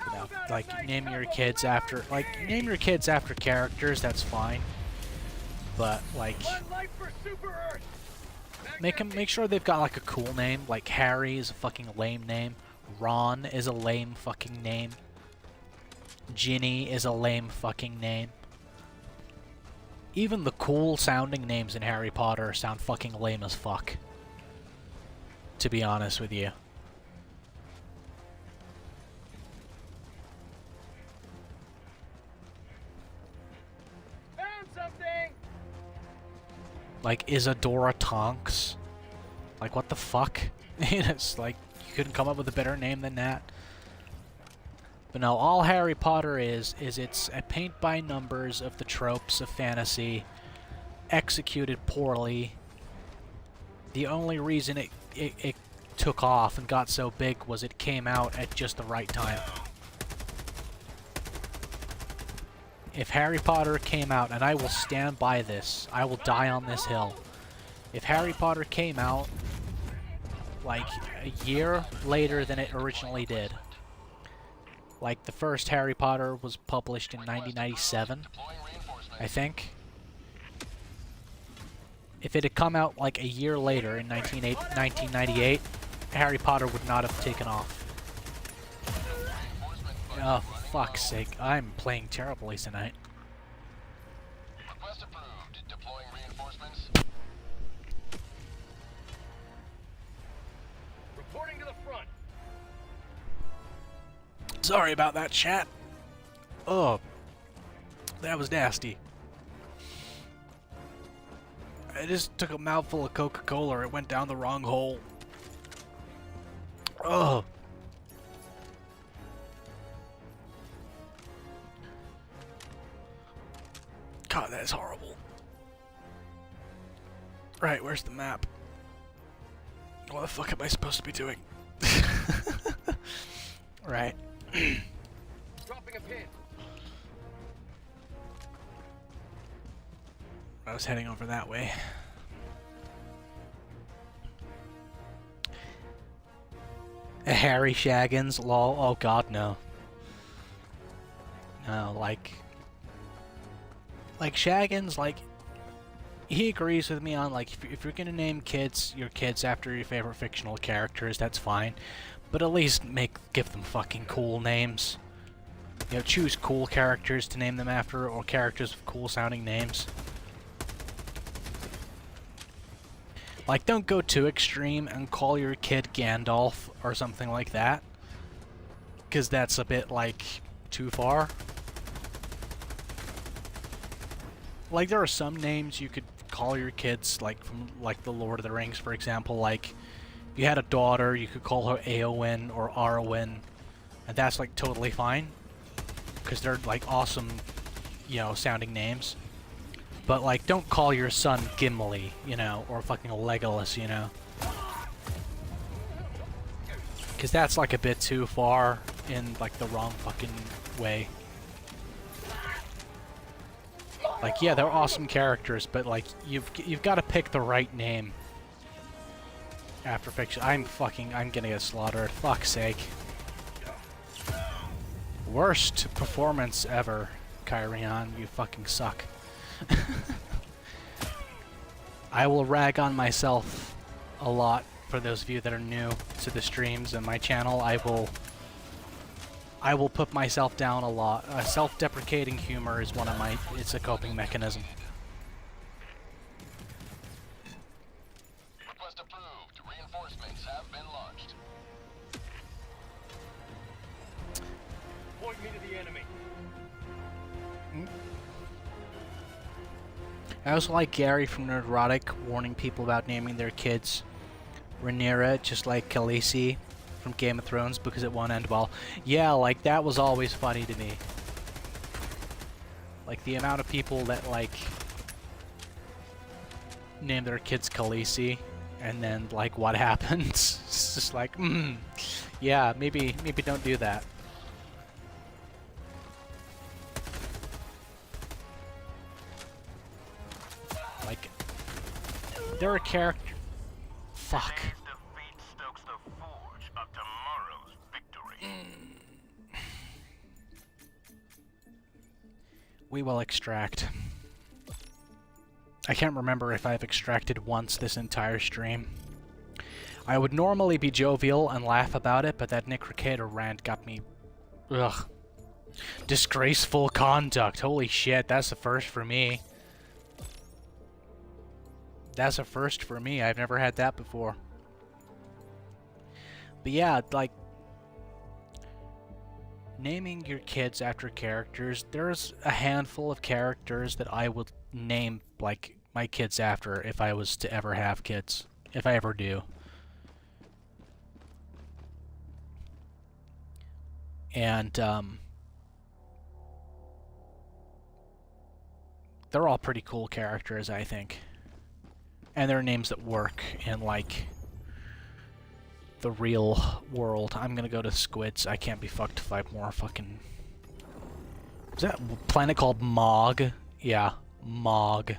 You know, like, name your kids after characters, that's fine. But, like, make sure they've got, like, a cool name. Like, Harry is a fucking lame name. Ron is a lame fucking name. Ginny is a lame fucking name. Even the cool-sounding names in Harry Potter sound fucking lame as fuck. To be honest with you. Found something. Like Isadora Tonks. Like, what the fuck? It's like, you couldn't come up with a better name than that. But no, all Harry Potter is it's a paint by numbers of the tropes of fantasy, executed poorly. The only reason it took off and got so big was it came out at just the right time. If Harry Potter came out, and I will stand by this, I will die on this hill. If Harry Potter came out like a year later than it originally did, like the first Harry Potter was published in 1997, I think. If it had come out like a year later in 1998, Harry Potter would not have taken off. Oh, fuck's sake. I'm playing terribly tonight. Request approved. Deploying reinforcements. Reporting to the front. Sorry about that, chat. Oh, that was nasty. I just took a mouthful of Coca-Cola. It went down the wrong hole. Oh. God, that is horrible. Right, where's the map? What the fuck am I supposed to be doing? Right. Dropping a pin. I was heading over that way. Harry Shaggins, lol. Oh god, no. No, like Shaggins, like, he agrees with me on, like, if you're gonna name your kids after your favorite fictional characters, that's fine. But at least give them fucking cool names. You know, choose cool characters to name them after, or characters with cool sounding names. Like, don't go too extreme and call your kid Gandalf or something like that. Because that's a bit, like, too far. Like, there are some names you could call your kids, like, from, like, the Lord of the Rings, for example. Like, if you had a daughter, you could call her Eowyn or Arwen. And that's, like, totally fine. Because they're, like, awesome, you know, sounding names. But, like, don't call your son Gimli, you know, or fucking Legolas, you know. Because that's, like, a bit too far in, like, the wrong fucking way. Like, yeah, they're awesome characters, but, like, you've got to pick the right name. After fiction. I'm gonna get slaughtered. Fuck's sake. Worst performance ever, Kyrion. You fucking suck. I will rag on myself a lot for those of you that are new to the streams and my channel. I will put myself down a lot. Self-deprecating humor is it's a coping mechanism. Request approved. Reinforcements have been launched. Point me to the enemy. I also like Gary from Nerdrotic warning people about naming their kids Rhaenyra, just like Khaleesi from Game of Thrones, because it won't end well. Yeah, like, that was always funny to me. Like, the amount of people that, like, name their kids Khaleesi, and then, like, what happens? It's just like, yeah, maybe don't do that. Like, there are characters. Fuck. Today's defeat stokes the forge of tomorrow's victory. We will extract. I can't remember if I've extracted once this entire stream. I would normally be jovial and laugh about it, but that Nick Recator rant got me... Ugh. Disgraceful conduct. Holy shit, that's the first for me. That's a first for me. I've never had that before. But yeah, like, naming your kids after characters, there's a handful of characters that I would name, like, my kids after if I was to ever have kids. If I ever do. And, they're all pretty cool characters, I think. And they're names that work in, like, the real world. I'm gonna go to Squids. I can't be fucked to fight more fucking... Is that a planet called Mog? Yeah, Mog.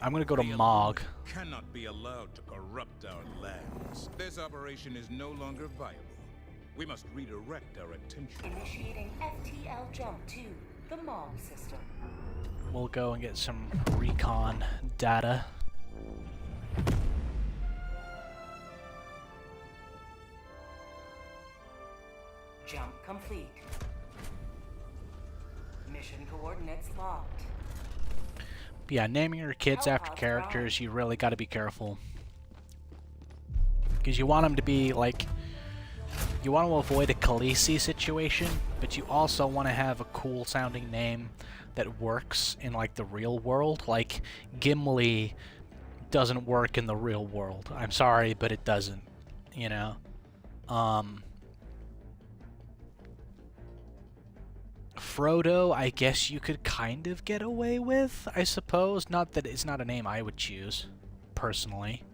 I'm gonna go to Mog. Cannot be allowed to corrupt our lands. This operation is no longer viable. We must redirect our attention. Initiating FTL jump to the Mog system. We'll go and get some recon data. Jump complete. Mission coordinates locked. Yeah, naming your kids after characters, you really gotta be careful. Because you want them to be, like... You want to avoid a Khaleesi situation, but you also want to have a cool sounding name that works in, like, the real world. Like, Gimli doesn't work in the real world. I'm sorry, but it doesn't, you know? Frodo, I guess you could kind of get away with, I suppose. Not that it's not a name I would choose, personally.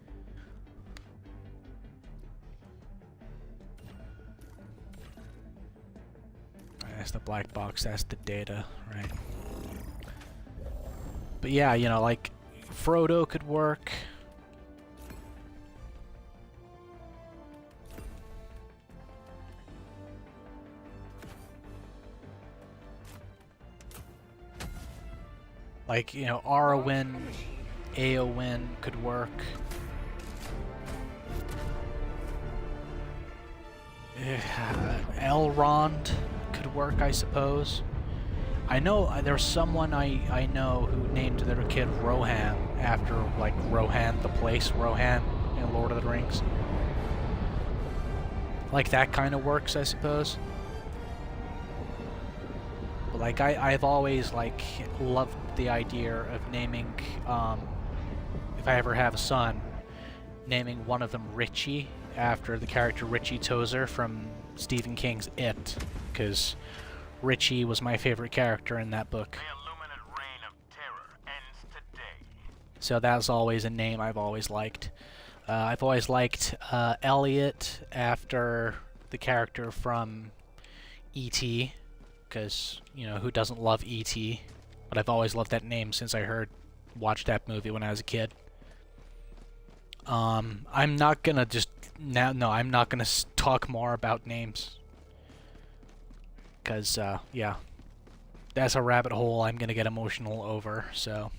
That's the black box, that's the data, right? But yeah, you know, like, Frodo could work. Like, you know, Arwen, Eowyn could work. Elrond could work, I suppose. I know there's someone I know who named their kid Rohan after, like, Rohan the place, Rohan in Lord of the Rings. Like, that kind of works, I suppose. But, like, I've always, like, loved the idea of naming, if I ever have a son, naming one of them Richie after the character Richie Tozer from Stephen King's It, because Richie was my favorite character in that book. The illuminate reign of terror ends today. So that's always a name I've always liked. I've always liked Elliot after the character from E.T., because, you know, who doesn't love E.T.? But I've always loved that name since I watched that movie when I was a kid. I'm not gonna just I'm not gonna talk more about names, because yeah, that's a rabbit hole I'm gonna get emotional over. So,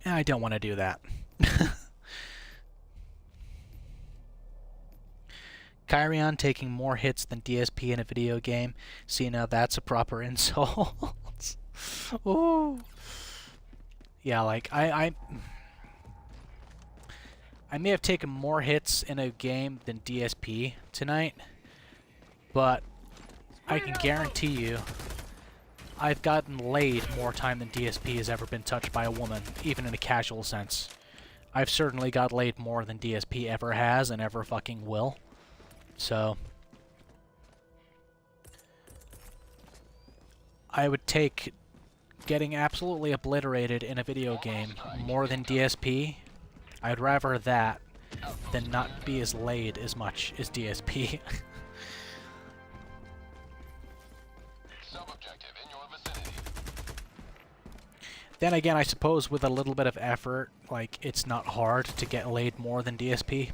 and I don't want to do that. Kyrion taking more hits than DSP in a video game. See, now that's a proper insult. Ooh. Yeah, like, I may have taken more hits in a game than DSP tonight, but I can guarantee you I've gotten laid more time than DSP has ever been touched by a woman, even in a casual sense. I've certainly got laid more than DSP ever has and ever fucking will. So I would take getting absolutely obliterated in a video game more than DSP. I'd rather that than not be as laid as much as DSP. Sub-objective in your vicinity. Then again, I suppose with a little bit of effort, like, it's not hard to get laid more than DSP.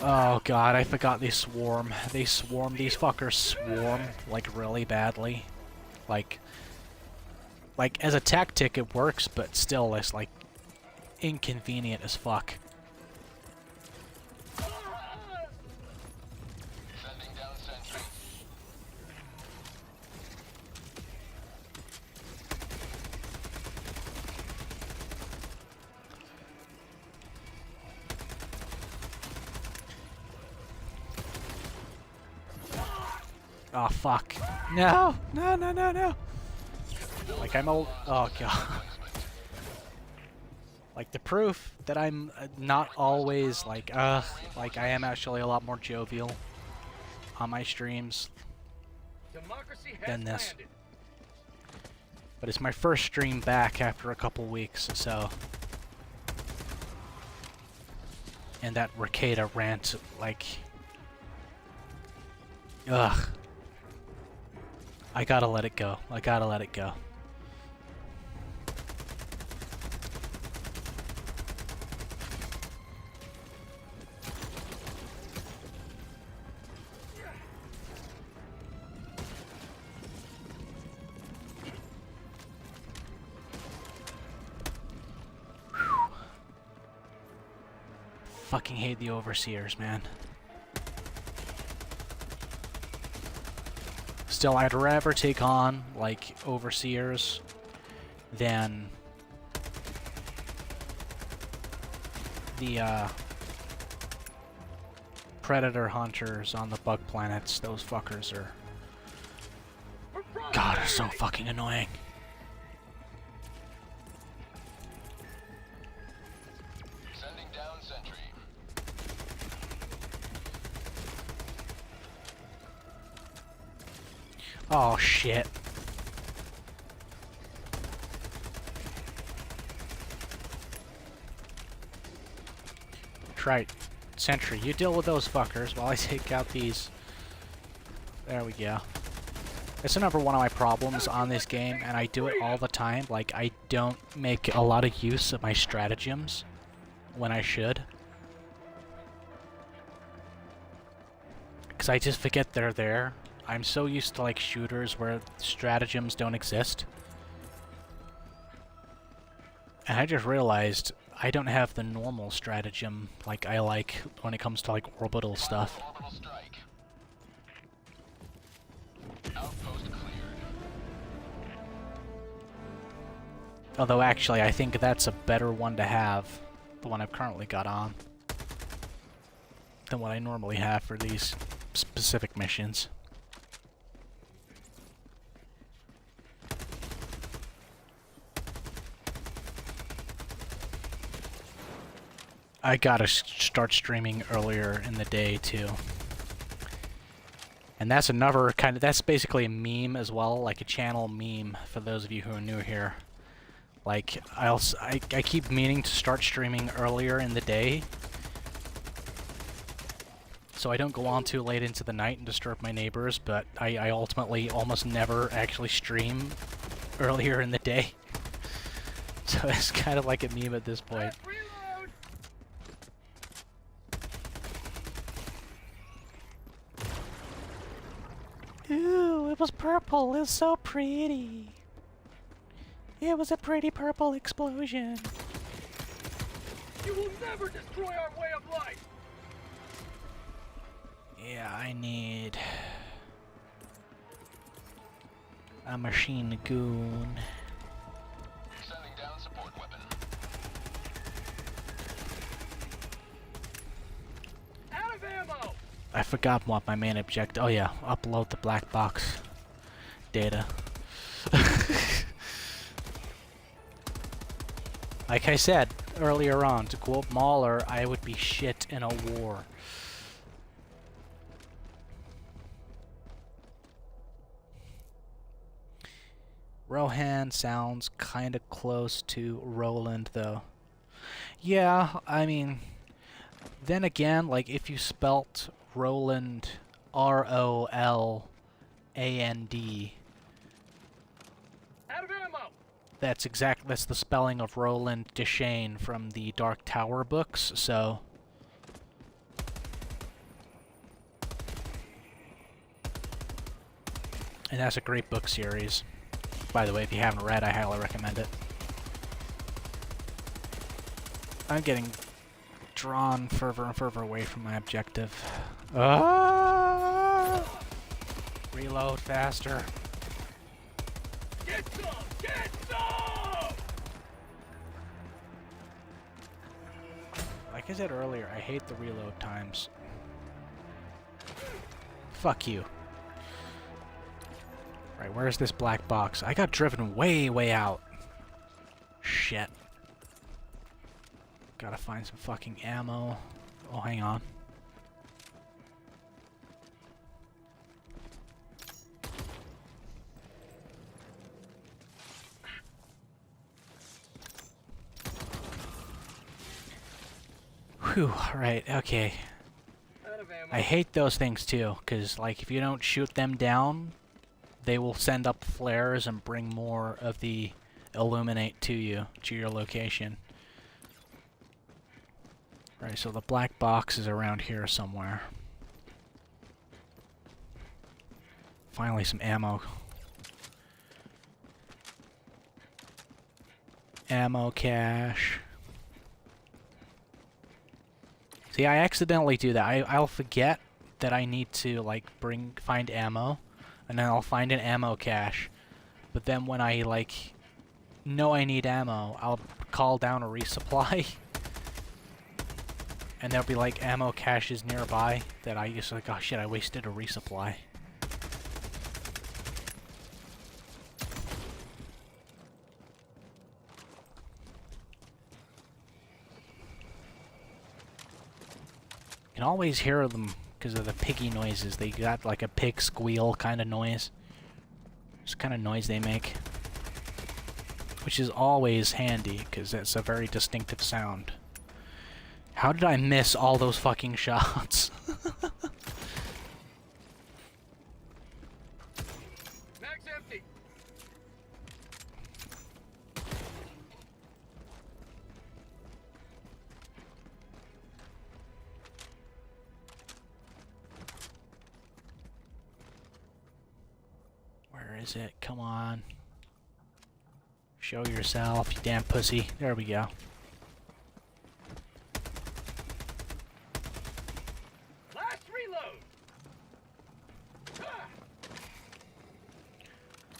Oh god, I forgot they swarm. They swarm. These fuckers swarm, like, really badly. Like, as a tactic it works, but still it's, like, inconvenient as fuck. Sending down sentry. Oh fuck. No! No, no, no, no! Like, I'm old. Oh god. Like, the proof that I'm not always, like I am actually a lot more jovial on my streams Democracy has than this. landed. But it's my first stream back after a couple weeks, so... And that Ricada rant, like... Ugh. I gotta let it go. I gotta let it go. Fucking hate the overseers, man. Still, I'd rather take on, like, overseers than the, predator hunters on the bug planets. Those fuckers are... God, they're so fucking annoying. Sending down sentry. Oh, shit. Right. Sentry, you deal with those fuckers while I take out these. There we go. It's another one of my problems on this game, and I do it all the time. Like, I don't make a lot of use of my stratagems when I should. because I just forget they're there. I'm so used to like shooters where stratagems don't exist. And I just realized I don't have the normal stratagem like I like when it comes to like orbital stuff. Orbital strike. Outpost cleared. Although actually I think that's a better one to have, the one I've currently got on, than what I normally have for these specific missions. I gotta start streaming earlier in the day too. And that's another kind of, that's basically a meme as well, like a channel meme for those of you who are new here. Like, I keep meaning to start streaming earlier in the day, so I don't go on too late into the night and disturb my neighbors, but I ultimately almost never actually stream earlier in the day. So it's kind of like a meme at this point. Reload! Ooh, it was purple. It was so pretty. It was a pretty purple explosion. You will never destroy our way of life! Yeah, I need a machine gun. Sending down support weapon. Out of ammo! I forgot what my main objective. Oh yeah, upload the black box data. Like I said earlier on, to quote Mahler, I would be shit in a war. Rohan sounds kind of close to Roland, though. Yeah, I mean, then again, like, if you spelt Roland R-O-L-A-N-D, Out of ammo! that's the spelling of Roland Deschain from the Dark Tower books, so... And that's a great book series. By the way, if you haven't read, I highly recommend it. I'm getting drawn further and further away from my objective. Ah! Reload faster. Get some! Get some! Like I said earlier, I hate the reload times. Fuck you. Right, where's this black box? I got driven way, way out. Shit. Gotta find some fucking ammo. Oh, hang on. Whew, alright, okay. Out of ammo. I hate those things too, because, like, if you don't shoot them down, they will send up flares and bring more of the illuminate to you, to your location. Right, so the black box is around here somewhere. Finally some ammo. Ammo cache. See, I accidentally do that. I'll forget that I need to, like, find ammo, and then I'll find an ammo cache. But then when I, like, know I need ammo, I'll call down a resupply. And there'll be, like, ammo caches nearby that I just, like, oh shit, I wasted a resupply. You can always hear them because of the piggy noises. They got like a pig squeal kind of noise. It's the kind of noise they make. Which is always handy because that's a very distinctive sound. How did I miss all those fucking shots? Mag's empty! is it? Come on. Show yourself, you damn pussy. There we go. Last reload.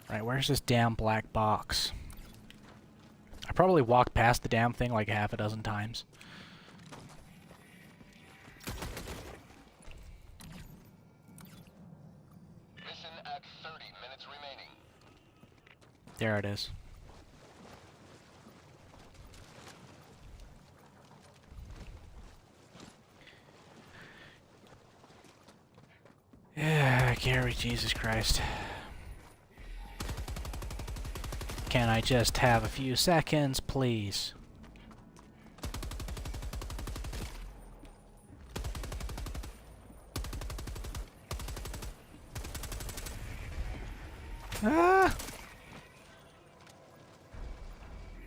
Right, where's this damn black box? I probably walked past the damn thing like half a dozen times. Mission at 30 minutes remaining. There it is. Yeah, Gary, Jesus Christ. Can I just have a few seconds, please? Ah!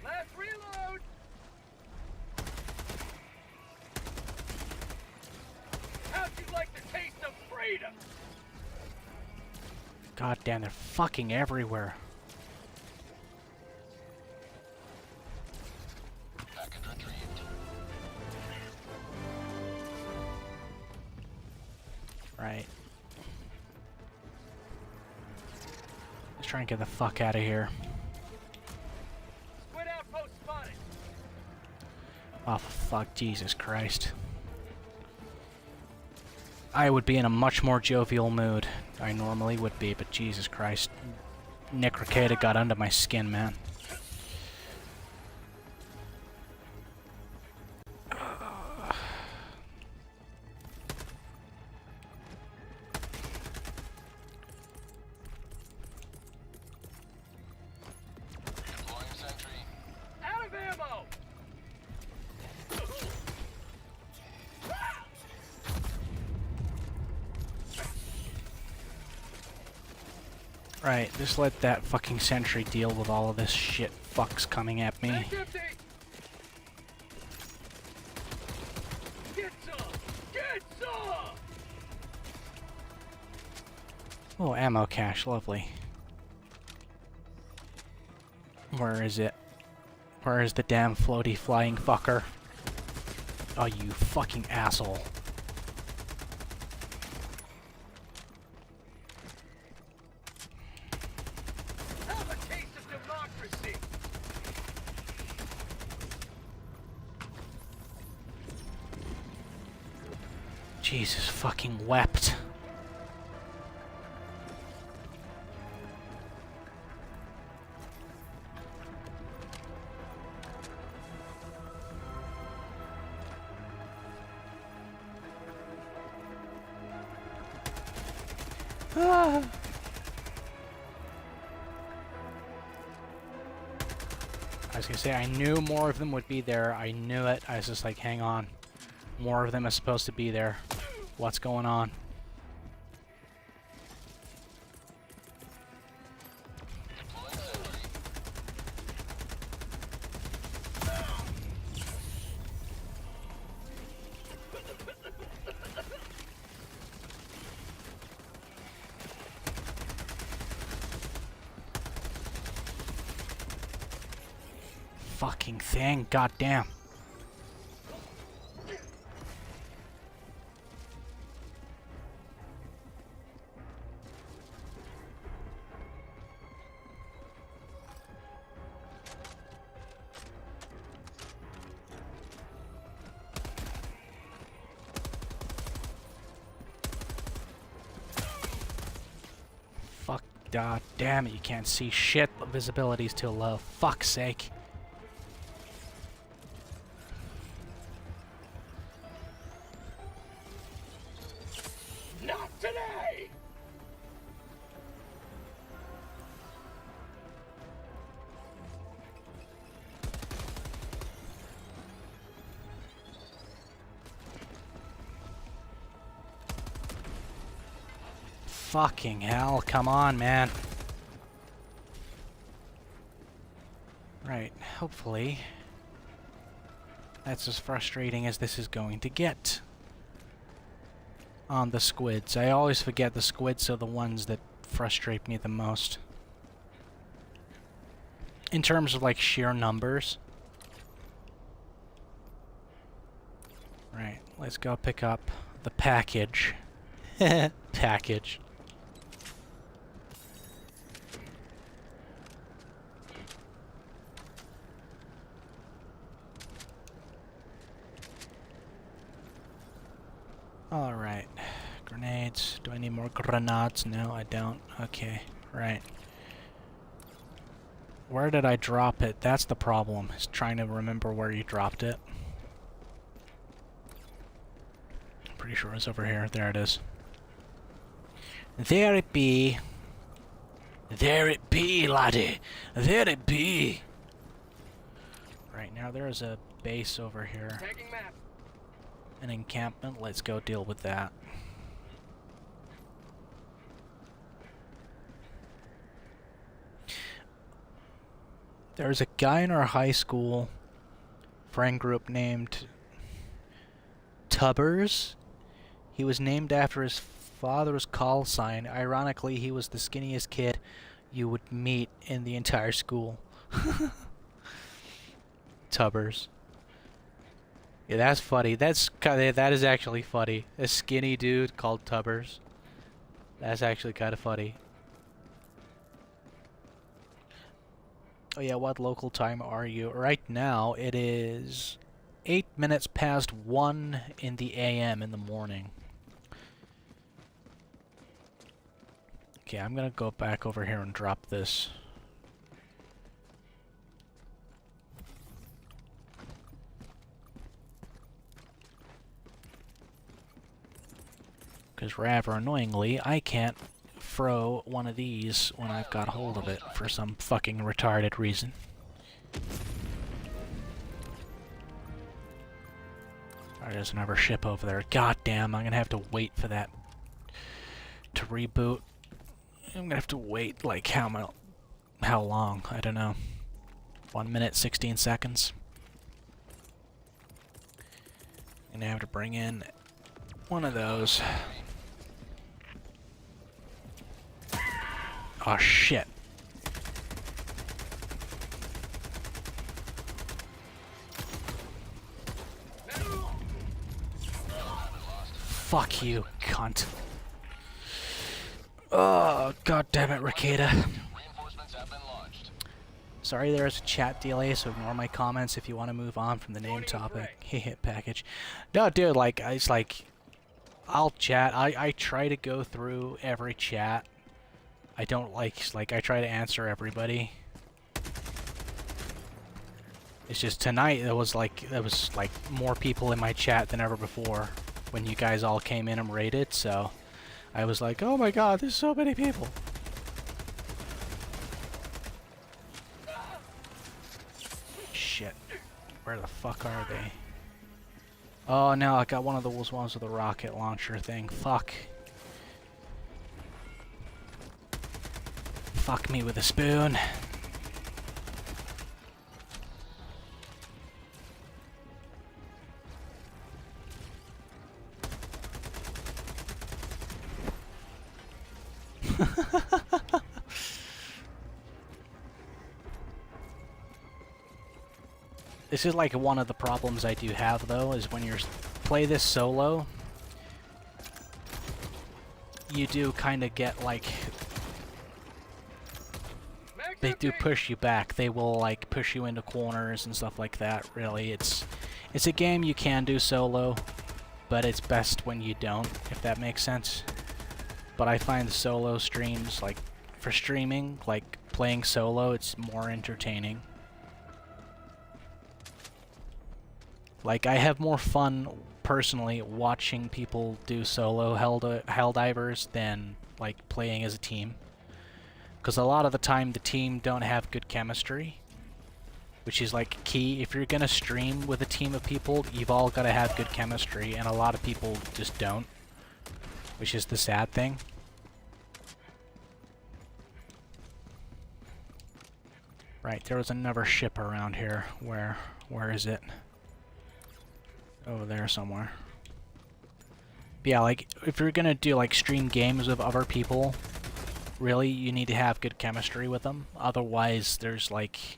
Last reload. How'd you like the taste of freedom? God damn, they're fucking everywhere. Package retrieved. Right. Let's try and get the fuck out of here. Squid outpost spotted. Oh, fuck, Jesus Christ. I would be in a much more jovial mood. I normally would be, but Jesus Christ. Nick Ricada got under my skin, man. Deploying sentry. Out of ammo. Right, just let that fucking sentry deal with all of this shit fucks coming at me. Back empty. Get some. Get some. Oh, ammo cache, lovely. Where is it? Where is the damn floaty flying fucker? Oh, you fucking asshole. Have a taste of democracy. Jesus fucking wept. Ah. I was gonna say, I knew more of them would be there. I knew it. I was just like, hang on. More of them are supposed to be there. What's going on? Deploying sentry. Fucking thing. Goddamn. Fuck. God damn it. You can't see shit. The visibility's too low. Fuck's sake. Not today. Fucking hell. Come on, man. Right. Hopefully. That's as frustrating as this is going to get. On the squids. I always forget the squids are the ones that frustrate me the most. in terms of like sheer numbers. Right, let's go pick up the package. Package. Alright. Grenades. Do I need more grenades? No, I don't. Okay, right. Where did I drop it? That's the problem, is trying to remember where you dropped it. I'm pretty sure it's over here. There it is. There it be. There it be, laddie. There it be. Right, now there's a base over here. Tagging map. An encampment. Let's go deal with that. There's a guy in our high school friend group named Tubbers. He was named after his father's call sign. Ironically, he was the skinniest kid you would meet in the entire school. Tubbers. Yeah, that's funny. That is actually funny. A skinny dude called Tubbers. That's actually kind of funny. Oh yeah, what local time are you? Right now it is 8 minutes past 1 in the AM in the morning. Okay, I'm gonna go back over here and drop this. Because rather annoyingly, I can't throw one of these when I've got hold of it for some fucking retarded reason. Alright, there's another ship over there. God damn, I'm gonna have to wait for that to reboot. I'm gonna have to wait, like, how long? I don't know. 1 minute, 16 seconds. I'm gonna have to bring in one of those. Oh shit. Fuck you, cunt. Oh, god damn it, Ricada. Reinforcements have been launched. Sorry there's a chat delay, so ignore my comments if you want to move on from the name topic. Hit package. No, dude, like, it's like, I'll chat. I try to go through every chat. I don't like, I try to answer everybody. It's just tonight there was like more people in my chat than ever before when you guys all came in and raided, so I was like, oh my god, there's so many people. Shit. Where the fuck are they? Oh no, I got one of those ones with the rocket launcher thing. Fuck. Fuck me with a spoon. This is like one of the problems I do have though, is when you play this solo, you do kind of get like, they do push you back. They will like push you into corners and stuff like that. Really, it's a game you can do solo, but it's best when you don't, if that makes sense. But I find solo streams, like for streaming, like playing solo, it's more entertaining. Like, I have more fun, personally, watching people do solo Helldivers than, like, playing as a team. Because a lot of the time, the team don't have good chemistry. Which is, like, key. If you're gonna stream with a team of people, you've all gotta have good chemistry, and a lot of people just don't. Which is the sad thing. Right, there was another ship around here. Where is it? Over there somewhere. But yeah, like, if you're gonna do, like, stream games with other people, really, you need to have good chemistry with them. Otherwise, there's, like,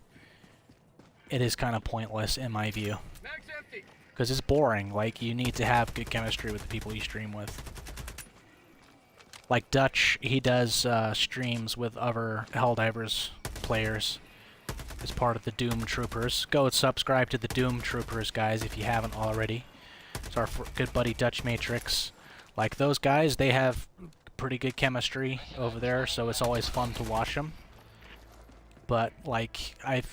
it is kind of pointless in my view. Mag's empty. Because it's boring. Like, you need to have good chemistry with the people you stream with. Like Dutch, he does streams with other Helldivers players as part of the Doom Troopers. Go subscribe to the Doom Troopers, guys, if you haven't already. It's our good buddy Dutch Matrix. Like, those guys, they have pretty good chemistry over there, so it's always fun to watch them. But, like, I've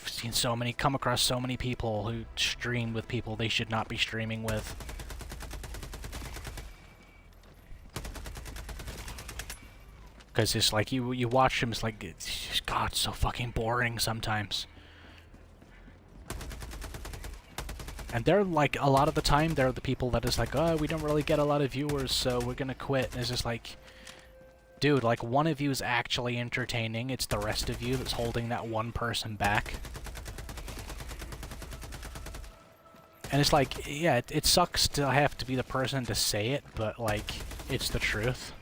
come across so many people who stream with people they should not be streaming with. Because it's like, you watch them, it's like, it's just, God, it's so fucking boring sometimes. And they're like, a lot of the time, they're the people that is like, oh, we don't really get a lot of viewers, so we're gonna quit. And it's just like, dude, like, one of you is actually entertaining, it's the rest of you that's holding that one person back. And it's like, yeah, it sucks to have to be the person to say it, but, like, it's the truth.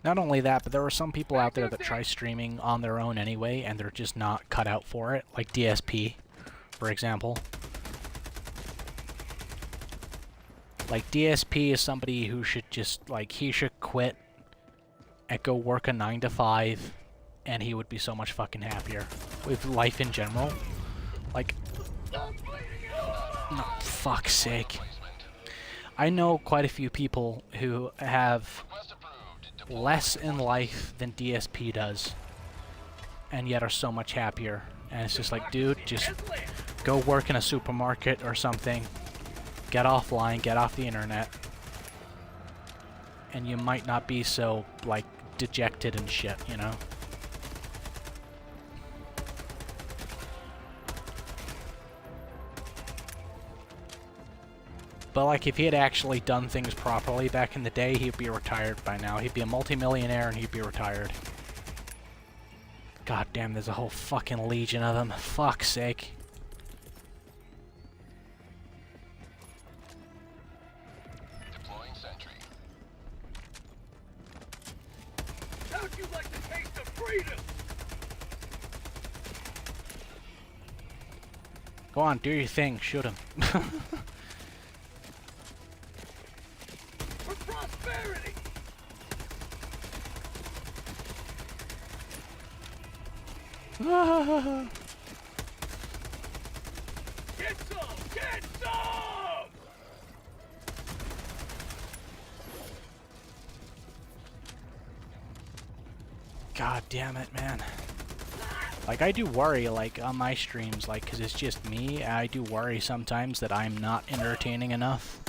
Not only that, but there are some people out there that try streaming on their own anyway, and they're just not cut out for it, like DSP, for example. Like, DSP is somebody who should just, like, he should quit and go work a 9 to 5, and he would be so much fucking happier with life in general. Like, no, fuck's sake. I know quite a few people who have less in life than DSP does, and yet are so much happier. And it's just like, dude, just go work in a supermarket or something. Get offline, get off the internet. And you might not be so, like, dejected and shit, you know? But, like, if he had actually done things properly back in the day, he'd be retired by now. He'd be a multimillionaire and he'd be retired. God damn, there's a whole fucking legion of them. Fuck's sake. Deploying sentry. How'd you like the taste of freedom? Go on, do your thing. Shoot him. For prosperity. Get some! Get some! God damn it, man. Like, I do worry, like, on my streams, like, 'cause it's just me, I do worry sometimes that I'm not entertaining enough.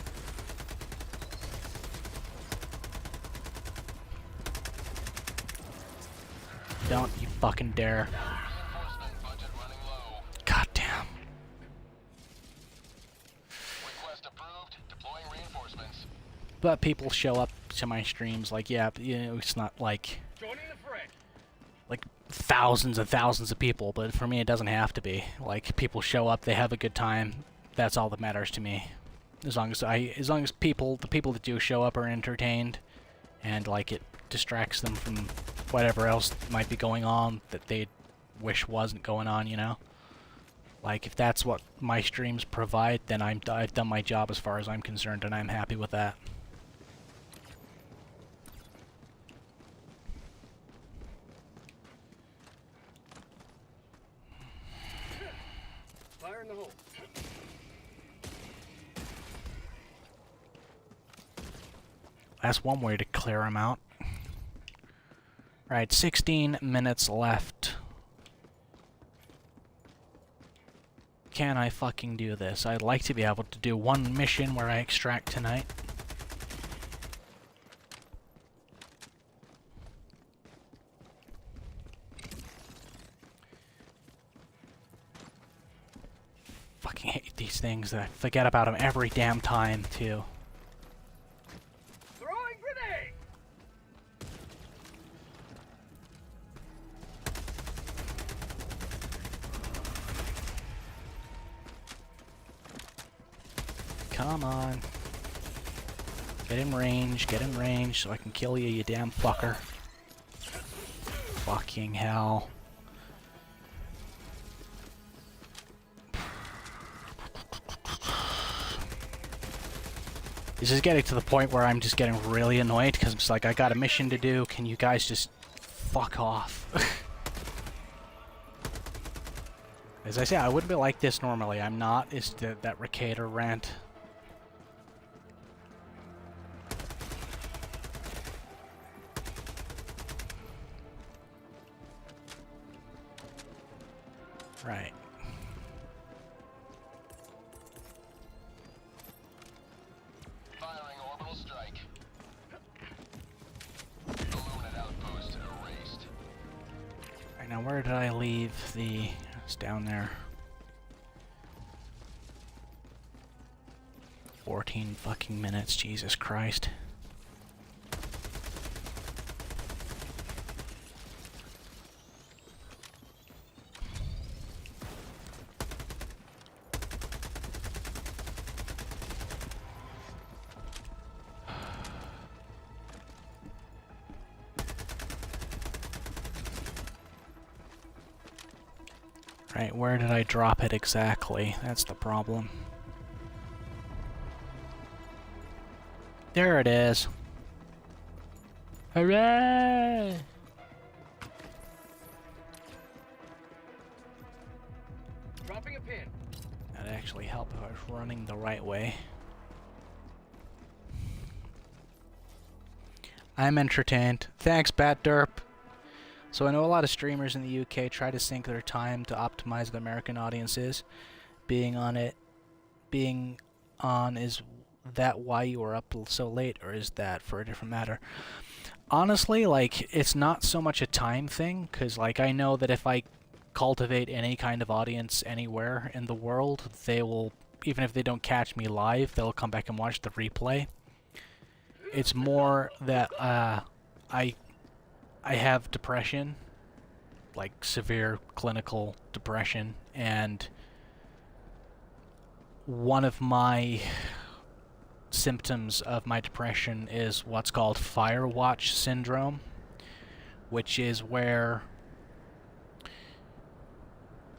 Don't you fucking dare. Reinforcement budget running low. God damn. Request approved. Deploying reinforcements. But people show up to my streams, like, yeah, but, you know, it's not like Joining the fray. thousands and thousands of people, but for me it doesn't have to be. Like, people show up, they have a good time, that's all that matters to me. As long as the people that do show up are entertained, and, like, it distracts them from whatever else might be going on that they wish wasn't going on, you know? Like, if that's what my streams provide, then I've done my job as far as I'm concerned, and I'm happy with that. Fire in the hole. That's one way to clear them out. Right, 16 minutes left. Can I fucking do this? I'd like to be able to do one mission where I extract tonight. Fucking hate these things. I forget about them every damn time, too. Throwing grenade. Come on. Get in range so I can kill you, you damn fucker. Fucking hell. This is getting to the point where I'm just getting really annoyed because it's like, I got a mission to do, can you guys just fuck off? As I say, I wouldn't be like this normally. I'm not. It's that Ricator rant. Right. Firing orbital strike. Balloon at outpost erased. Right, now where did I leave the... It's down there. 14 fucking minutes, Jesus Christ. Right, where did I drop it exactly? That's the problem. There it is. Hooray! Dropping a pin. That'd actually help if I was running the right way. I'm entertained. Thanks, Bat Derp. So I know a lot of streamers in the UK try to sync their time to optimize the American audiences. Being on, is that why you were up so late, or is that for a different matter? Honestly, like, it's not so much a time thing, because, like, I know that if I cultivate any kind of audience anywhere in the world, they will, even if they don't catch me live, they'll come back and watch the replay. It's more that, I have depression, like severe clinical depression, and one of my symptoms of my depression is what's called Firewatch syndrome, which is where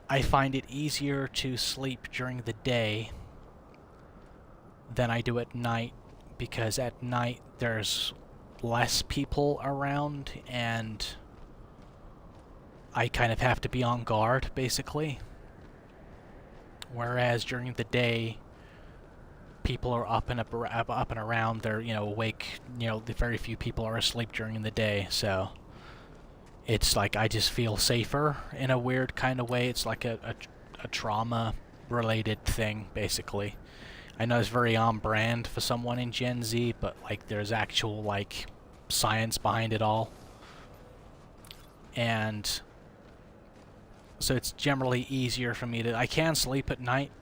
I find it easier to sleep during the day than I do at night, because at night there's less people around and I kind of have to be on guard, basically. Whereas during the day, people are up and around. They're, you know, awake. You know, very few people are asleep during the day, so it's like I just feel safer in a weird kind of way. It's like a trauma-related thing, basically. I know it's very on brand for someone in Gen Z, but like there's actual like science behind it all. And so it's generally easier for me to... I can sleep at night,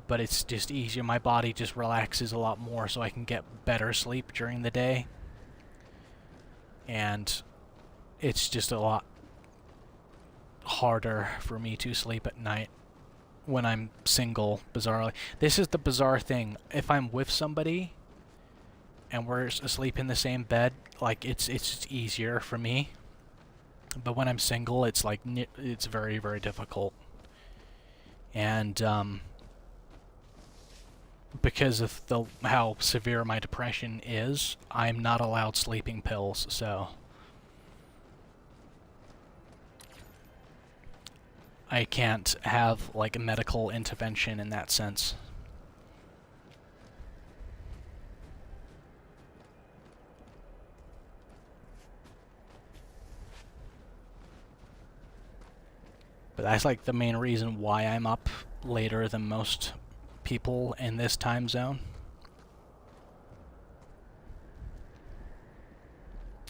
but it's just easier. My body just relaxes a lot more, so I can get better sleep during the day. And it's just a lot harder for me to sleep at night when I'm single, bizarrely. This is the bizarre thing. If I'm with somebody and we're asleep in the same bed, like, it's easier for me. But when I'm single, it's like, it's very, very difficult. And, because of how severe my depression is, I'm not allowed sleeping pills, so I can't have, like, a medical intervention in that sense. But that's, like, the main reason why I'm up later than most people in this time zone.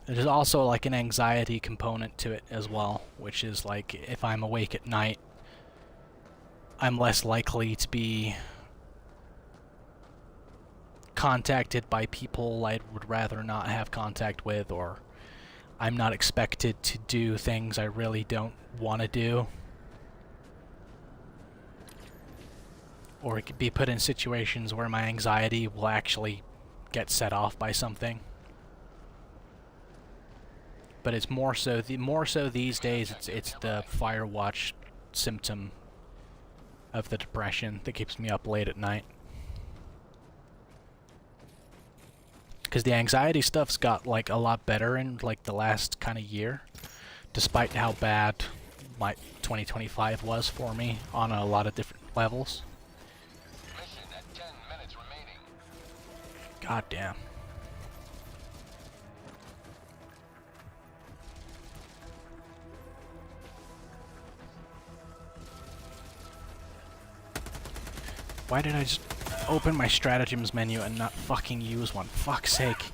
There's also, like, an anxiety component to it as well, which is, like, if I'm awake at night, I'm less likely to be contacted by people I would rather not have contact with, or I'm not expected to do things I really don't want to do. Or it could be put in situations where my anxiety will actually get set off by something. But it's more so these days. It's the Firewatch symptom of the depression that keeps me up late at night. Because the anxiety stuff's got like a lot better in like the last kind of year, despite how bad my 2025 was for me on a lot of different levels. Mission at 10 minutes remaining. God damn. Why did I just open my stratagems menu and not fucking use one? Fuck's sake.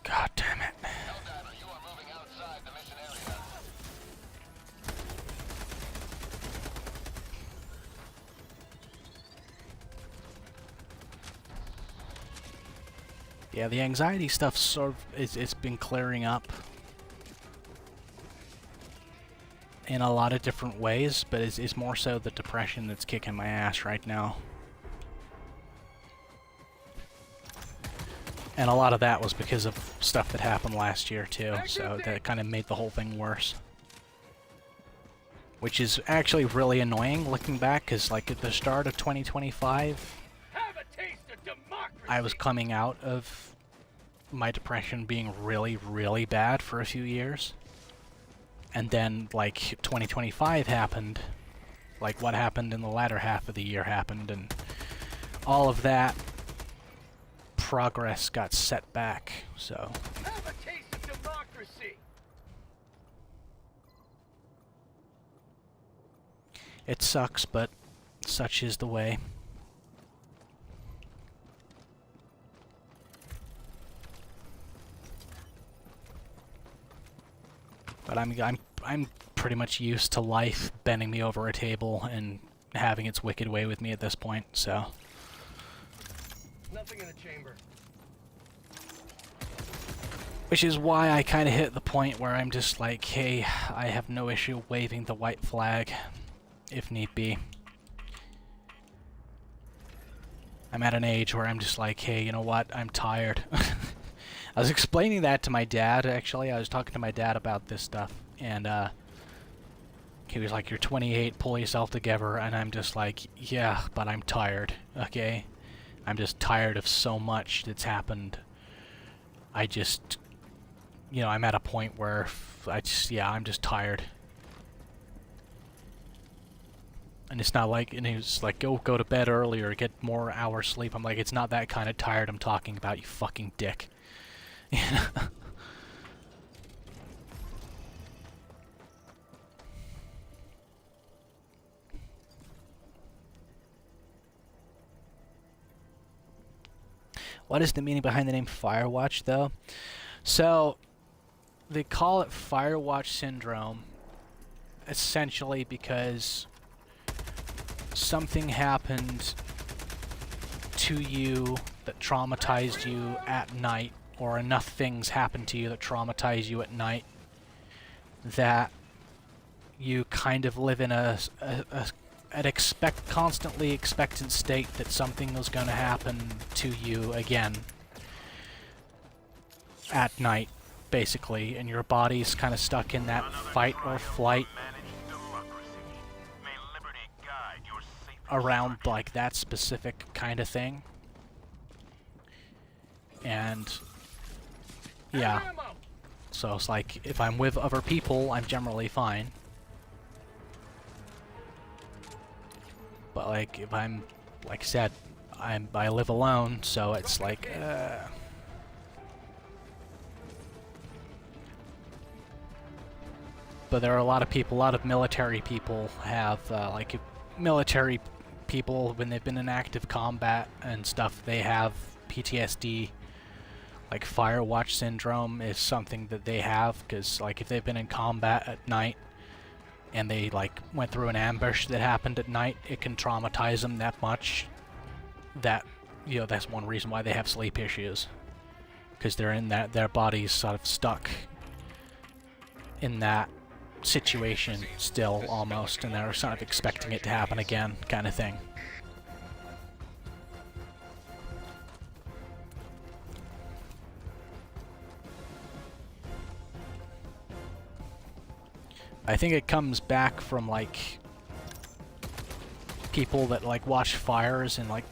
God damn it. Helldiver, you are moving outside the mission area. Yeah, the anxiety stuff sort of it's been clearing up in a lot of different ways, but it's more so the depression that's kicking my ass right now. And a lot of that was because of stuff that happened last year too, so that kind of made the whole thing worse. Which is actually really annoying looking back, because like at the start of 2025, Have a taste of democracy. I was coming out of my depression being really, really bad for a few years. And then, like, 2025 happened. Like, what happened in the latter half of the year happened, and all of that progress got set back, so... Have a taste of democracy. It sucks, but such is the way. But I'm pretty much used to life bending me over a table and having its wicked way with me at this point, so... Nothing in the chamber. Which is why I kind of hit the point where I'm just like, hey, I have no issue waving the white flag, if need be. I'm at an age where I'm just like, hey, you know what, I'm tired. I was explaining that to my dad, actually. I was talking to my dad about this stuff, and he was like, you're 28, pull yourself together, and I'm just like, yeah, but I'm tired, okay? I'm just tired of so much that's happened. I just, you know, I'm at a point where I'm just tired. And it's not like, and he was like, go to bed earlier, get more hours sleep. I'm like, it's not that kind of tired I'm talking about, you fucking dick. You know? What is the meaning behind the name Firewatch, though? So, they call it Firewatch Syndrome, essentially because something happened to you that traumatized you at night, or enough things happened to you that traumatize you at night, that you kind of live in an constantly expectant state that something was going to happen to you again at night, basically, and your body's kind of stuck in that fight or flight around like that specific kind of thing. And yeah, so it's like if I'm with other people, I'm generally fine. But like if I'm, like I said, I live alone, so it's like But there are a lot of people, a lot of military people have like military people, when they've been in active combat and stuff, they have PTSD. Like Firewatch Syndrome is something that they have, because like if they've been in combat at night and they like went through an ambush that happened at night, it can traumatize them that much that, you know, that's one reason why they have sleep issues. because they're in that, their body's sort of stuck in that situation still, almost, and they're sort of expecting it to happen again, kind of thing. I think it comes back from, like, people that, like, watch fires in, like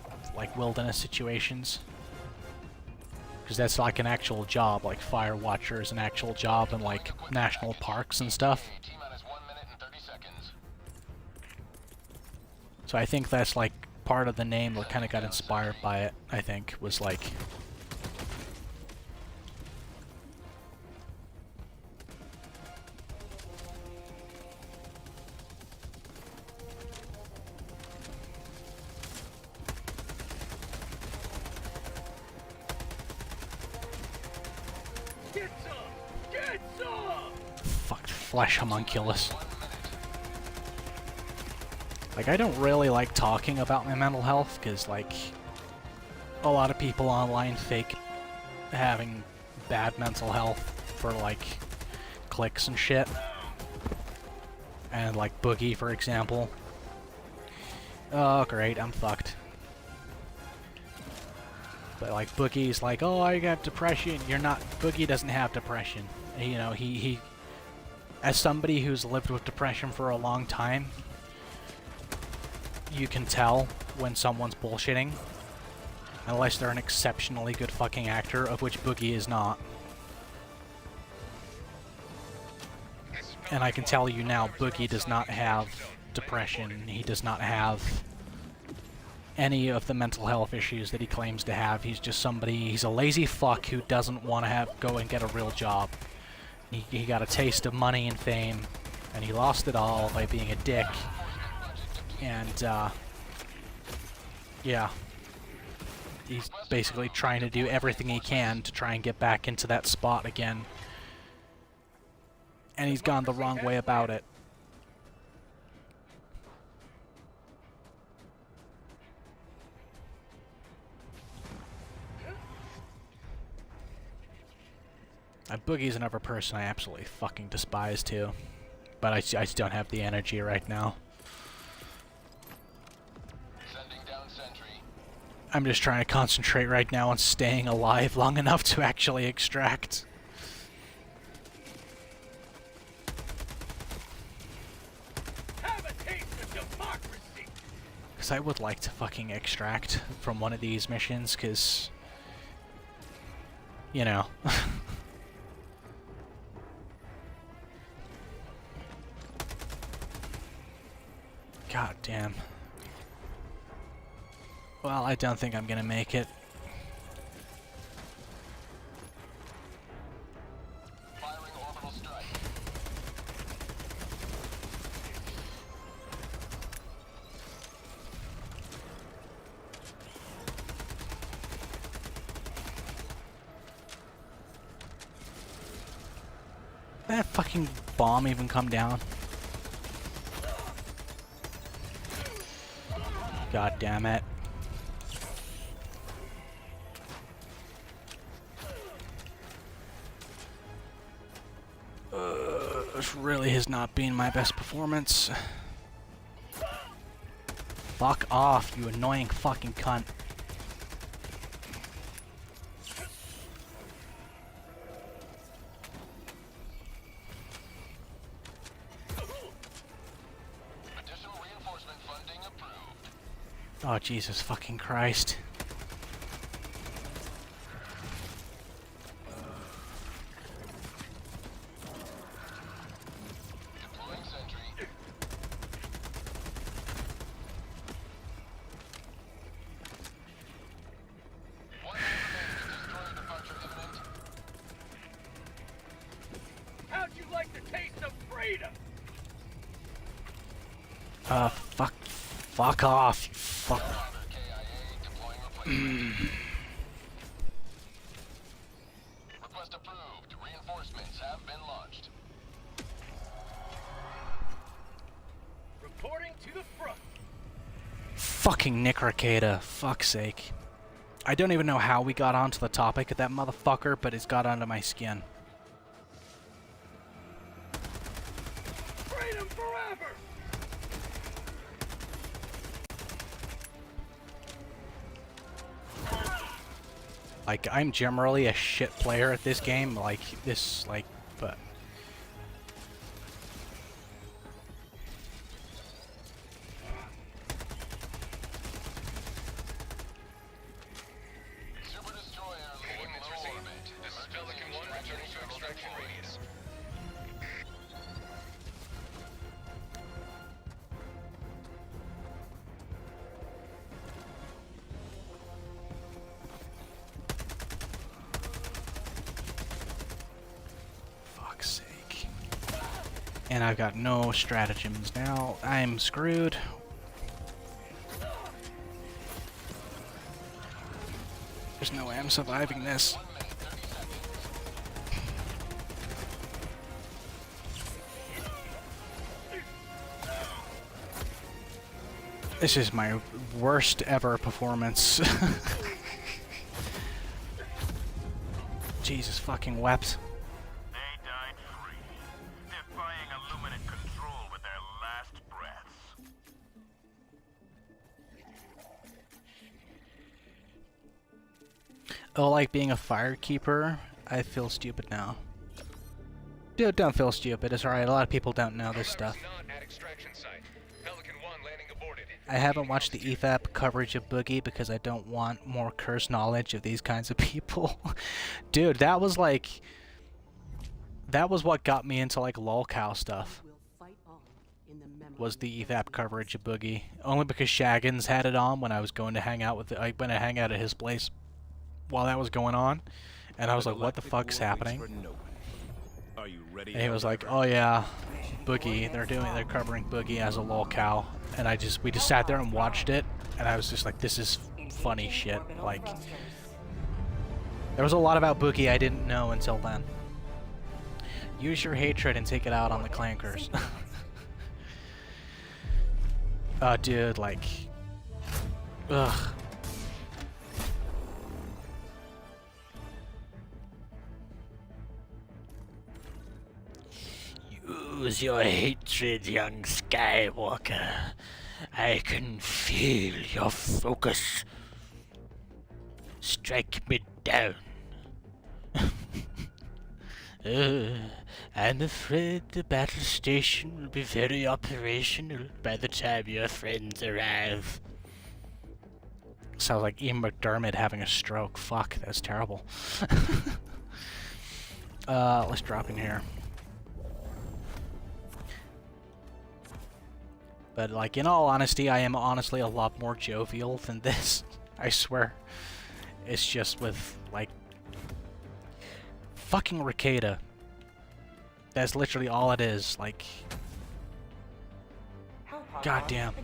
wilderness situations. Because that's, like, an actual job, like, fire watcher is an actual job in, like, national parks and stuff. T-minus 1 minute and 30 seconds. So I think that's, like, part of the name that kind of got inspired by it, I think, was, like... Get some! Get some! Fuck, flesh homunculus. Like, I don't really like talking about my mental health, because, like, a lot of people online fake having bad mental health for, like, clicks and shit. And, like, Boogie, for example. Oh, great, I'm fucked. But, like, Boogie's like, oh, I got depression. You're not... Boogie doesn't have depression. You know, he... As somebody who's lived with depression for a long time, you can tell when someone's bullshitting. Unless they're an exceptionally good fucking actor, of which Boogie is not. And I can tell you now, Boogie does not have depression. He does not have any of the mental health issues that he claims to have. He's just somebody, he's a lazy fuck who doesn't want to go and get a real job. He got a taste of money and fame, and he lost it all by being a dick. And, yeah. He's basically trying to do everything he can to try and get back into that spot again. And he's gone the wrong way about it. Boogie's another person I absolutely fucking despise too. But I just don't have the energy right now. Sending down sentry. I'm just trying to concentrate right now on staying alive long enough to actually extract. Have a taste of democracy! Because I would like to fucking extract from one of these missions, because... You know. God damn. Well, I don't think I'm gonna make it. Firing orbital strike. Did that fucking bomb even come down? God damn it. This really has not been my best performance. Fuck off, you annoying fucking cunt. Additional reinforcement funding approved. Oh, Jesus fucking Christ. Deploying sentry. One man remaining. Destroyer departure imminent. How'd you like the taste of freedom? Fuck off, you fuck. KIA deploying replacement. Request approved. Reinforcements have been launched. Reporting to the front. Fucking Nick Ricada, fuck's sake. I don't even know how we got onto the topic of that motherfucker, but it's got under my skin. Freedom forever! Like, I'm generally a shit player at this game, like, but... Super destroyer leaving low orbit. This is Pelican 1 returning to extraction radius. Fuck's sake. And I've got no stratagems now. I'm screwed. There's no way I'm surviving this. 1 minute, 30 seconds. This is my worst ever performance. Jesus fucking wept. They died free, defying Illuminate control with their last breaths. Oh, like being a firekeeper? I feel stupid now. Dude, don't feel stupid. It's alright. A lot of people don't know this stuff. Not at extraction site. Pelican 1 landing aborted. I haven't watched the EFAP coverage of Boogie because I don't want more curse knowledge of these kinds of people. Dude, that was like... That was what got me into like lolcow stuff. Was the EFAP coverage of Boogie. Only because Shaggins had it on when I was going to hang out with... I went to hang out at his place while that was going on. And I was like, what the fuck's happening? Are you ready? And he was like, "Oh yeah, Boogie. They're covering Boogie as a lolcow." And we just sat there and watched it, and I was just like, "This is funny shit." Like, there was a lot about Boogie I didn't know until then. Use your hatred and take it out on the clankers. Dude, like, ugh. Use your hatred, young Skywalker. I can feel your focus. Strike me down. I'm afraid the battle station will be very operational by the time your friends arrive. Sounds like Ian McDermott having a stroke. Fuck, that's terrible. Let's drop in here. But, like, in all honesty, I am honestly a lot more jovial than this. I swear. It's just with, like... Fucking Ricada. That's literally all it is. Like... Goddamn.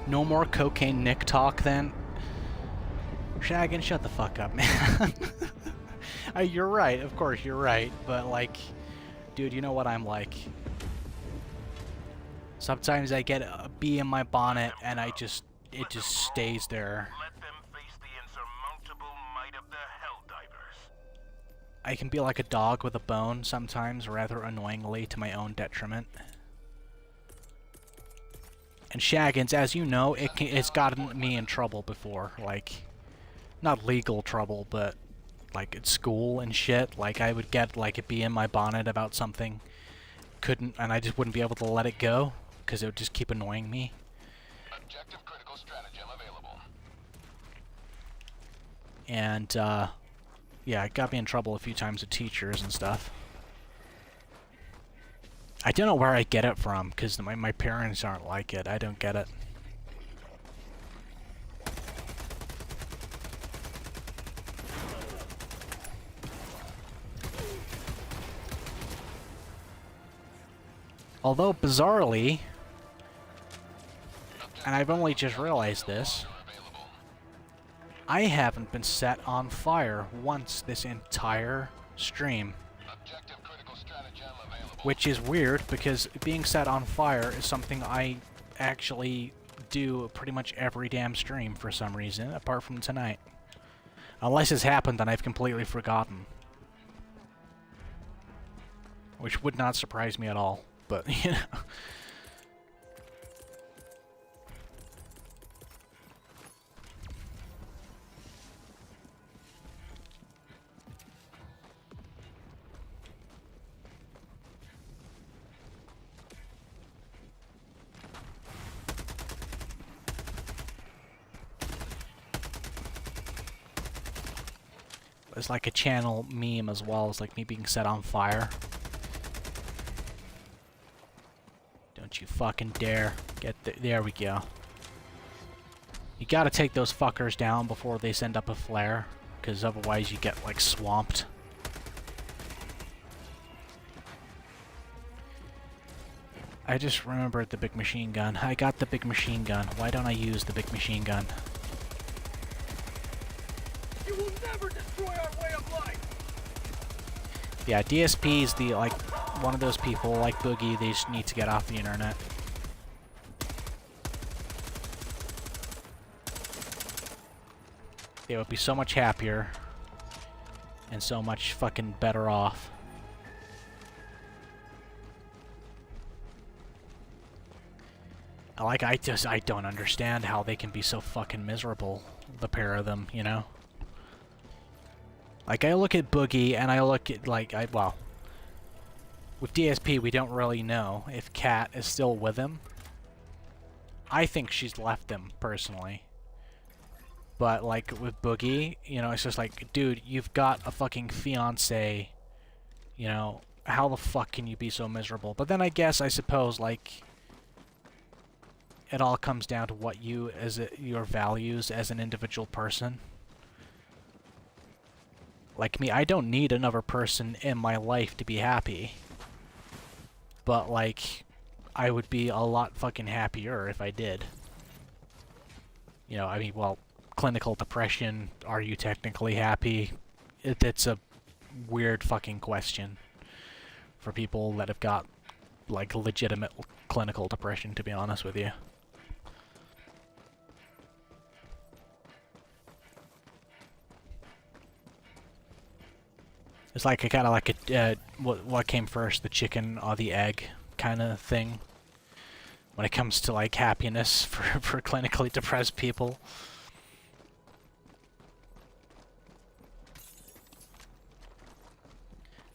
No more cocaine Nick talk then. Shaggin, shut the fuck up, man. You're right, of course, you're right. But, like, dude, you know what I'm like. Sometimes I get a bee in my bonnet and it just stays there. Let them face the insurmountable might of the Helldivers. I can be like a dog with a bone sometimes, rather annoyingly, to my own detriment. And Shaggins, as you know, it's gotten me in trouble before. Like, not legal trouble, but like at school and shit. Like, I would get like a bee in my bonnet about something, and I just wouldn't be able to let it go because it would just keep annoying me. Objective critical stratagem available. And yeah, it got me in trouble a few times with teachers and stuff. I don't know where I get it from, because my parents aren't like it. I don't get it. Although, bizarrely, and I've only just realized this, I haven't been set on fire once this entire stream. Objective critical stratagem available. Which is weird, because being set on fire is something I actually do pretty much every damn stream for some reason, apart from tonight. Unless it's happened and I've completely forgotten. Which would not surprise me at all, but, you know. It's like a channel meme as well as like me being set on fire. Don't you fucking dare. There we go. You gotta take those fuckers down before they send up a flare, because otherwise you get like swamped. I just remembered the big machine gun. I got the big machine gun. Why don't I use the big machine gun? You will never destroy our way of life! Yeah, DSP is the, like, one of those people, like Boogie, they just need to get off the internet. They would be so much happier and so much fucking better off. Like, I don't understand how they can be so fucking miserable, the pair of them, you know? Like, I look at Boogie, and I look at, like, well, with DSP, we don't really know if Kat is still with him. I think she's left him, personally. But, like, with Boogie, you know, it's just like, dude, you've got a fucking fiancé, you know, how the fuck can you be so miserable? But then I guess, I suppose, like, it all comes down to what you, your values as an individual person. Like me, I don't need another person in my life to be happy. But, like, I would be a lot fucking happier if I did. You know, I mean, well, clinical depression, are you technically happy? It's a weird fucking question for people that have got, like, legitimate clinical depression, to be honest with you. It's like a kind of like a what came first, the chicken or the egg kind of thing. When it comes to like happiness for clinically depressed people.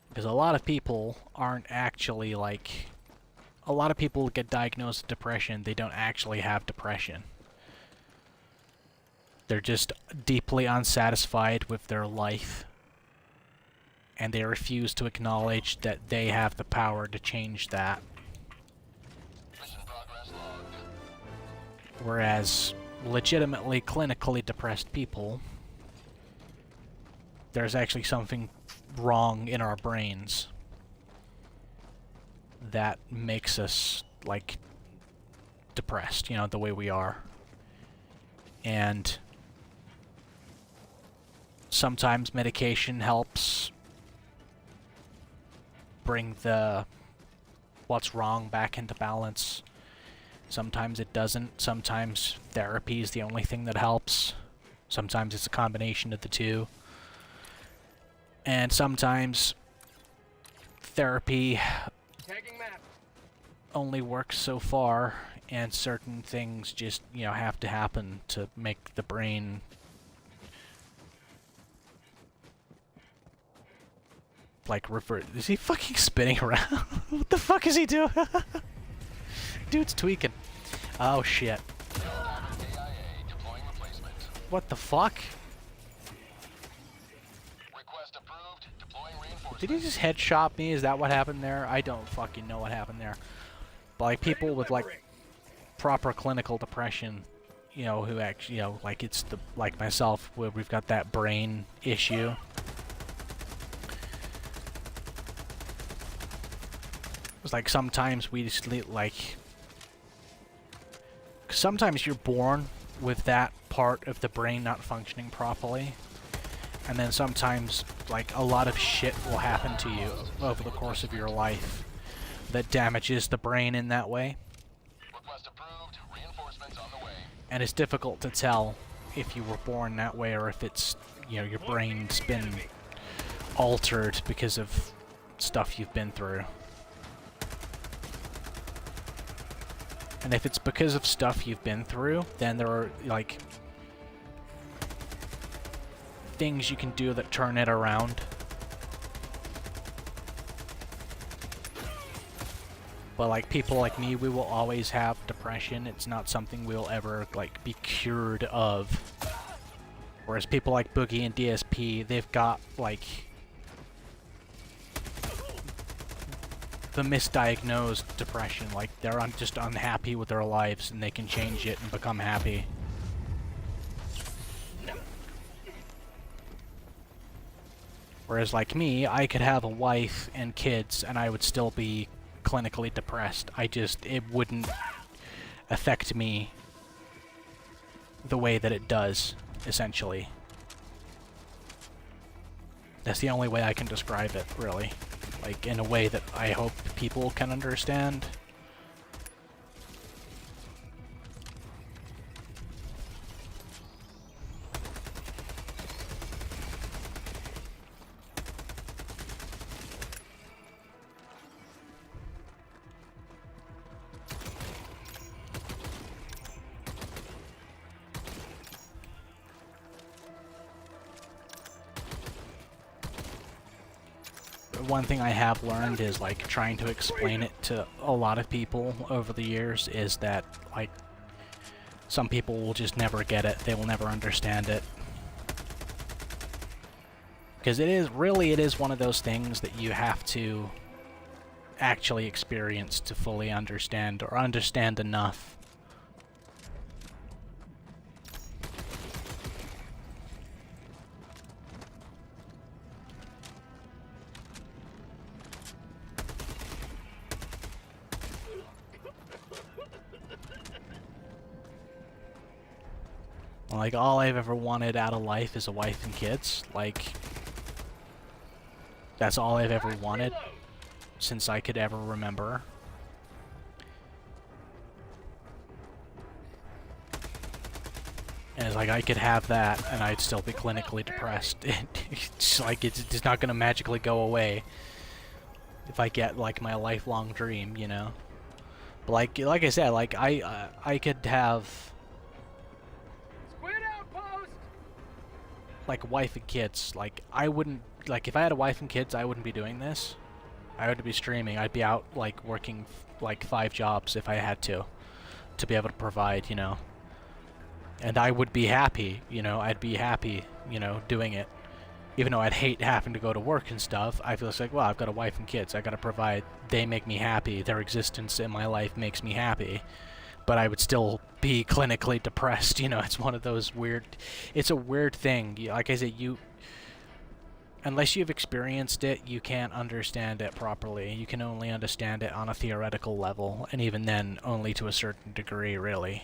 Because a lot of people aren't actually like, a lot of people get diagnosed with depression, they don't actually have depression. They're just deeply unsatisfied with their life. And they refuse to acknowledge that they have the power to change that. Mission progress logged. Whereas, legitimately, clinically depressed people, there's actually something wrong in our brains that makes us, like, depressed, you know, the way we are. And sometimes medication helps bring the what's wrong back into balance. Sometimes it doesn't. Sometimes therapy is the only thing that helps. Sometimes it's a combination of the two. And sometimes therapy Tagging map. only works so far, and certain things just, you know, have to happen to make the brain like revert. Is he fucking spinning around? What the fuck is he doing? Dude's tweaking. Oh shit. AIA deploying replacement. What the fuck? Request approved. Deploying reinforcements. Did he just headshot me? Is that what happened there? I don't fucking know what happened there. But like people with like proper clinical depression, you know, who actually, you know, like it's the, like myself, where we've got that brain issue. It's like sometimes we just like... Sometimes you're born with that part of the brain not functioning properly. And then sometimes, like, a lot of shit will happen to you over the course of your life that damages the brain in that way. Request approved. Reinforcements on the way. And it's difficult to tell if you were born that way or if it's, you know, your brain's been altered because of stuff you've been through. And if it's because of stuff you've been through, then there are, like, things you can do that turn it around. But, like, people like me, we will always have depression. It's not something we'll ever, like, be cured of. Whereas people like Boogie and DSP, they've got, like, the misdiagnosed depression. Like, they're just unhappy with their lives, and they can change it and become happy. Whereas, like me, I could have a wife and kids, and I would still be clinically depressed. It wouldn't affect me the way that it does, essentially. That's the only way I can describe it, really. Like, in a way that I hope people can understand. One thing I have learned is, like, trying to explain it to a lot of people over the years is that, like, some people will just never get it. They will never understand it. Because it is one of those things that you have to actually experience to fully understand, or understand enough. Like, all I've ever wanted out of life is a wife and kids. Like, that's all I've ever wanted since I could ever remember. And it's like, I could have that and I'd still be clinically depressed. It's like, it's not gonna magically go away if I get, like, my lifelong dream, you know? But like I said, like, I could have, like, wife and kids. Like, I wouldn't, like, if I had a wife and kids, I wouldn't be doing this. I would be streaming. I'd be out, like, working, like, 5 jobs if I had to be able to provide, you know. And I would be happy, you know. I'd be happy, you know, doing it. Even though I'd hate having to go to work and stuff, I feel like, well, I've got a wife and kids. I gotta provide. They make me happy. Their existence in my life makes me happy. But I would still be clinically depressed, you know. It's one of those weird... It's a weird thing. Like I said, unless you've experienced it, you can't understand it properly. You can only understand it on a theoretical level, and even then, only to a certain degree, really.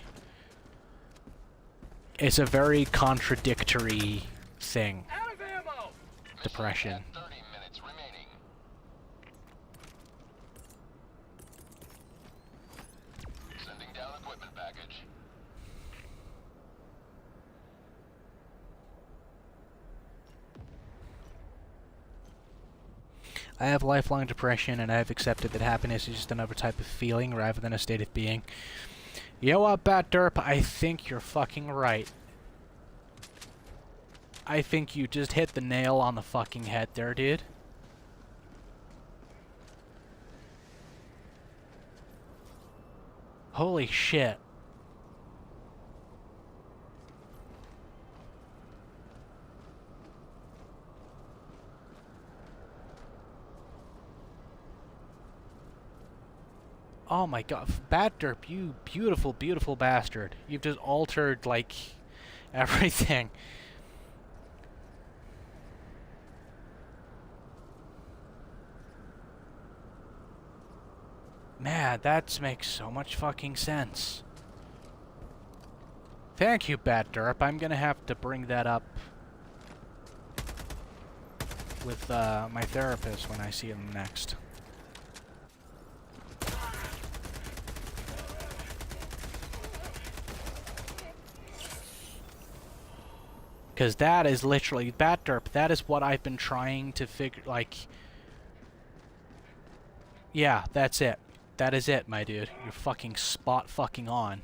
It's a very contradictory thing. Out of ammo! Depression. 30 minutes remaining. Sending down equipment package. I have lifelong depression, and I have accepted that happiness is just another type of feeling rather than a state of being. You know what, Bat Derp? I think you're fucking right. I think you just hit the nail on the fucking head there, dude. Holy shit. Oh my god, Bat Derp, you beautiful, beautiful bastard. You've just altered, like, everything. Man, that makes so much fucking sense. Thank you, Bat Derp. I'm gonna have to bring that up with my therapist when I see him next. Because that is literally, Bat Derp, that is what I've been trying to figure, like... Yeah, that's it. That is it, my dude. You're fucking spot fucking on.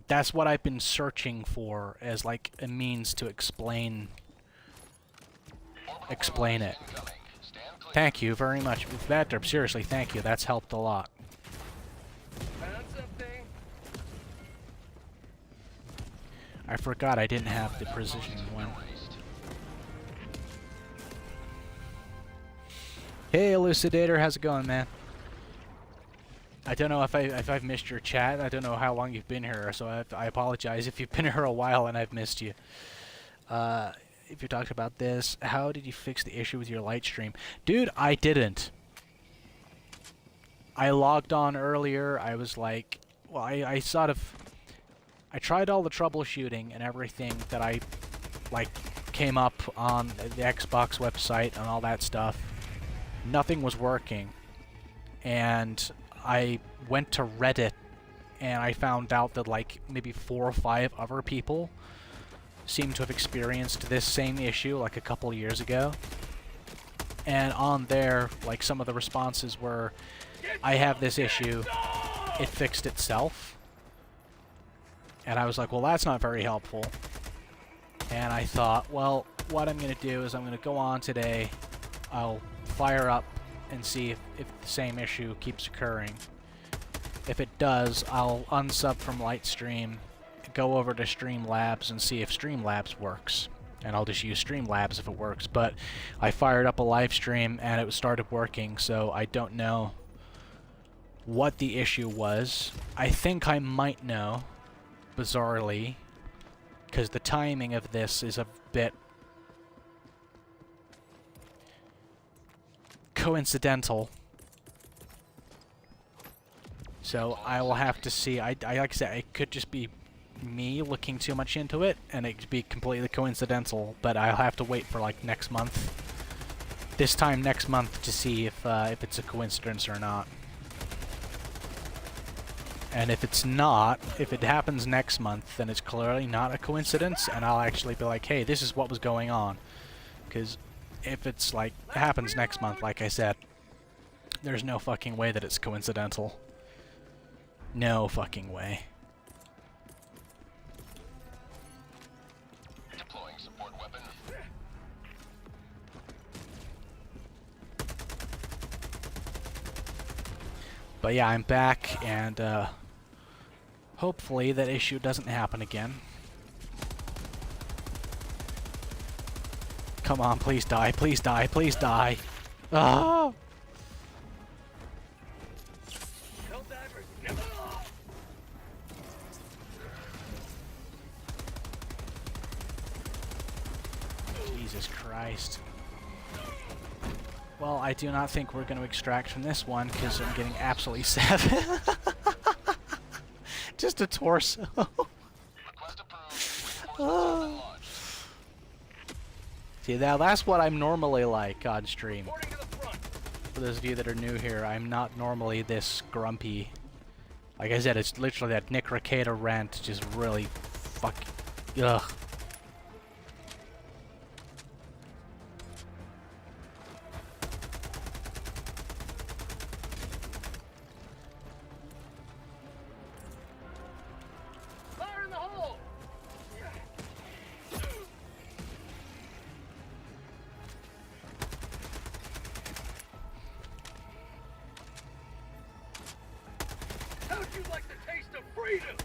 That's what I've been searching for as, like, a means to explain it. Thank you very much. Bat Derp, seriously, thank you. That's helped a lot. Found something. I forgot I didn't have the precision one. Hey, Elucidator, how's it going, man? I don't know if I've missed your chat. I don't know how long you've been here, so I apologize if you've been here a while and I've missed you. If you talked about this, how did you fix the issue with your light stream? Dude, I didn't. I logged on earlier. I was like, well, I sort of... I tried all the troubleshooting and everything that I, like, came up on the Xbox website and all that stuff. Nothing was working. And I went to Reddit and I found out that, like, maybe 4 or 5 other people seem to have experienced this same issue, like, a couple years ago. And on there, like, some of the responses were, I have this issue, it fixed itself. And I was like, well, that's not very helpful. And I thought, well, what I'm going to do is I'm going to go on today, I'll fire up and see if the same issue keeps occurring. If it does, I'll unsub from Lightstream, go over to Streamlabs and see if Streamlabs works. And I'll just use Streamlabs if it works. But I fired up a live stream and it started working, so I don't know what the issue was. I think I might know, bizarrely, because the timing of this is a bit coincidental. So I will have to see. I like I said, it could just be me looking too much into it, and it could be completely coincidental. But I'll have to wait for like next month, this time next month, to see if it's a coincidence or not. And if it's not, if it happens next month, then it's clearly not a coincidence, and I'll actually be like, hey, this is what was going on. Because if it's like, happens next month, like I said, there's no fucking way that it's coincidental. No fucking way. Deploying support weapon. But yeah, I'm back, and hopefully that issue doesn't happen again. Come on, please die, please die, please die. Ah! Helldivers, no. Jesus Christ. Well, I do not think we're going to extract from this one, because I'm getting absolutely savage. Just a torso. Request approved. Oh. See, now that's what I'm normally like on stream. Reporting to the front. For those of you that are new here, I'm not normally this grumpy. Like I said, it's literally that Nick Ricada rant, just really fuck. Ugh. Fire in the hole. How'd you like the taste of freedom?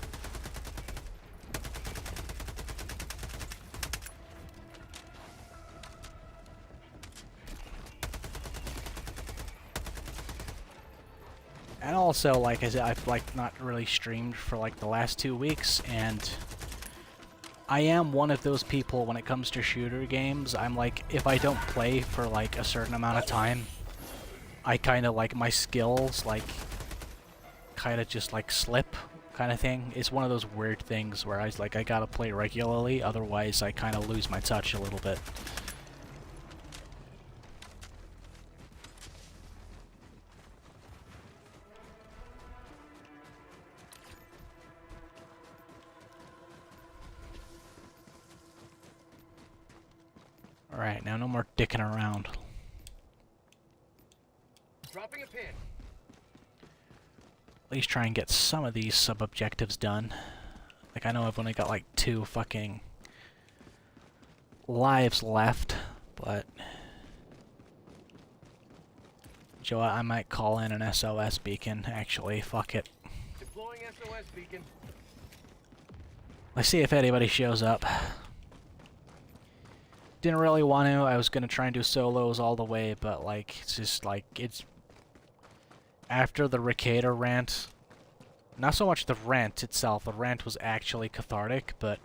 And also, like I said, I've like not really streamed for like the last 2 weeks, and I am one of those people when it comes to shooter games. I'm like, if I don't play for like a certain amount of time, I kind of like my skills like kind of just like slip kind of thing. It's one of those weird things where I gotta play regularly, otherwise I kind of lose my touch a little bit. Alright, now no more dicking around. Dropping a pin. At least try and get some of these sub-objectives done. Like, I know I've only got like 2 fucking lives left, but... Joe, I might call in an SOS beacon, actually. Fuck it. Deploying SOS beacon. Let's see if anybody shows up. Didn't really want to. I was gonna try and do solos all the way, but like, it's just like, it's... After the Ricada rant, not so much the rant itself, the rant was actually cathartic, but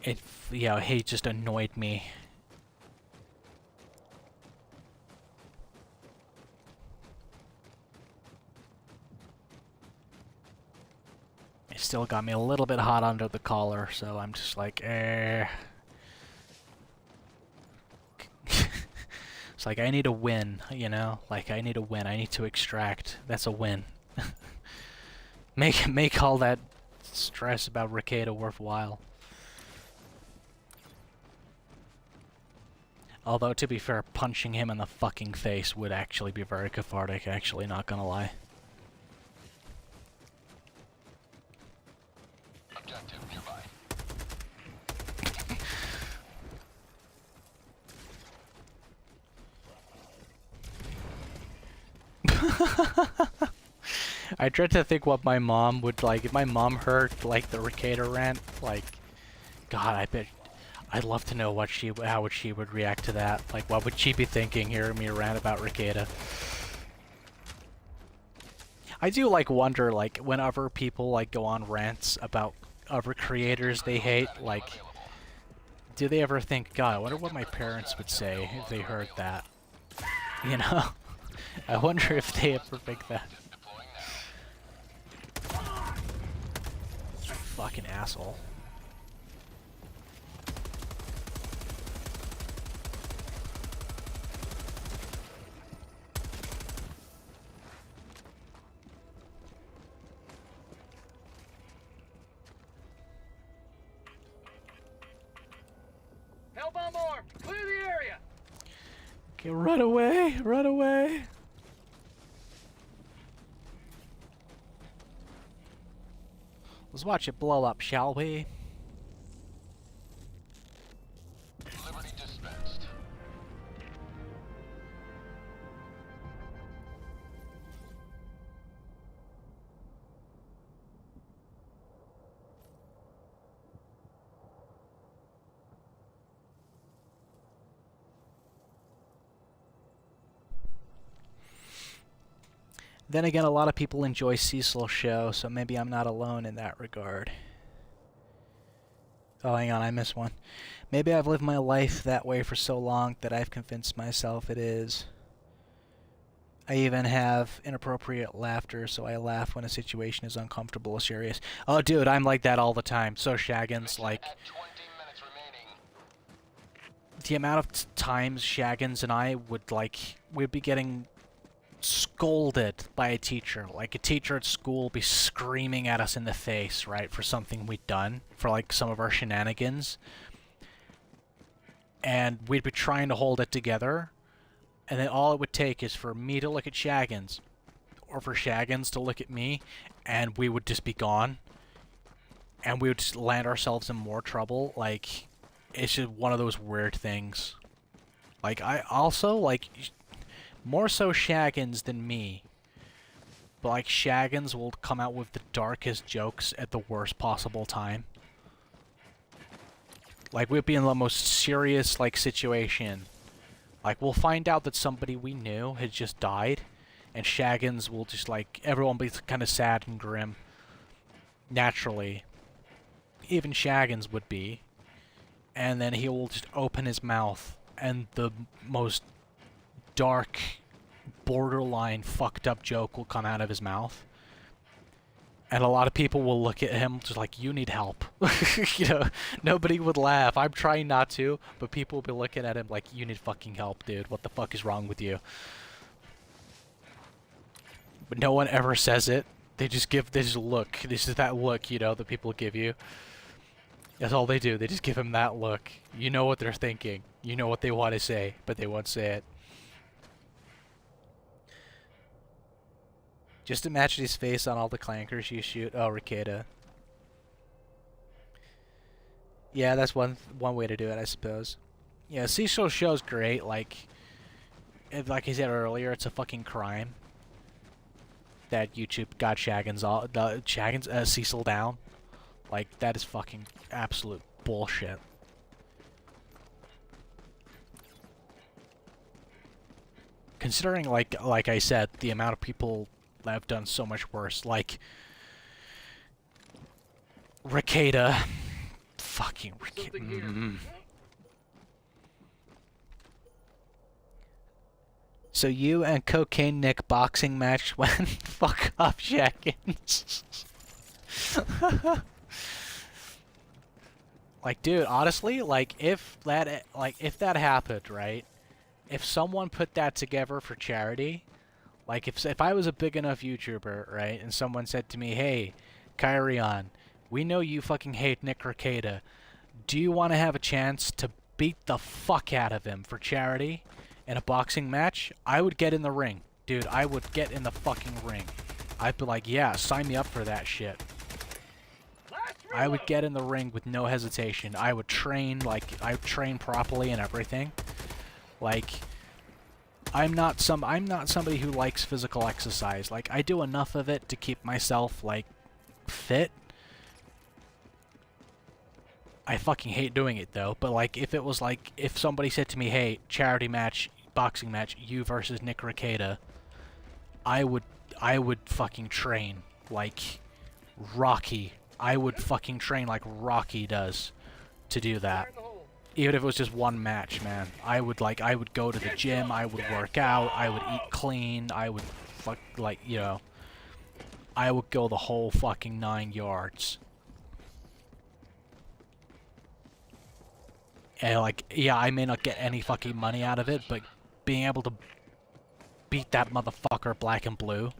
it, yeah, he just annoyed me. It still got me a little bit hot under the collar, so I'm just like, eh. It's like, I need a win, you know? Like, I need a win. I need to extract. That's a win. Make all that stress about Ricada worthwhile. Although, to be fair, punching him in the fucking face would actually be very cathartic, actually, not gonna lie. Objective nearby. I tried to think what my mom would like. If my mom heard like the Ricada rant, like, God, I bet I'd love to know what how she would react to that. Like, what would she be thinking hearing me rant about Ricada? I do like wonder, like, whenever people like go on rants about other creators they hate, like, do they ever think, God, I wonder what my parents would say if they heard that? You know? I wonder if they ever think that. Fucking asshole. Hellbomb armed. Clear the area. Okay, run away! Run away! Let's watch it blow up, shall we? Liberty dispensed. Then again, a lot of people enjoy Cecil's show, so maybe I'm not alone in that regard. Oh, hang on, I missed one. Maybe I've lived my life that way for so long that I've convinced myself it is. I even have inappropriate laughter, so I laugh when a situation is uncomfortable or serious. Oh, dude, I'm like that all the time. So Shaggins, like... At 20 minutes remaining. The amount of times Shaggins and I would, like... We'd be getting scolded by a teacher. Like, a teacher at school would be screaming at us in the face, right, for something we'd done, for, like, some of our shenanigans. And we'd be trying to hold it together, and then all it would take is for me to look at Shaggins, or for Shaggins to look at me, and we would just be gone. And we would just land ourselves in more trouble. Like, it's just one of those weird things. Like, I also, like... More so Shaggins than me. But, like, Shaggins will come out with the darkest jokes at the worst possible time. Like, we'd be in the most serious, like, situation. Like, we'll find out that somebody we knew had just died. And Shaggins will just, like, everyone will be kind of sad and grim. Naturally. Even Shaggins would be. And then he will just open his mouth and the most dark, borderline fucked up joke will come out of his mouth. And a lot of people will look at him just like, you need help. You know, nobody would laugh. I'm trying not to, but people will be looking at him like, you need fucking help, dude. What the fuck is wrong with you? But no one ever says it. They just look. This is that look, you know, that people give you. That's all they do. They just give him that look. You know what they're thinking. You know what they want to say, but they won't say it. Just imagine his face on all the clankers you shoot. Oh, Ricada. Yeah, that's one way to do it, I suppose. Yeah, Cecil show's great. Like I said earlier, it's a fucking crime that YouTube got Cecil down. Like, that is fucking absolute bullshit. Considering, like I said, the amount of people that have done so much worse, like Ricada, fucking Ricada. So you and Cocaine Nick boxing match when fuck off, Shaggins. Like, dude, honestly, like if that happened, right? If someone put that together for charity, like if I was a big enough YouTuber, right, and someone said to me, "Hey, Kyrion, we know you fucking hate Nick Ricada. Do you want to have a chance to beat the fuck out of him for charity in a boxing match?" I would get in the ring. Dude, I would get in the fucking ring. I'd be like, yeah, sign me up for that shit. I would get in the ring with no hesitation. I would train, like, I would train properly and everything. Like, I'm not somebody who likes physical exercise. Like, I do enough of it to keep myself, like, fit. I fucking hate doing it, though. But, like, if it was, like, if somebody said to me, hey, charity match, boxing match, you versus Nick Ricada, I would fucking train like Rocky. I would fucking train like Rocky does to do that. Even if it was just one match, man. I would go to the gym, I would work out, I would eat clean, I would I would go the whole fucking 9 yards. And like, yeah, I may not get any fucking money out of it, but being able to beat that motherfucker black and blue,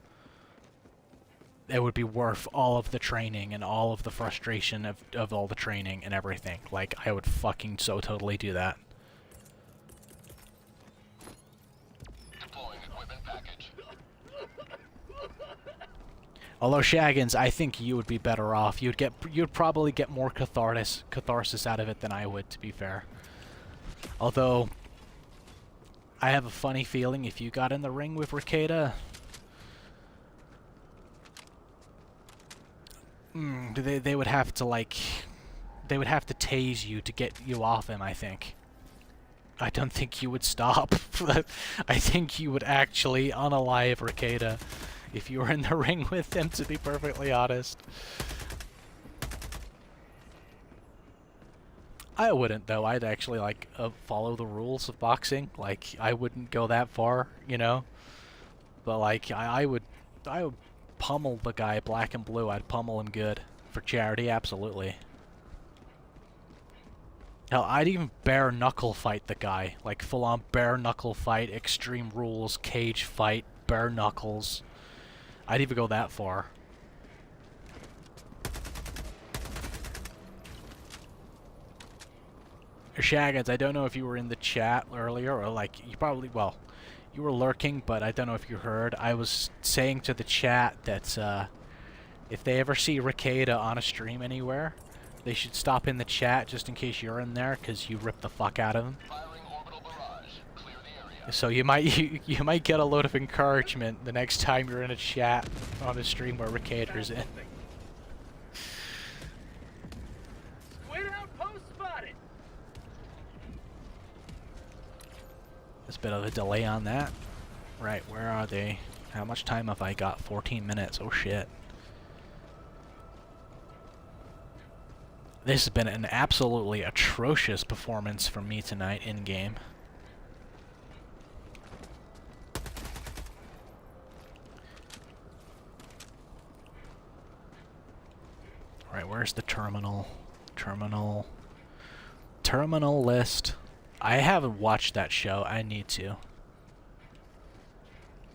it would be worth all of the training and all of the frustration of all the training and everything. Like, I would fucking so totally do that. Deploying equipment package. Although Shaggins, I think you would be better off. You'd probably get more catharsis out of it than I would, to be fair. Although, I have a funny feeling if you got in the ring with Ricada, they would have to tase you to get you off him, I think. I don't think you would stop. I think you would actually unalive Ricada if you were in the ring with him, to be perfectly honest. I wouldn't, though. I'd actually, like, follow the rules of boxing. Like, I wouldn't go that far, you know? But, like, I would pummel the guy black and blue. I'd pummel him good. For charity, absolutely. Hell, I'd even bare knuckle fight the guy. Like, full-on bare knuckle fight, extreme rules, cage fight, bare knuckles. I'd even go that far. Shaggins, I don't know if you were in the chat earlier, or like, you probably, well, you were lurking, but I don't know if you heard. I was saying to the chat that if they ever see Ricada on a stream anywhere, they should stop in the chat just in case you're in there, because you rip the fuck out of them. Firing orbital barrage. Clear the area. So you might get a load of encouragement the next time you're in a chat on a stream where Ricada's in. Squid outpost spotted. There's a bit of a delay on that. Right, where are they? How much time have I got? 14 minutes. Oh shit. This has been an absolutely atrocious performance from me tonight in-game. Right, where's the terminal? Terminal list. I haven't watched that show. I need to.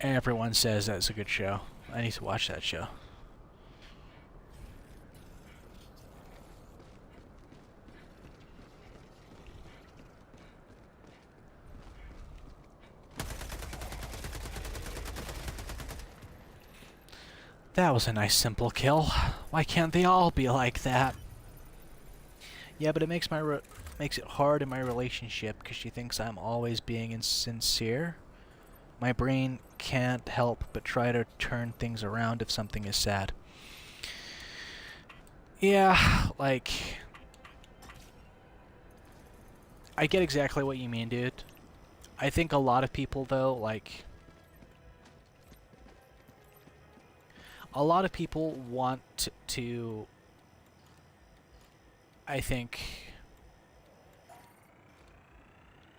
Everyone says that's a good show. I need to watch that show. That was a nice simple kill. Why can't they all be like that? Yeah, but it makes it hard in my relationship because she thinks I'm always being insincere. My brain can't help but try to turn things around if something is sad. Yeah, like... I get exactly what you mean, dude. I think a lot of people, though, like... A lot of people want to... I think...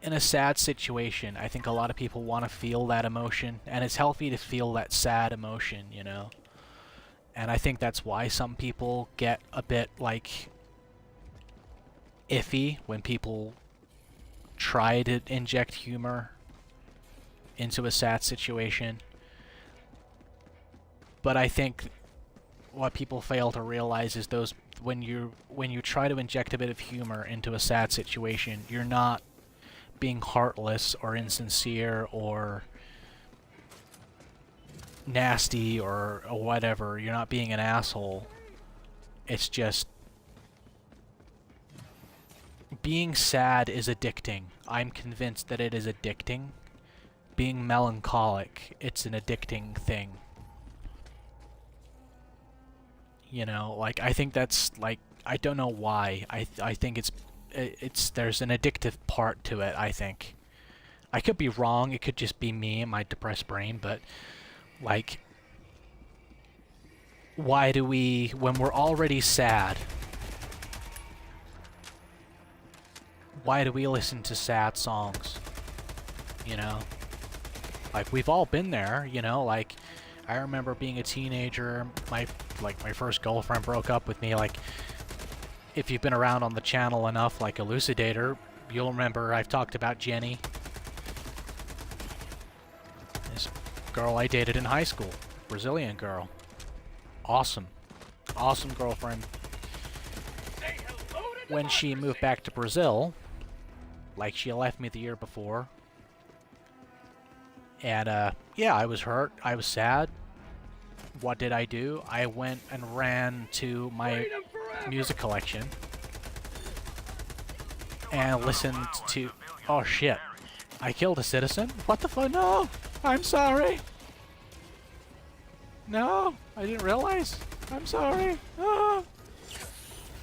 In a sad situation, I think a lot of people want to feel that emotion, and it's healthy to feel that sad emotion, you know? And I think that's why some people get a bit, like, iffy when people try to inject humor into a sad situation. But I think what people fail to realize is when you try to inject a bit of humor into a sad situation, you're not being heartless or insincere or nasty or whatever. You're not being an asshole. It's just being sad is addicting. I'm convinced that it is addicting. Being melancholic, it's an addicting thing. You know, like, I think that's, like, I don't know why. I think there's an addictive part to it, I think. I could be wrong, it could just be me and my depressed brain, but, like, why do we, when we're already sad, why do we listen to sad songs? You know? Like, we've all been there, you know, like, I remember being a teenager, my first girlfriend broke up with me. Like, if you've been around on the channel enough, like Elucidator, you'll remember I've talked about Jenny. This girl I dated in high school. Brazilian girl. Awesome. Awesome girlfriend. When she moved back to Brazil, like, she left me the year before. And, yeah, I was hurt. I was sad. What did I do? I went and ran to my music collection and listened to... Oh, shit. I killed a citizen? What the fuck? No! I'm sorry! No! I didn't realize! I'm sorry! Ah.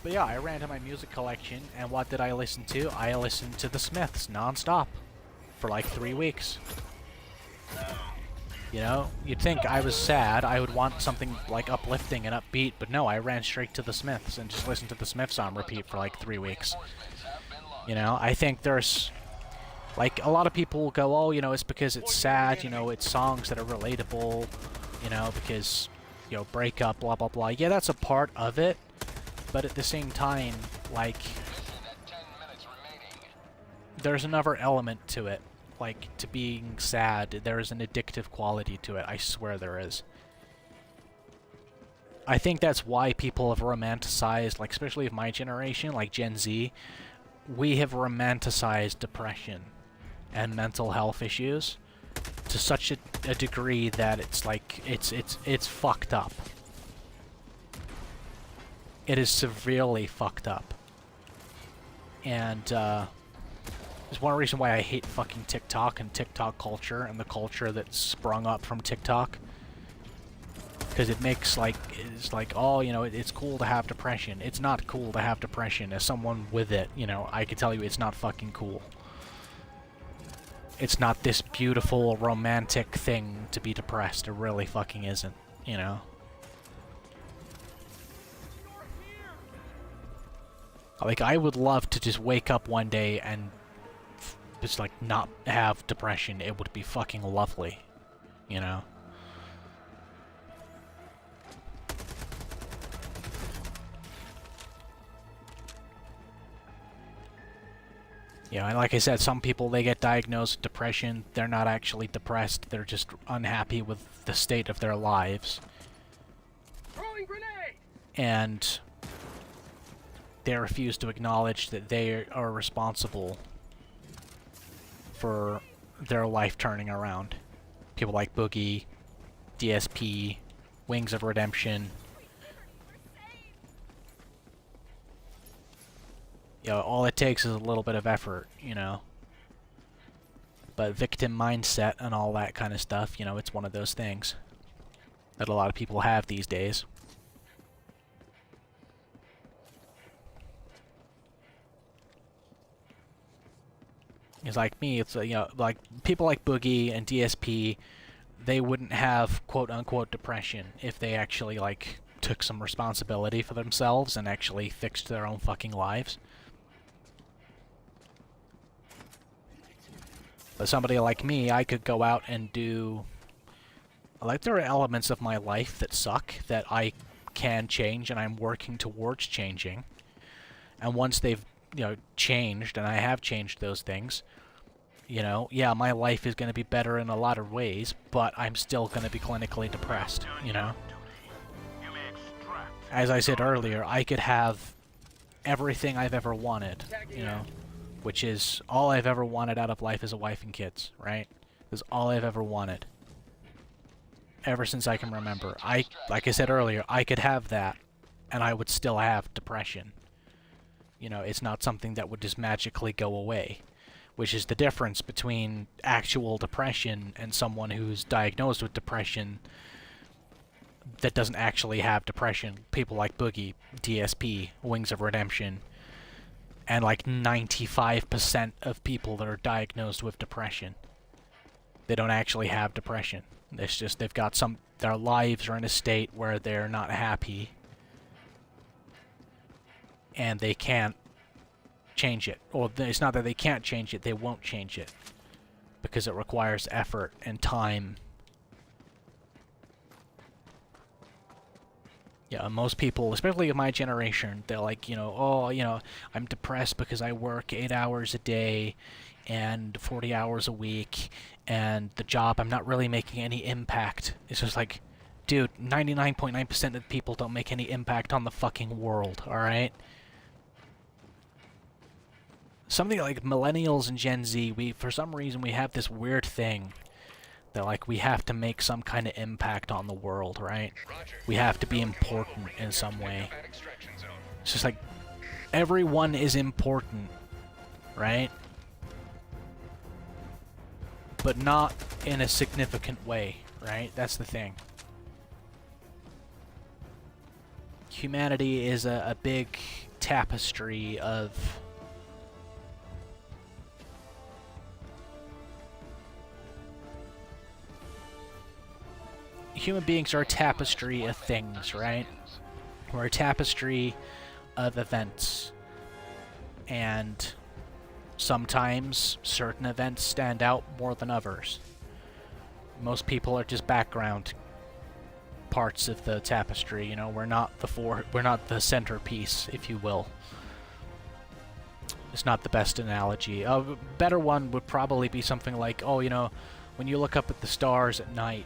But yeah, I ran to my music collection, and what did I listen to? I listened to The Smiths non-stop for like 3 weeks. You know, you'd think I was sad, I would want something, like, uplifting and upbeat, but no, I ran straight to The Smiths and just listened to The Smiths on repeat for, like, 3 weeks. You know, I think there's, like, a lot of people will go, oh, you know, it's because it's sad, you know, it's songs that are relatable, you know, because, you know, breakup, blah, blah, blah. Yeah, that's a part of it, but at the same time, like, there's another element to it. Like, to being sad, there is an addictive quality to it. I swear there is. I think that's why people have romanticized, like, especially of my generation, like Gen Z, we have romanticized depression and mental health issues to such a degree that it's like, it's fucked up. It is severely fucked up. And, there's one reason why I hate fucking TikTok and TikTok culture and the culture that's sprung up from TikTok. Because it makes, like, it's like, oh, you know, it's cool to have depression. It's not cool to have depression. As someone with it, you know, I can tell you it's not fucking cool. It's not this beautiful, romantic thing to be depressed. It really fucking isn't, you know? Like, I would love to just wake up one day and just, like, not have depression. It would be fucking lovely, you know? You know, and like I said, some people, they get diagnosed with depression. They're not actually depressed. They're just unhappy with the state of their lives. Throwing grenade! And they refuse to acknowledge that they are responsible for their life turning around. People like Boogie, DSP, Wings of Redemption. You know, all it takes is a little bit of effort, you know. But victim mindset and all that kind of stuff, you know, it's one of those things that a lot of people have these days. It's like me, it's, you know, like people like Boogie and DSP, they wouldn't have quote-unquote depression if they actually, like, took some responsibility for themselves and actually fixed their own fucking lives. But somebody like me, I could go out and do... Like, there are elements of my life that suck that I can change and I'm working towards changing. And once they've, you know, changed, and I have changed those things, you know, yeah, my life is going to be better in a lot of ways, but I'm still going to be clinically depressed, you know? As I said earlier, I could have everything I've ever wanted, you know? Which is all I've ever wanted out of life is a wife and kids, right? That's all I've ever wanted. Ever since I can remember. Like I said earlier, I could have that, and I would still have depression. You know, it's not something that would just magically go away. Which is the difference between actual depression and someone who's diagnosed with depression that doesn't actually have depression. People like Boogie, DSP, Wings of Redemption, and like 95% of people that are diagnosed with depression, they don't actually have depression. It's just they've got their lives are in a state where they're not happy and they can't change it. Or it's not that they can't change it, they won't change it because it requires effort and time. Yeah, most people, especially of my generation, they're like, you know, oh, you know, I'm depressed because I work 8 hours a day and 40 hours a week, and the job, I'm not really making any impact. It's just like, dude, 99.9% of people don't make any impact on the fucking world, alright? Something like millennials and Gen Z, for some reason, we have this weird thing that, like, we have to make some kind of impact on the world, right? We have to be important in some way. It's just like, everyone is important, right? But not in a significant way, right? That's the thing. Humanity is a big tapestry of... Human beings are a tapestry of things, right? We're a tapestry of events. And sometimes certain events stand out more than others. Most people are just background parts of the tapestry, you know, we're not the centerpiece, if you will. It's not the best analogy. A better one would probably be something like, oh, you know, when you look up at the stars at night,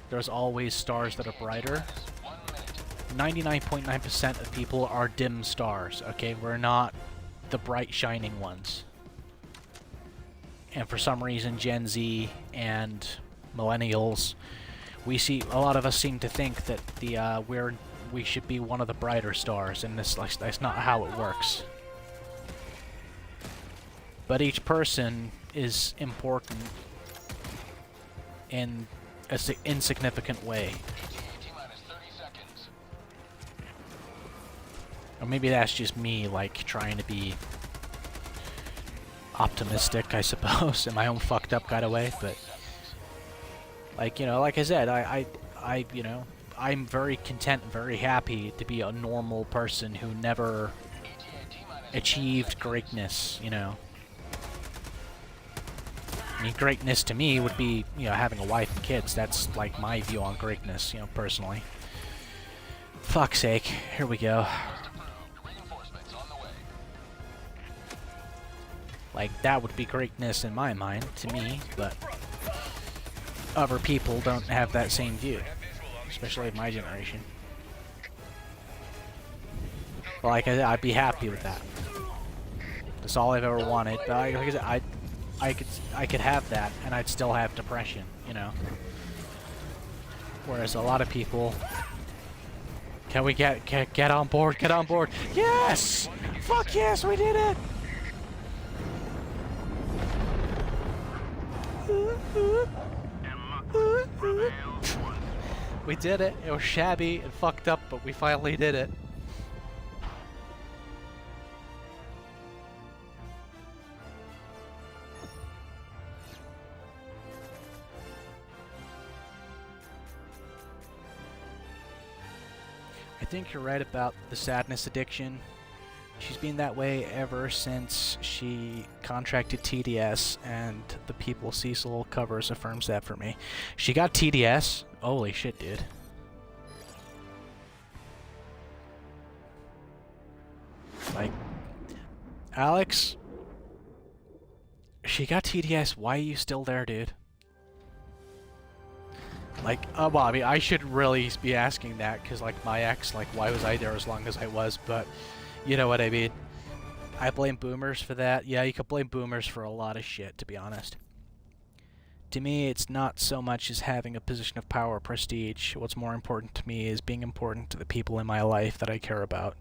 there's always stars that are brighter. 99.9% of people are dim stars, okay? We're not the bright, shining ones. And for some reason, Gen Z and millennials, a lot of us seem to think that we should be one of the brighter stars, and that's not how it works. But each person is important in an insignificant way. Or maybe that's just me, like, trying to be optimistic, I suppose, in my own fucked up kind of way, but... Like, you know, like I said, you know, I'm very content and very happy to be a normal person who never achieved greatness, you know. I mean, greatness to me would be, you know, having a wife and kids. That's, like, my view on greatness, you know, personally. Fuck's sake. Here we go. Like, that would be greatness in my mind, to me, but other people don't have that same view, especially of my generation. But like I said, I'd be happy with that. That's all I've ever wanted. But like I said, I could have that, and I'd still have depression, you know. Whereas a lot of people, can we get on board? Get on board! Yes! Fuck yes, we did it! We did it. It was shabby and fucked up, but we finally did it. I think you're right about the sadness addiction. She's been that way ever since she contracted TDS, and the People Cecil covers affirms that for me. She got TDS? Holy shit, dude. Like, Alex, she got TDS. Why are you still there, dude? Like, well, I mean, I should really be asking that, because, like, my ex, like, why was I there as long as I was, but you know what I mean. I blame boomers for that. Yeah, you could blame boomers for a lot of shit, to be honest. To me, it's not so much as having a position of power or prestige. What's more important to me is being important to the people in my life that I care about.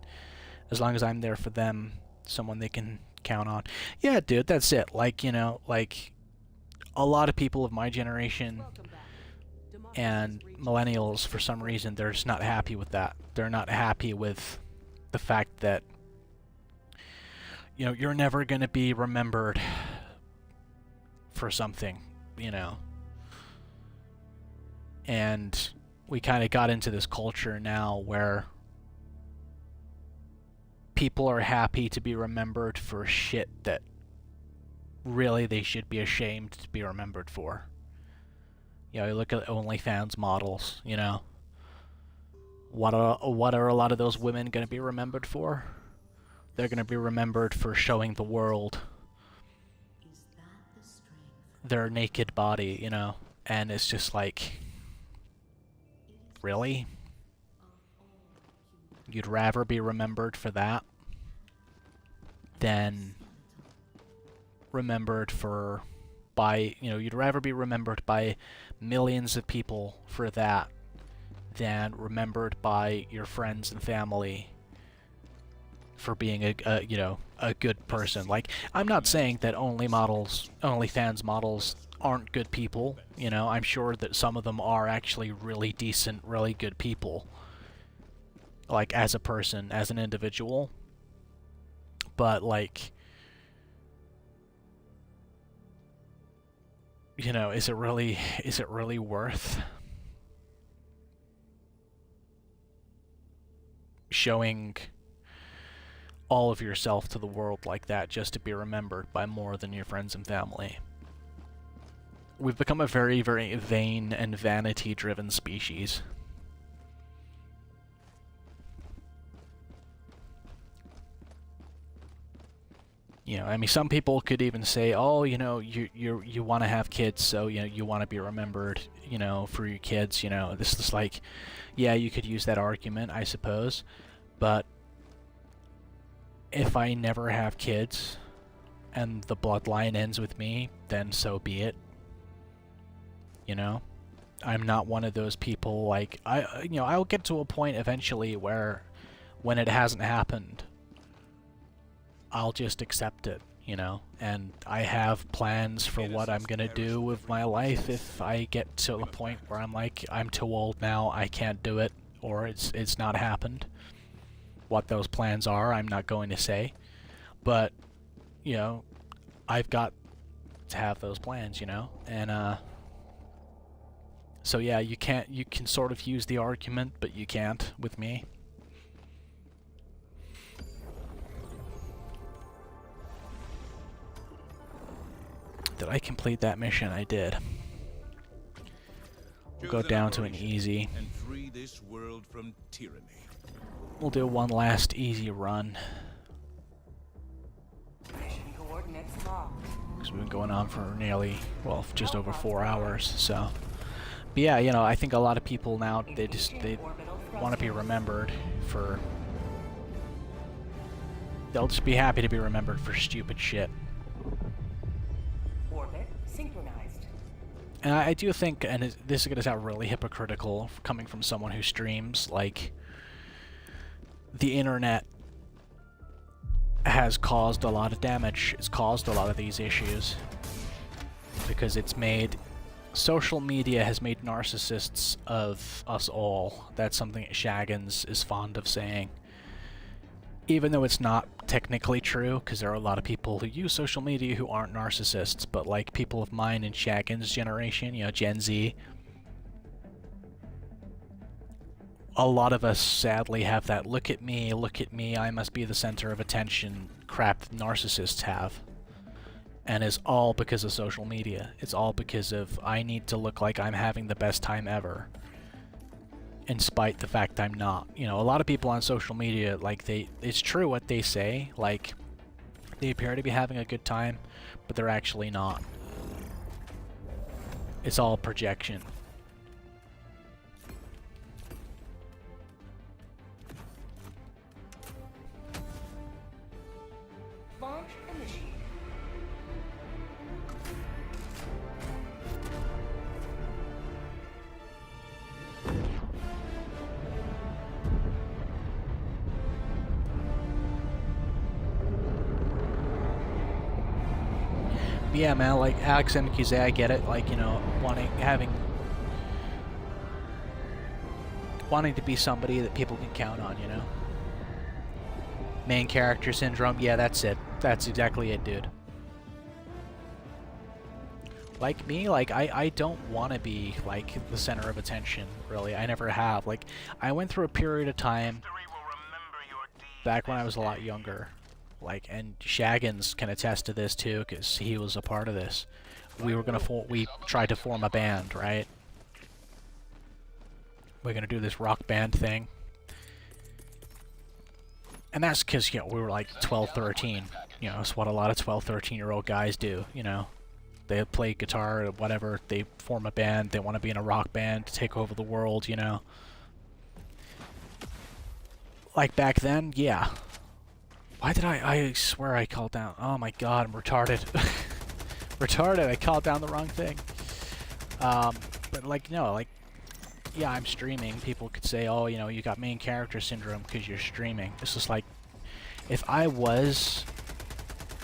As long as I'm there for them, someone they can count on. Yeah, dude, that's it. Like, you know, like, a lot of people of my generation and millennials, for some reason, they're just not happy with that. They're not happy with the fact that, you know, you're never going to be remembered for something, you know. And we kind of got into this culture now where people are happy to be remembered for shit that really they should be ashamed to be remembered for. You know, you look at OnlyFans models, you know. What are a lot of those women going to be remembered for? They're going to be remembered for showing the world their naked body, you know. And it's just like, really? You'd rather be remembered for that than remembered for by, you know, you'd rather be remembered by millions of people for that than remembered by your friends and family for being a you know, a good person. Like, I'm not saying that OnlyFans models aren't good people, you know. I'm sure that some of them are actually really decent, really good people, like, as a person, as an individual. But, like, you know, is it really worth showing all of yourself to the world like that just to be remembered by more than your friends and family? We've become a very, very vain and vanity-driven species. You know, I mean, some people could even say, oh, you know, you want to have kids, so, you know, you want to be remembered, you know, for your kids, you know. This is like, yeah, you could use that argument, I suppose, but if I never have kids and the bloodline ends with me, then so be it. You know, I'm not one of those people, like, you know, I'll get to a point eventually where when it hasn't happened, I'll just accept it, you know, and I have plans for what I'm gonna do with my life if I get to the point where I'm like, I'm too old now, I can't do it, or it's not happened. What those plans are, I'm not going to say, but, you know, I've got to have those plans, you know, and, so yeah, you can sort of use the argument, but you can't with me. Did I complete that mission? I did. We'll go down to an easy. And free this world from tyranny. We'll do one last easy run. Mission coordinates locked. We've been going on for nearly, well, just over 4 hours, so. But yeah, you know, I think a lot of people now, they want to be remembered for... They'll just be happy to be remembered for stupid shit. Orbit synchronized. And I do think, and this is going to sound really hypocritical coming from someone who streams, like, the internet has caused a lot of damage. It's caused a lot of these issues. Because it's made... Social media has made narcissists of us all. That's something Shaggins is fond of saying. Even though it's not technically true, because there are a lot of people who use social media who aren't narcissists, but like people of mine in Shaggins' generation, you know, Gen Z, a lot of us sadly have that look at me, I must be the center of attention crap that narcissists have. And it's all because of social media. It's all because of I need to look like I'm having the best time ever. In spite the fact I'm not. You know, a lot of people on social media, like, it's true what they say, like, they appear to be having a good time, but they're actually not. It's all projection. Launch initiated. Yeah, man, like, Alex MQZ, I get it, like, you know, wanting to be somebody that people can count on, you know? Main character syndrome, yeah, that's it. That's exactly it, dude. Like me, like, I don't want to be, like, the center of attention, really. I never have. Like, I went through a period of time back when I was a lot younger. Like, and Shaggins can attest to this too, because he was a part of this. We tried to form a band, right? We're gonna do this rock band thing. And that's because, you know, we were like 12, 13. You know, it's what a lot of 12, 13-year-old guys do, you know. They play guitar or whatever, they form a band, they want to be in a rock band to take over the world, you know. Like back then, yeah. Why did I swear I called down, oh my god, I'm retarded. Retarded, I called down the wrong thing. But like, no, like, yeah, I'm streaming. People could say, oh, you know, you got main character syndrome because you're streaming. It's just like, if I was,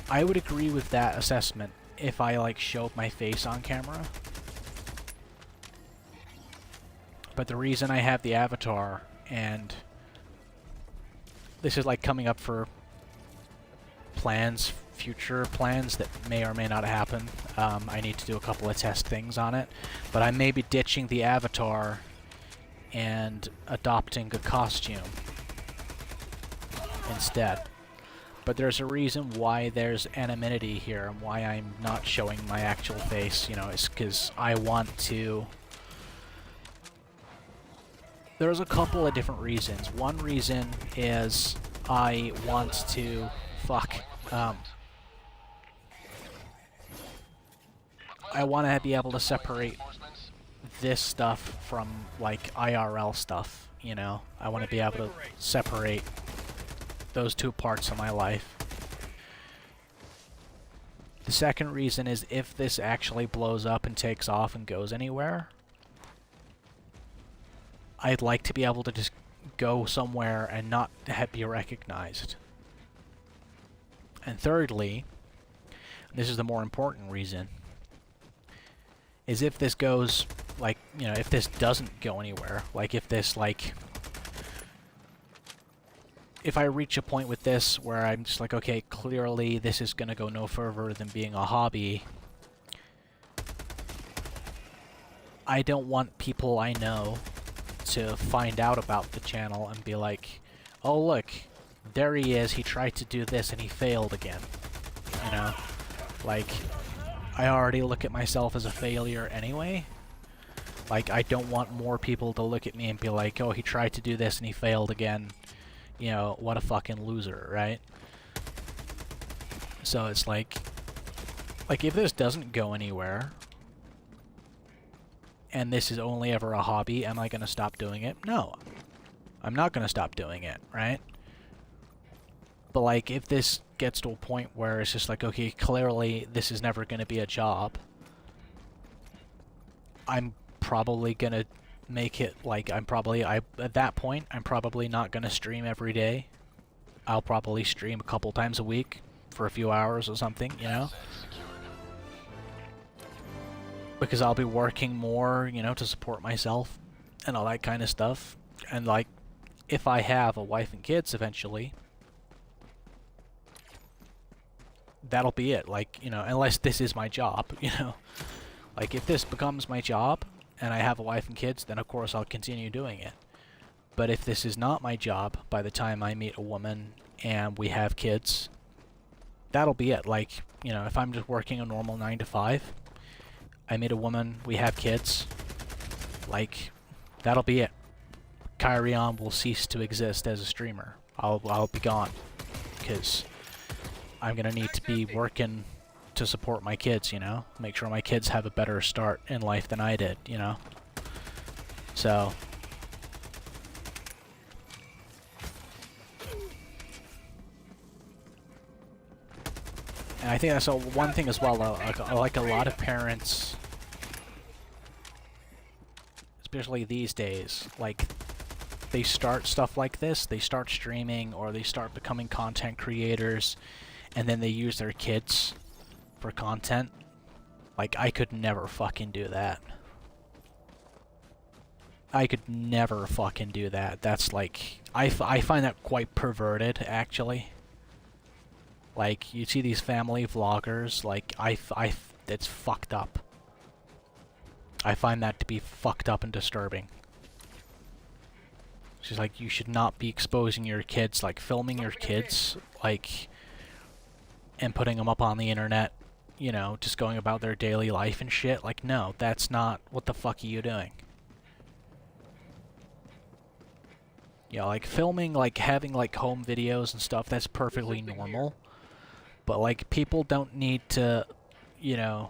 I would agree with that assessment if I, like, showed my face on camera. But the reason I have the avatar, and this is, like, coming up for plans, future plans that may or may not happen. I need to do a couple of test things on it. But I may be ditching the avatar and adopting a costume instead. But there's a reason why there's anonymity here and why I'm not showing my actual face, you know, it's because I want to... There's a couple of different reasons. One reason is I want to... I want to be able to separate this stuff from, like, IRL stuff, you know? I want to be able to separate those two parts of my life. The second reason is if this actually blows up and takes off and goes anywhere, I'd like to be able to just go somewhere and not be recognized. And thirdly, this is the more important reason, is if this goes, like, you know, if this doesn't go anywhere, like if this, like, if I reach a point with this where I'm just like, okay, clearly this is gonna go no further than being a hobby, I don't want people I know to find out about the channel and be like, oh look, there he is, he tried to do this and he failed again, you know? Like, I already look at myself as a failure anyway. Like, I don't want more people to look at me and be like, oh, he tried to do this and he failed again. You know, what a fucking loser, right? So it's like Like, if this doesn't go anywhere, and this is only ever a hobby, am I going to stop doing it? No. I'm not going to stop doing it, right? But, like, if this gets to a point where it's just like, okay, clearly this is never going to be a job, I'm probably going to make it, like, at that point, I'm probably not going to stream every day. I'll probably stream a couple times a week for a few hours or something, you know? Because I'll be working more, you know, to support myself and all that kind of stuff. And, like, if I have a wife and kids eventually, that'll be it. Like, you know, unless this is my job, you know. Like, if this becomes my job and I have a wife and kids, then of course I'll continue doing it. But if this is not my job by the time I meet a woman and we have kids, that'll be it. Like, you know, if I'm just working a normal 9 to 5, I meet a woman, we have kids, like, that'll be it. Kyrion will cease to exist as a streamer. I'll be gone. Because I'm gonna need to be working to support my kids, you know? Make sure my kids have a better start in life than I did, you know? So... And I think that's one thing as well, like a lot of parents, especially these days, like, they start stuff like this, they start streaming, or they start becoming content creators, and then they use their kids for content. Like, I could never fucking do that. I could never fucking do that. That's like, I find that quite perverted, actually. Like, you see these family vloggers, like, it's fucked up. I find that to be fucked up and disturbing. It's just like, you should not be exposing your kids, like, filming your kids, like, and putting them up on the internet, you know, just going about their daily life and shit. Like, no, that's not, what the fuck are you doing? Yeah, like, filming, like, having, like, home videos and stuff, that's perfectly normal. But, like, people don't need to, you know,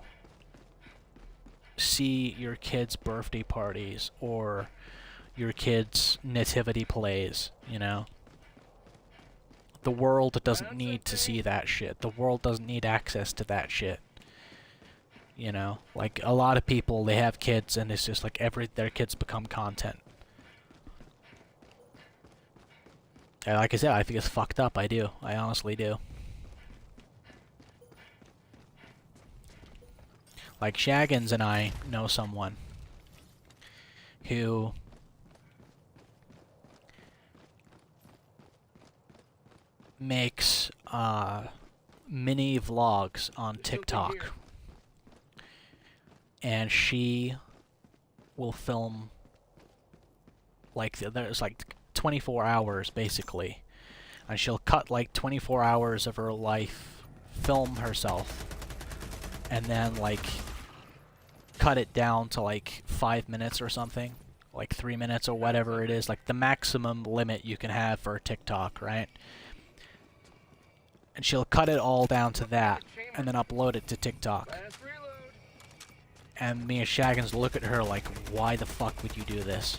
see your kids' birthday parties or your kids' nativity plays, you know? The world doesn't need to see that shit. The world doesn't need access to that shit. You know? Like, a lot of people, they have kids and it's just like their kids become content. And like I said, I think it's fucked up. I do. I honestly do. Like, Shaggins and I know someone who makes mini vlogs on TikTok. And she will film, like, there's like 24 hours basically. And she'll cut like 24 hours of her life, film herself, and then like cut it down to like 5 minutes or something, like 3 minutes or whatever it is, like the maximum limit you can have for TikTok, right? And she'll cut it all down to that and then upload it to TikTok. And me and Shaggins look at her like, why the fuck would you do this?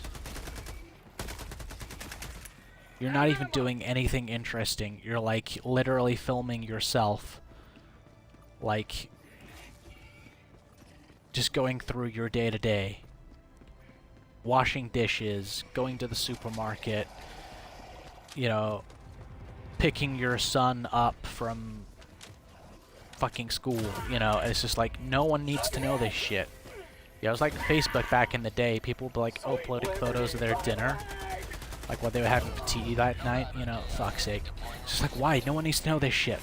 You're not even doing anything interesting. You're like literally filming yourself, like just going through your day-to-day, washing dishes, going to the supermarket, you know, picking your son up from fucking school, you know. It's just like, no one needs to know this shit. Yeah, it was like Facebook back in the day. People would be like uploading photos of their dinner, like what they were having for tea that night, you know. Fuck's sake. It's just like, why? No one needs to know this shit.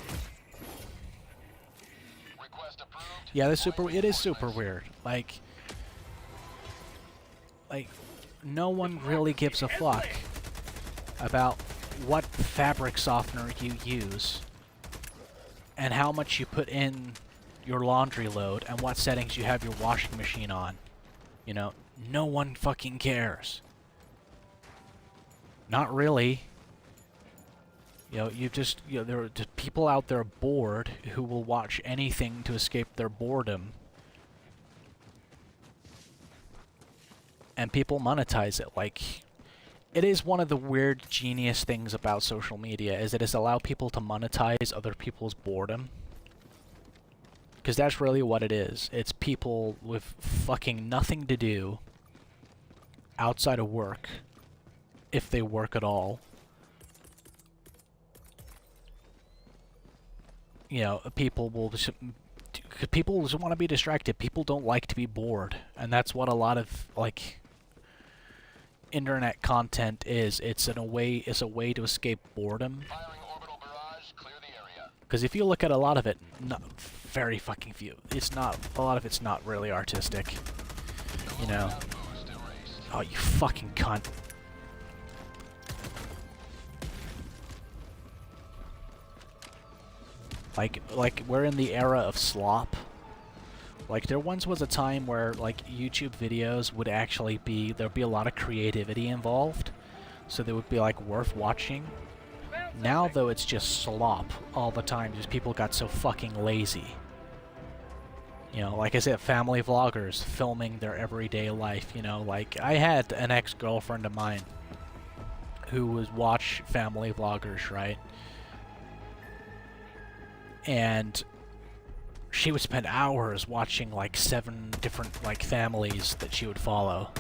Yeah, it is super weird. Like, no one really gives a fuck about what fabric softener you use and how much you put in your laundry load and what settings you have your washing machine on. You know, no one fucking cares. Not really. You know, there are just people out there bored who will watch anything to escape their boredom. And people monetize it. Like, it is one of the weird, genius things about social media, is it has allowed people to monetize other people's boredom. Because that's really what it is. It's people with fucking nothing to do outside of work, if they work at all. You know, people just want to be distracted. People don't like to be bored, and that's what a lot of like internet content is. It's a way to escape boredom. Firing orbital barrage. Clear the area. Because if you look at a lot of it, very fucking few. It's not a lot of it's not really artistic. You know. Boost erased. Oh, you fucking cunt. Like we're in the era of slop. Like there once was a time where like YouTube videos would actually be, there'd be a lot of creativity involved, so they would be like worth watching. Now though it's just slop all the time, just people got so fucking lazy. You know, like I said, family vloggers filming their everyday life, you know, like I had an ex-girlfriend of mine who would watch family vloggers, right? And she would spend hours watching like 7 different like families that she would follow.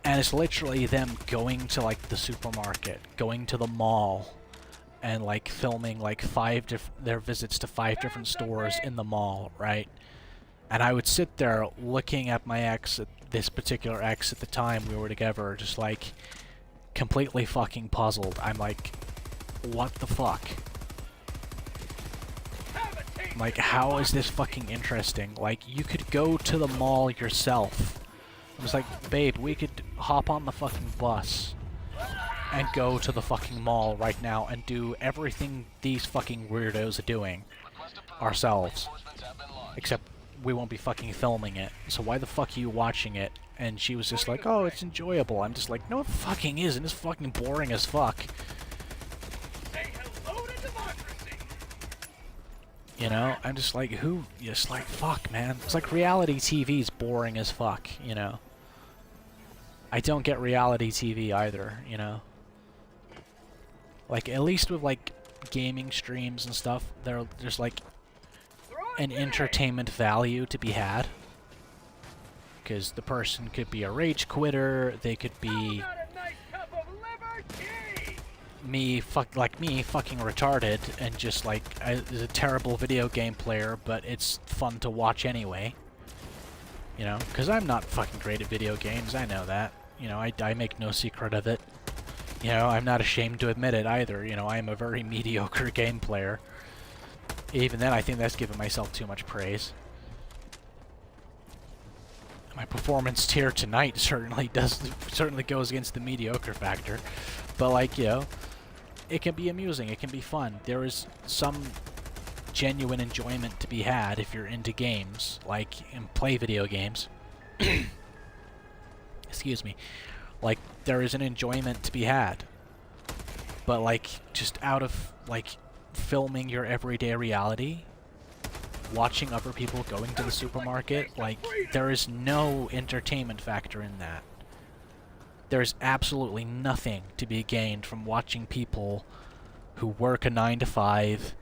And it's literally them going to like the supermarket, going to the mall, and like filming like their visits to 5 different stores in the mall, right? And I would sit there looking at my ex, this particular ex at the time we were together, just like completely fucking puzzled. I'm like, what the fuck? Like, how is this fucking interesting? Like, you could go to the mall yourself. I was like, babe, we could hop on the fucking bus and go to the fucking mall right now and do everything these fucking weirdos are doing ourselves. Except we won't be fucking filming it. So why the fuck are you watching it? And she was just like, oh, it's enjoyable. I'm just like, no it fucking isn't. It's fucking boring as fuck. You know, I'm just like, just like, fuck, man. It's like reality TV's boring as fuck, you know. I don't get reality TV either, you know. Like, at least with, like, gaming streams and stuff, there's, like, an entertainment value to be had. Because the person could be a rage quitter, they could be me fucking retarded and just like is a terrible video game player, but it's fun to watch anyway. You know, because I'm not fucking great at video games, I know that. You know, I make no secret of it. You know, I'm not ashamed to admit it either. You know, I am a very mediocre game player. Even then, I think that's giving myself too much praise. My performance tier tonight certainly goes against the mediocre factor. But like, you know, it can be amusing, it can be fun. There is some genuine enjoyment to be had if you're into games, like, and play video games. Excuse me. Like, there is an enjoyment to be had. But, like, just out of, like, filming your everyday reality, watching other people going to the supermarket, like, there is no entertainment factor in that. There's absolutely nothing to be gained from watching people who work a 9-to-5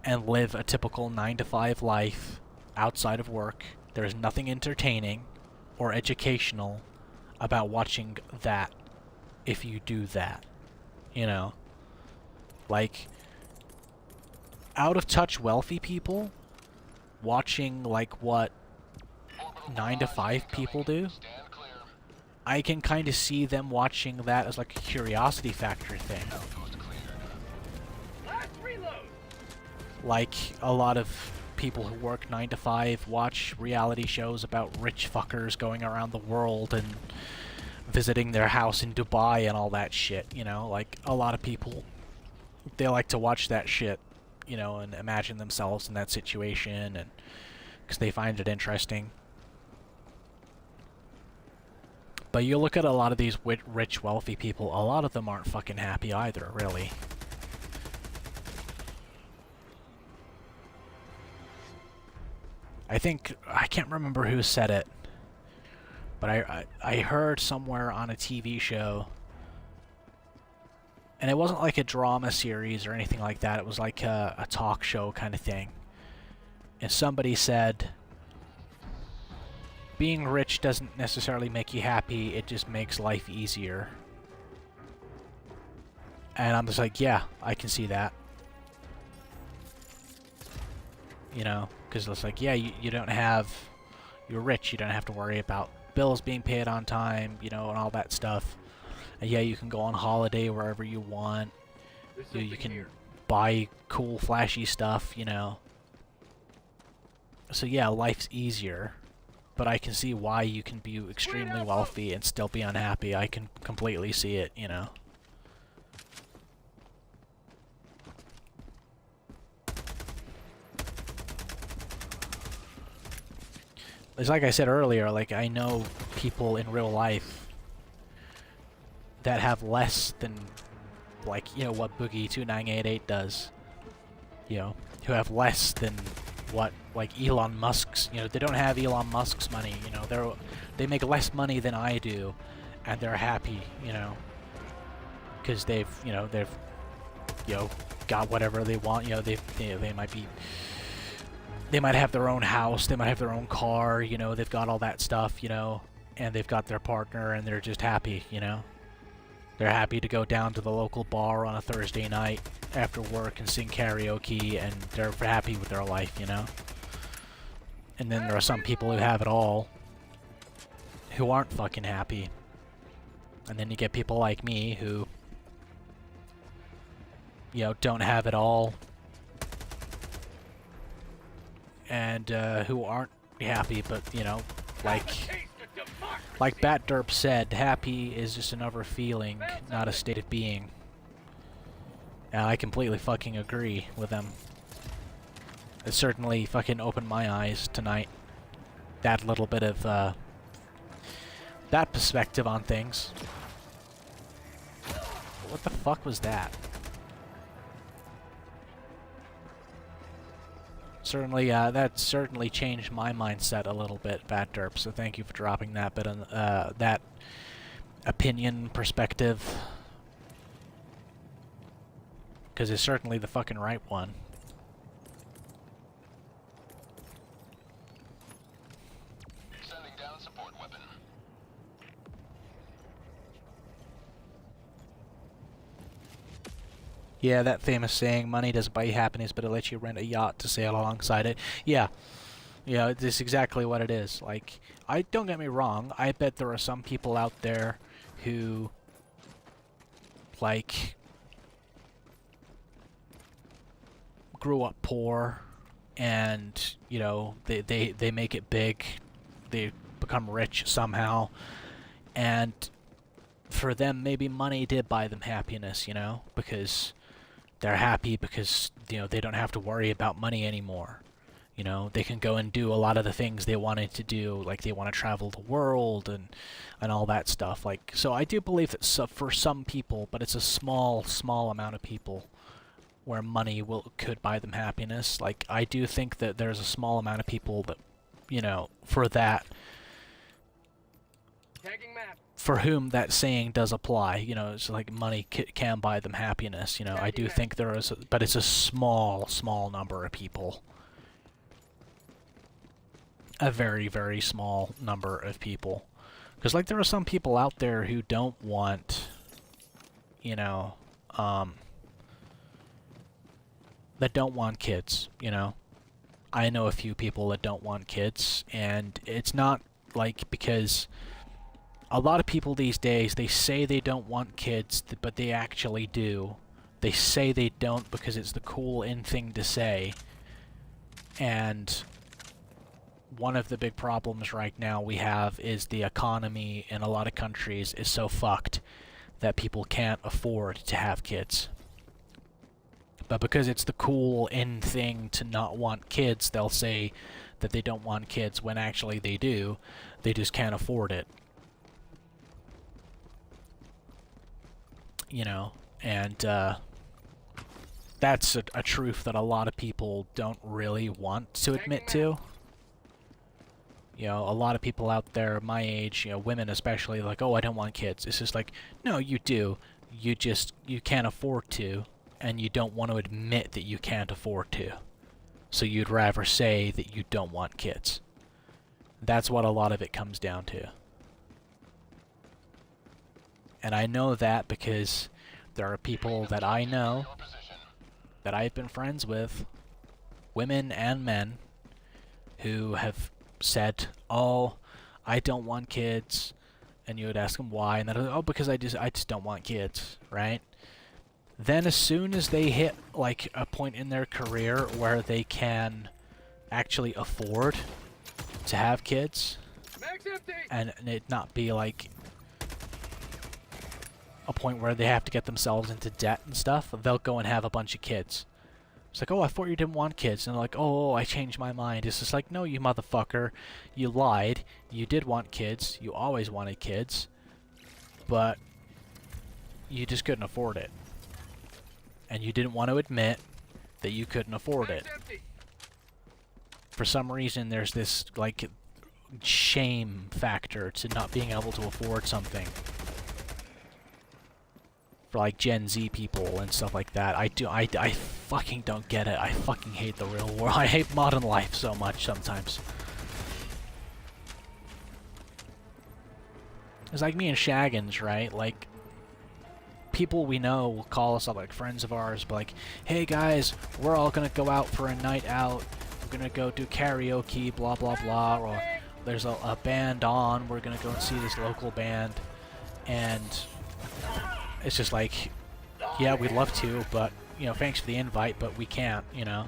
and live a typical 9-to-5 life outside of work. There's nothing entertaining or educational about watching that if you do that. You know? Like, out-of-touch wealthy people watching, like, what 9-to-5 people do, I can kind of see them watching that as like a curiosity factor thing. Like a lot of people who work 9-to-5 watch reality shows about rich fuckers going around the world and visiting their house in Dubai and all that shit, you know? Like, a lot of people, they like to watch that shit, you know, and imagine themselves in that situation, and because they find it interesting. But you look at a lot of these rich, wealthy people, a lot of them aren't fucking happy either, really. I can't remember who said it, but I heard somewhere on a TV show, and it wasn't like a drama series or anything like that, it was like a talk show kind of thing. And somebody said, being rich doesn't necessarily make you happy, it just makes life easier. And I'm just like, yeah, I can see that. You know, because it's like, yeah, you don't have... You're rich, you don't have to worry about bills being paid on time, you know, and all that stuff. And yeah, you can go on holiday wherever you want. You can buy cool, flashy stuff, you know. So yeah, life's easier. But I can see why you can be extremely wealthy and still be unhappy. I can completely see it, you know. It's like I said earlier, like, I know people in real life that have less than, like, you know, what Boogie 2988 does. You know, who have less than what, like, Elon Musk's, you know, they don't have Elon Musk's money, you know, they make less money than I do, and they're happy, you know, because they've got whatever they want, you know, they might have their own house, they might have their own car, you know, they've got all that stuff, you know, and they've got their partner, and they're just happy, you know. They're happy to go down to the local bar on a Thursday night after work and sing karaoke, and they're happy with their life, you know. And then there are some people who have it all who aren't fucking happy. And then you get people like me who, you know, don't have it all, and who aren't happy, but, you know, like Bat Derp said, happy is just another feeling, not a state of being. And I completely fucking agree with them. It certainly fucking opened my eyes tonight. That little bit of, that perspective on things. What the fuck was that? Certainly, that certainly changed my mindset a little bit, Bat Derp, so thank you for dropping that bit on, that opinion perspective. Because it's certainly the fucking right one. Sending down support weapon. Yeah, that famous saying, money doesn't buy you happiness, but it lets you rent a yacht to sail alongside it. Yeah. Yeah, it's exactly what it is. Like, don't get me wrong, I bet there are some people out there who, like, grew up poor, and, you know, they make it big, they become rich somehow, and for them, maybe money did buy them happiness, you know, because they're happy because, you know, they don't have to worry about money anymore. You know, they can go and do a lot of the things they wanted to do, like they want to travel the world and all that stuff. Like, so I do believe that for some people, but it's a small amount of people where money could buy them happiness. Like, I do think that there's a small amount of people that, you know, for whom that saying does apply. You know, it's like money can buy them happiness. You know, I do think there is, but it's a small number of people. A very, very small number of people. Because, like, there are some people out there who don't want, you know, that don't want kids, you know. I know a few people that don't want kids, and it's not, like, because a lot of people these days, they say they don't want kids, but they actually do. They say they don't because it's the cool in thing to say. And one of the big problems right now we have is the economy in a lot of countries is so fucked that people can't afford to have kids. But because it's the cool in thing to not want kids, they'll say that they don't want kids when actually they do. They just can't afford it. you know, and that's a truth that a lot of people don't really want to admit to. You know, a lot of people out there my age, you know, women especially, like, oh, I don't want kids. It's just like, no, you do. You can't afford to, and you don't want to admit that you can't afford to. So you'd rather say that you don't want kids. That's what a lot of it comes down to. And I know that because there are people that I know, that I've been friends with, women and men, who have said, oh, I don't want kids, and you would ask them why, and they're like, oh, because I just don't want kids, right? Then as soon as they hit, like, a point in their career where they can actually afford to have kids, and it not be, like, a point where they have to get themselves into debt and stuff, they'll go and have a bunch of kids. It's like, oh, I thought you didn't want kids. And they're like, oh, I changed my mind. It's just like, no, you motherfucker. You lied. You did want kids. You always wanted kids. But you just couldn't afford it. And you didn't want to admit that you couldn't afford it. For some reason, there's this, like, shame factor to not being able to afford something. For like Gen Z people and stuff like that. I fucking don't get it. I fucking hate the real world. I hate modern life so much sometimes. It's like me and Shaggins, right? Like, people we know will call us up, like friends of ours, but like, hey guys, we're all gonna go out for a night out. We're gonna go do karaoke, blah blah blah, or there's a band on, we're gonna go and see this local band. And it's just like, yeah, we'd love to, but, you know, thanks for the invite, but we can't, you know.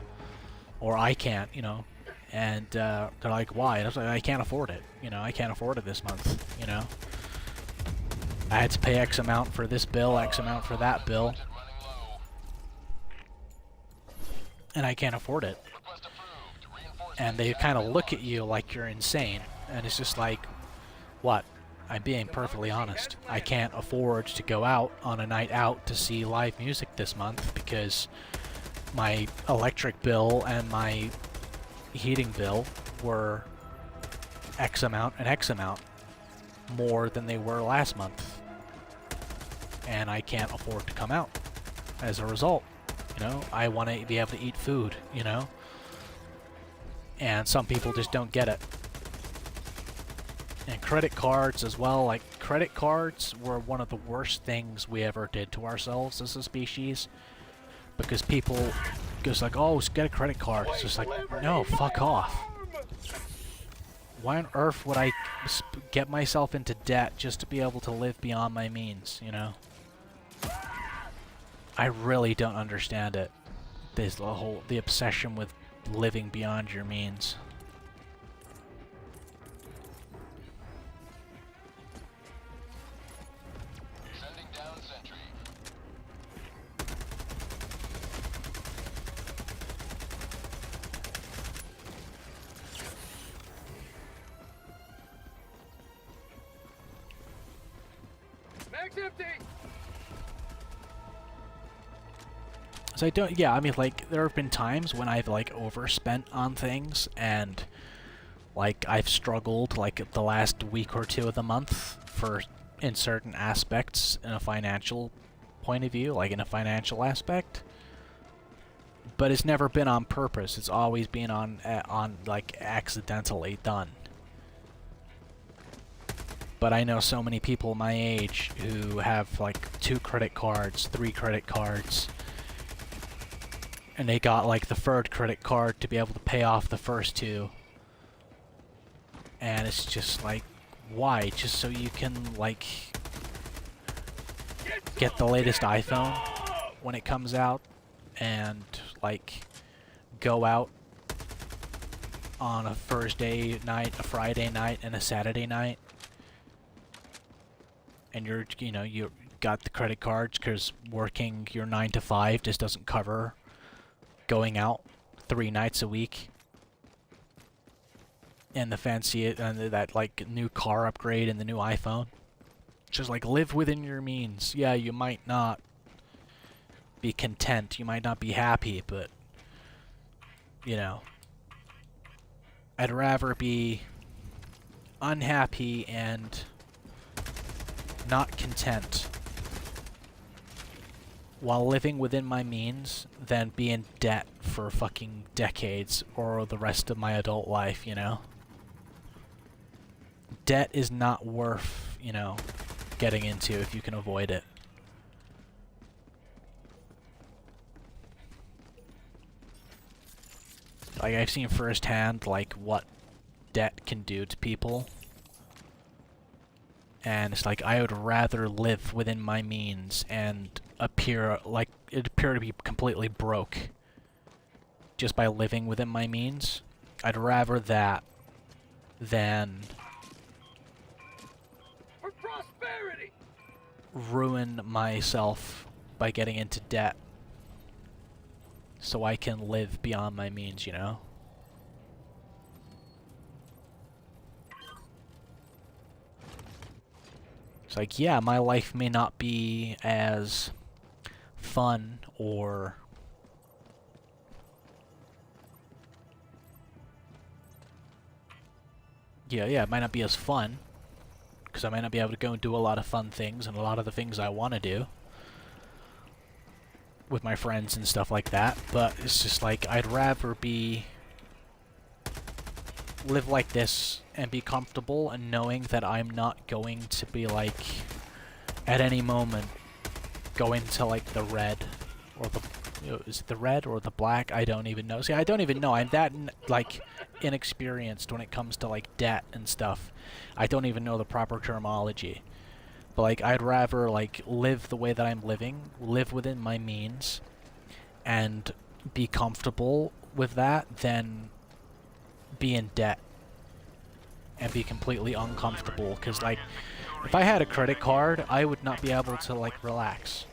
Or I can't, you know. And they're like, why? And I was like, I can't afford it. You know, I can't afford it this month, you know. I had to pay X amount for this bill, X amount for that bill. And I can't afford it. And they kind of look at you like you're insane. And it's just like, what? I'm being perfectly honest. I can't afford to go out on a night out to see live music this month because my electric bill and my heating bill were X amount and X amount more than they were last month. And I can't afford to come out as a result. You know, I want to be able to eat food, you know? And some people just don't get it. And credit cards as well. Like, credit cards were one of the worst things we ever did to ourselves as a species. Because people goes like, oh, get a credit card. It's just like, no, fuck off. Why on earth would I get myself into debt just to be able to live beyond my means, you know? I really don't understand it. There's the obsession with living beyond your means. So I don't, yeah, I mean, like, there have been times when I've, like, overspent on things, and, like, I've struggled, like, the last week or two of the month in certain aspects in a financial point of view, like, in a financial aspect. But it's never been on purpose. It's always been on like, accidentally done. But I know so many people my age who have, like, 2 credit cards, 3 credit cards, and they got, like, the 3rd credit card to be able to pay off the first 2. And it's just like, why? Just so you can, like, get the latest iPhone when it comes out and, like, go out on a Thursday night, a Friday night, and a Saturday night. And you got the credit cards because working your 9 to 5 just doesn't cover going out 3 nights a week, and the fancy and that, like, new car upgrade and the new iPhone. Just like live within your means. Yeah, you might not be content, you might not be happy, but you know, I'd rather be unhappy and not content while living within my means than be in debt for fucking decades or the rest of my adult life, you know? Debt is not worth, you know, getting into if you can avoid it. Like, I've seen firsthand, like, what debt can do to people. And it's like, I would rather live within my means and appear to be completely broke just by living within my means. I'd rather that than For prosperity! ruin myself by getting into debt so I can live beyond my means, you know? It's like, yeah, my life may not be as fun or yeah, it might not be as fun because I might not be able to go and do a lot of fun things and a lot of the things I want to do with my friends and stuff like that, but it's just like I'd rather live like this and be comfortable and knowing that I'm not going to be like at any moment going to like the red or the is it the red or the black? I don't even know. See, I don't even know. I'm that like inexperienced when it comes to like debt and stuff. I don't even know the proper terminology. But like I'd rather like live the way that I'm living, live within my means and be comfortable with that than be in debt and be completely uncomfortable, because like if I had a credit card I would not be able to like relax.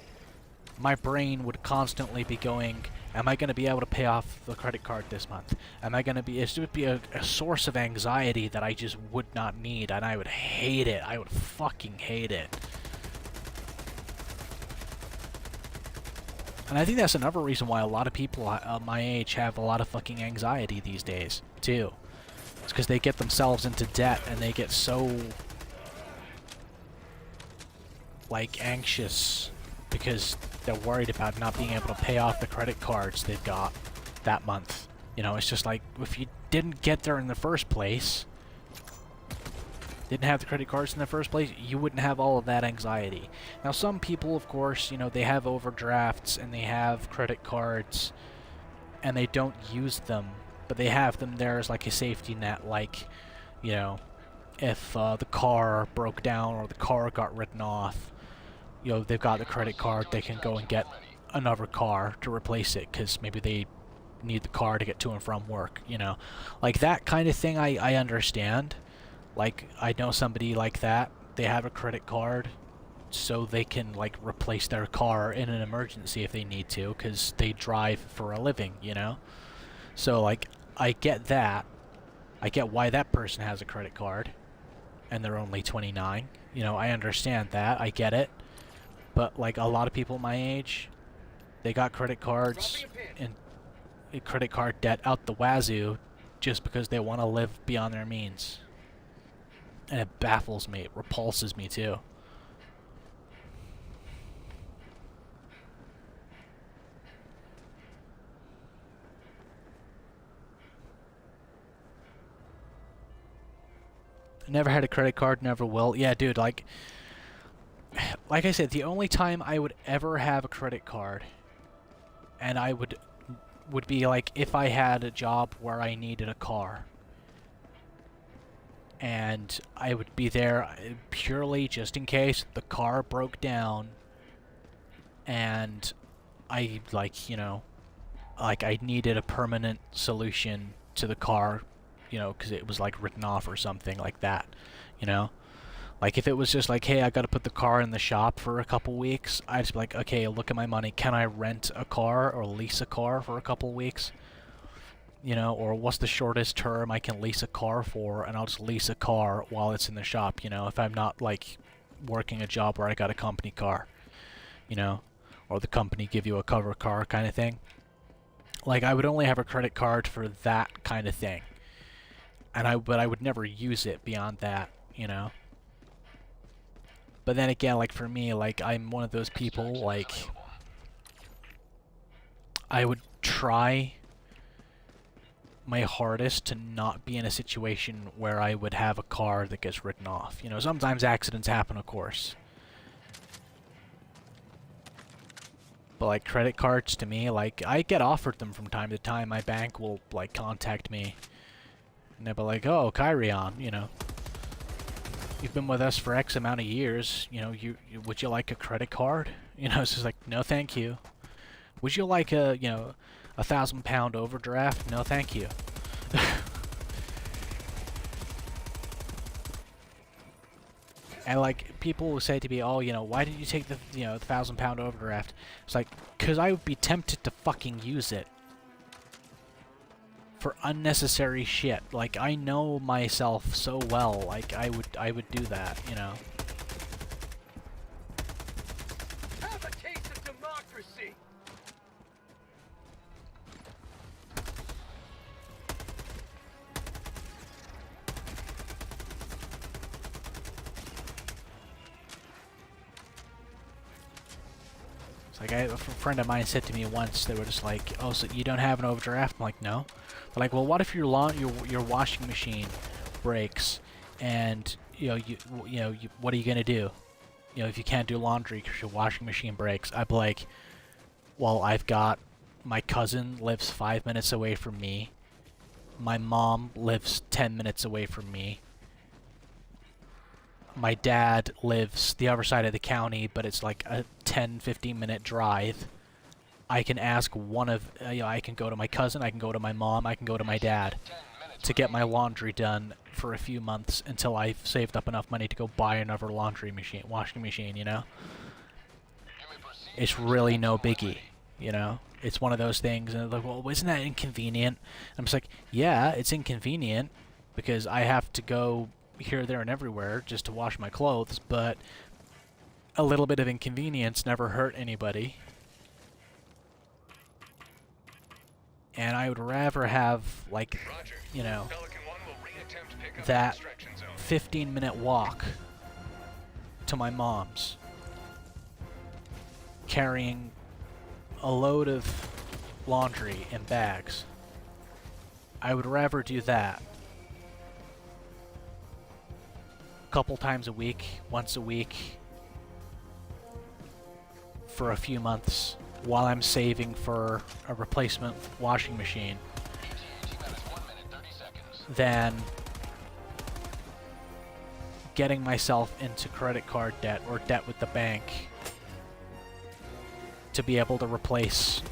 My brain would constantly be going, am I going to be able to pay off the credit card this month? Am I going to be, it would be a source of anxiety that I just would not need, and I would hate it. I would fucking hate it. And I think that's another reason why a lot of people my age have a lot of fucking anxiety these days, too. It's because they get themselves into debt and they get so, like, anxious because they're worried about not being able to pay off the credit cards they've got that month. You know, it's just like, if you didn't get there in the first place, didn't have the credit cards in the first place, you wouldn't have all of that anxiety. Now, some people, of course, you know, they have overdrafts and they have credit cards and they don't use them, but they have them there as like a safety net, like, you know, if the car broke down or the car got written off, you know, they've got the credit card, they can go and get another car to replace it because maybe they need the car to get to and from work, you know. Like that kind of thing I understand. Like, I know somebody like that, they have a credit card so they can, like, replace their car in an emergency if they need to because they drive for a living, you know. So, like, I get that. I get why that person has a credit card and they're only 29. You know, I understand that. I get it. But, like, a lot of people my age, they got credit cards and credit card debt out the wazoo just because they want to live beyond their means. And it baffles me. It repulses me, too. Never had a credit card, never will. Yeah, dude, like I said, the only time I would ever have a credit card, and I would be like if I had a job where I needed a car. And I would be there purely just in case the car broke down and I, like, you know, like I needed a permanent solution to the car, you know, because it was like written off or something like that, you know. Like if it was just like, hey, I got to put the car in the shop for a couple weeks, I'd just be like, okay, look at my money. Can I rent a car or lease a car for a couple weeks? You know, or what's the shortest term I can lease a car for, and I'll just lease a car while it's in the shop, you know, if I'm not, like, working a job where I got a company car, you know, or the company give you a cover car kind of thing. Like, I would only have a credit card for that kind of thing. But I would never use it beyond that, you know. But then again, like for me, like I'm one of those people, like I would try my hardest to not be in a situation where I would have a car that gets written off. You know, sometimes accidents happen, of course. But like credit cards to me, like I get offered them from time to time. My bank will like contact me and they'll be like, "Oh, Kyrion, you know, you've been with us for X amount of years, you know, would you like a credit card?" You know, it's just like, "No, thank you." "Would you like a, you know, £1,000 overdraft?" "No, thank you." And like people will say to me, "Oh, you know, why didn't you take the, you know, the £1,000 overdraft?" It's like, 'cause I would be tempted to fucking use it for unnecessary shit. Like, I know myself so well, like I would do that, you know. Have a taste of democracy. It's like a friend of mine said to me once, they were just like, "Oh, so you don't have an overdraft?" I'm like, "No." They're like, "Well, what if your washing machine breaks, and you know, what are you gonna do? You know, if you can't do laundry because your washing machine breaks?" I'd be like, "Well, I've got my cousin lives 5 minutes away from me. My mom lives 10 minutes away from me. My dad lives the other side of the county, but it's like a 10-15 minute drive. I can ask one of, you know, I can go to my cousin, I can go to my mom, I can go to my dad to get my laundry done for a few months until I've saved up enough money to go buy another washing machine, you know? It's really no biggie, you know? It's one of those things, and they're like, "Well, isn't that inconvenient?" I'm just like, yeah, it's inconvenient because I have to go here, there, and everywhere just to wash my clothes, but a little bit of inconvenience never hurt anybody. And I would rather have, like, you know, that 15-minute walk to my mom's, carrying a load of laundry in bags. I would rather do that couple times a week, once a week, for a few months while I'm saving for a replacement washing machine, than getting myself into credit card debt or debt with the bank to be able to replace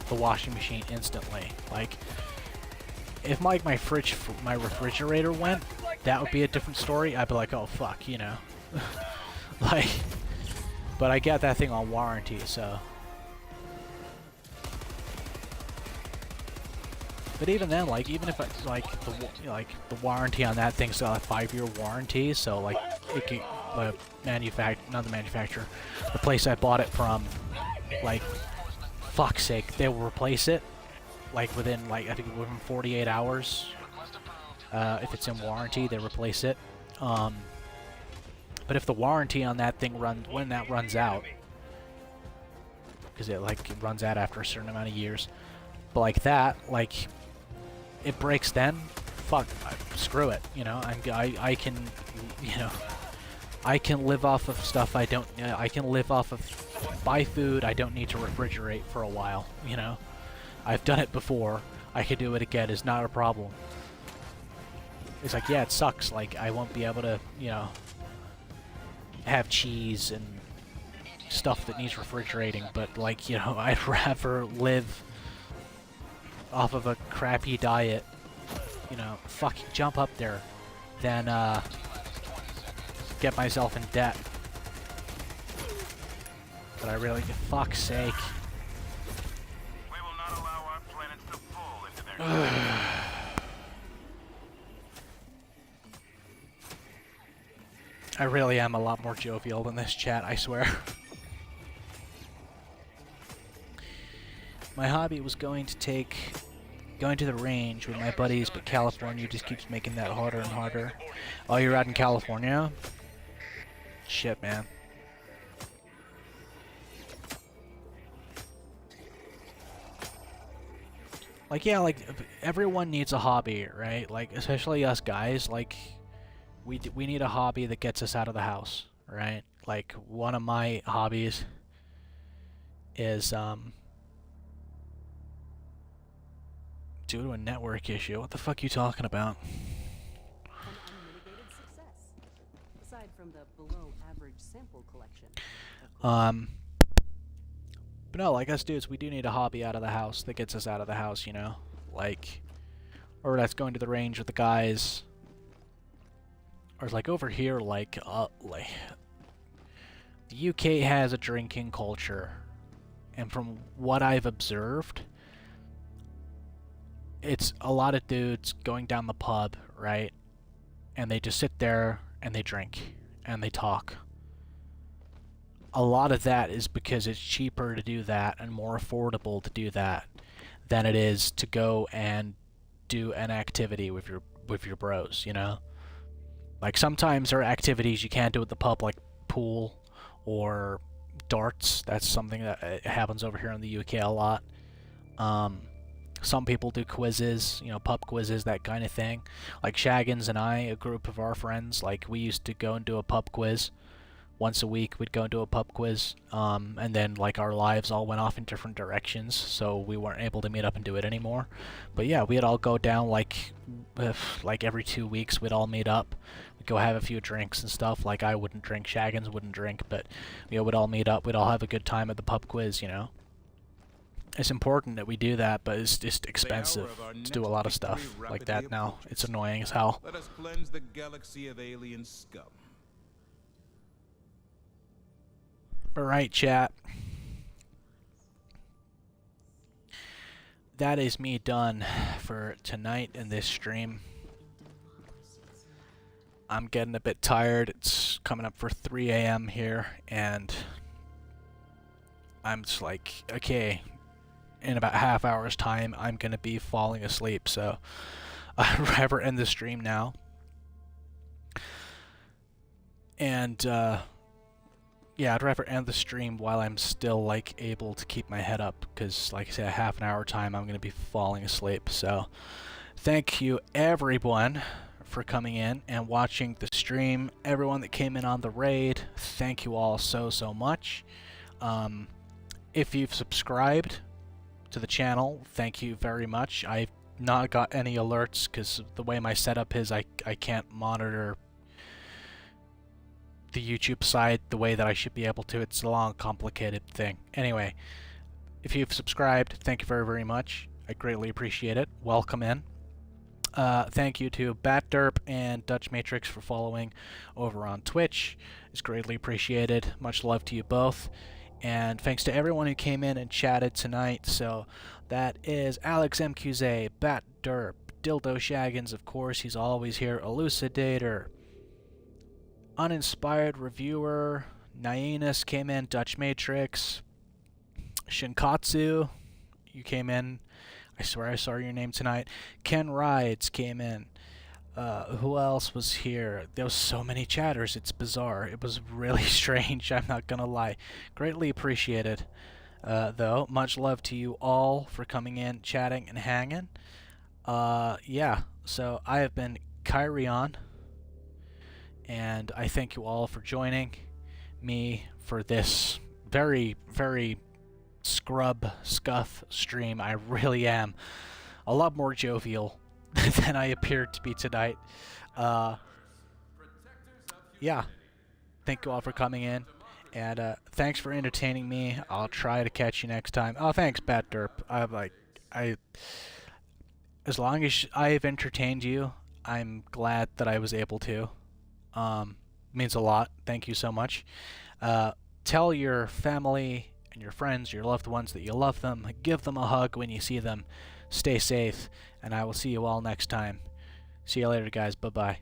the washing machine instantly. Like, if my refrigerator went, that would be a different story. I'd be like, "Oh fuck," you know. Like, but I got that thing on warranty, so. But even then, like, even if it's like the warranty on that thing's got a 5-year warranty, so like it can, not the manufacturer, the place I bought it from, like, fuck's sake, they will replace it like within, like, I think within 48 hours. If it's in warranty, they replace it. But if the warranty on that thing when that runs out, because it runs out after a certain amount of years, but like that, like, it breaks then, fuck, screw it, you know. I can, you know, I can live off of stuff I don't. I can live off of buy food I don't need to refrigerate for a while, you know. I've done it before. I could do it again. It's not a problem. It's like, yeah, it sucks. Like, I won't be able to, you know, have cheese and stuff that needs refrigerating, but, like, you know, I'd rather live off of a crappy diet, you know, fucking jump up there, than, get myself in debt. But I really, for fuck's sake. We will not allow our planets to fall into their I really am a lot more jovial than this chat, I swear. My hobby was going to the range with my buddies, but California just keeps making that harder and harder. Oh, you're out in California? Shit, man. Like, yeah, like, everyone needs a hobby, right? Like, especially us guys, like, we need a hobby that gets us out of the house, right? Like, one of my hobbies is, due to a network issue. What the fuck are you talking about? An unmitigated success, aside from the below-average sample collection. But no, like us dudes, we do need a hobby out of the house that gets us out of the house, you know? Like, or that's going to the range with the guys. Or like over here, like the UK has a drinking culture. And from what I've observed, it's a lot of dudes going down the pub, right? And they just sit there and they drink and they talk. A lot of that is because it's cheaper to do that and more affordable to do that than it is to go and do an activity with your bros, you know? Like sometimes there are activities you can't do at the pub, like pool or darts. That's something that happens over here in the UK a lot. Some people do quizzes, you know, pub quizzes, that kind of thing. Like Shaggins and I, a group of our friends, like we used to go and do a pub quiz. Once a week we'd go and do a pub quiz, and then like our lives all went off in different directions, so we weren't able to meet up and do it anymore. But yeah, we'd all go down like every 2 weeks we'd all meet up. We'd go have a few drinks and stuff. Like I wouldn't drink, Shaggins wouldn't drink, but you know, we'd all meet up, we'd all have a good time at the pub quiz, you know. It's important that we do that, but it's just expensive to do a lot of stuff like that now. It's annoying as hell. Let us cleanse the galaxy of alien scum. Alright, chat. That is me done for tonight in this stream. I'm getting a bit tired. It's coming up for 3 a.m. here, and I'm just like, okay, in about half hour's time, I'm going to be falling asleep, so I'd rather end the stream now. And, yeah, I'd rather end the stream while I'm still, like, able to keep my head up, because, like I said, a half an hour time, I'm going to be falling asleep. So, thank you, everyone, for coming in and watching the stream. Everyone that came in on the raid, thank you all so, so much. If you've subscribed to the channel, thank you very much. I've not got any alerts, because the way my setup is, I can't monitor the YouTube side the way that I should be able to. It's a long, complicated thing. Anyway, if you've subscribed, thank you very, very much. I greatly appreciate it. Welcome in. Thank you to BatDerp and Dutch Matrix for following over on Twitch. It's greatly appreciated. Much love to you both. And thanks to everyone who came in and chatted tonight. So that is Alex MQZ, BatDerp, Dildo Shaggins, of course, he's always here, Elucidator, Uninspired Reviewer, Nyanus came in, Dutch Matrix, Shinkatsu, you came in, I swear I saw your name tonight, Ken Rides came in, who else was here? There was so many chatters, it's bizarre, it was really strange, I'm not gonna lie, greatly appreciated, though, much love to you all for coming in, chatting, and hanging, yeah, so I have been Kyrion, and I thank you all for joining me for this very, very scuff stream. I really am a lot more jovial than I appeared to be tonight. Yeah, thank you all for coming in, and thanks for entertaining me. I'll try to catch you next time. Oh, thanks, BatDerp. As long as I've entertained you, I'm glad that I was able to. Means a lot. Thank you so much. Tell your family and your friends, your loved ones, that you love them. Give them a hug when you see them. Stay safe, and I will see you all next time. See you later, guys. Bye-bye.